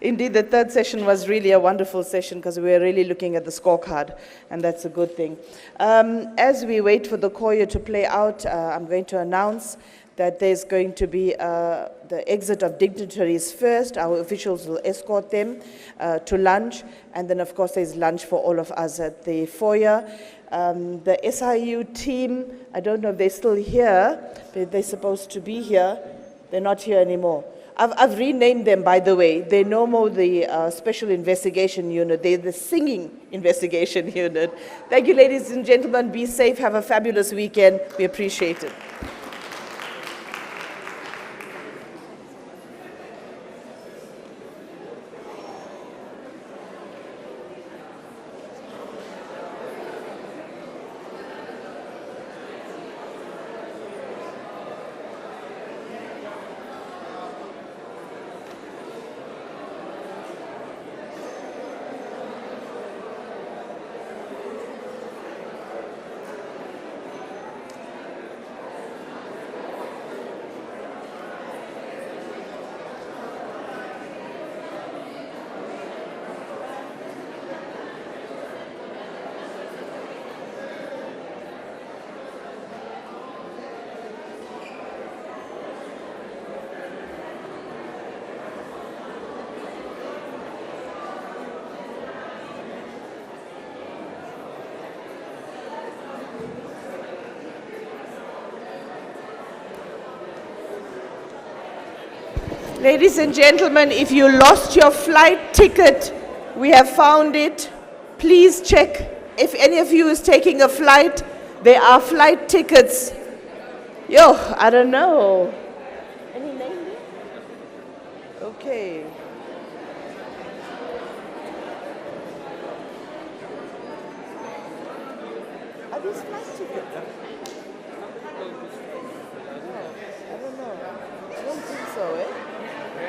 Indeed, the third session was really a wonderful session because we were really looking at the scorecard, and that's a good thing. As we wait for the choir to play out, I'm going to announce that there's going to be the exit of dignitaries first. Our officials will escort them to lunch, and then of course there's lunch for all of us at the foyer. The SIU team, I don't know if they're still here, but they're supposed to be here. They're not here anymore. I've renamed them, by the way. They're no more the Special Investigation Unit. They're the Singing Investigation Unit. Thank you, ladies and gentlemen. Be safe. Have a fabulous weekend. We appreciate it. Ladies and gentlemen, if you lost your flight ticket, we have found it. Please check if any of you is taking a flight. There are flight tickets. Yo, I don't know. Any name there? Okay. Are these flight tickets? I don't know. I don't think so, eh? It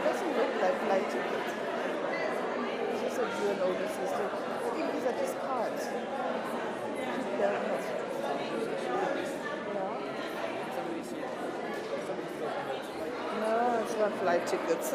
doesn't look like flight tickets. It's just a dual owner system. I think these are just cards. Yeah. No, it's not flight tickets.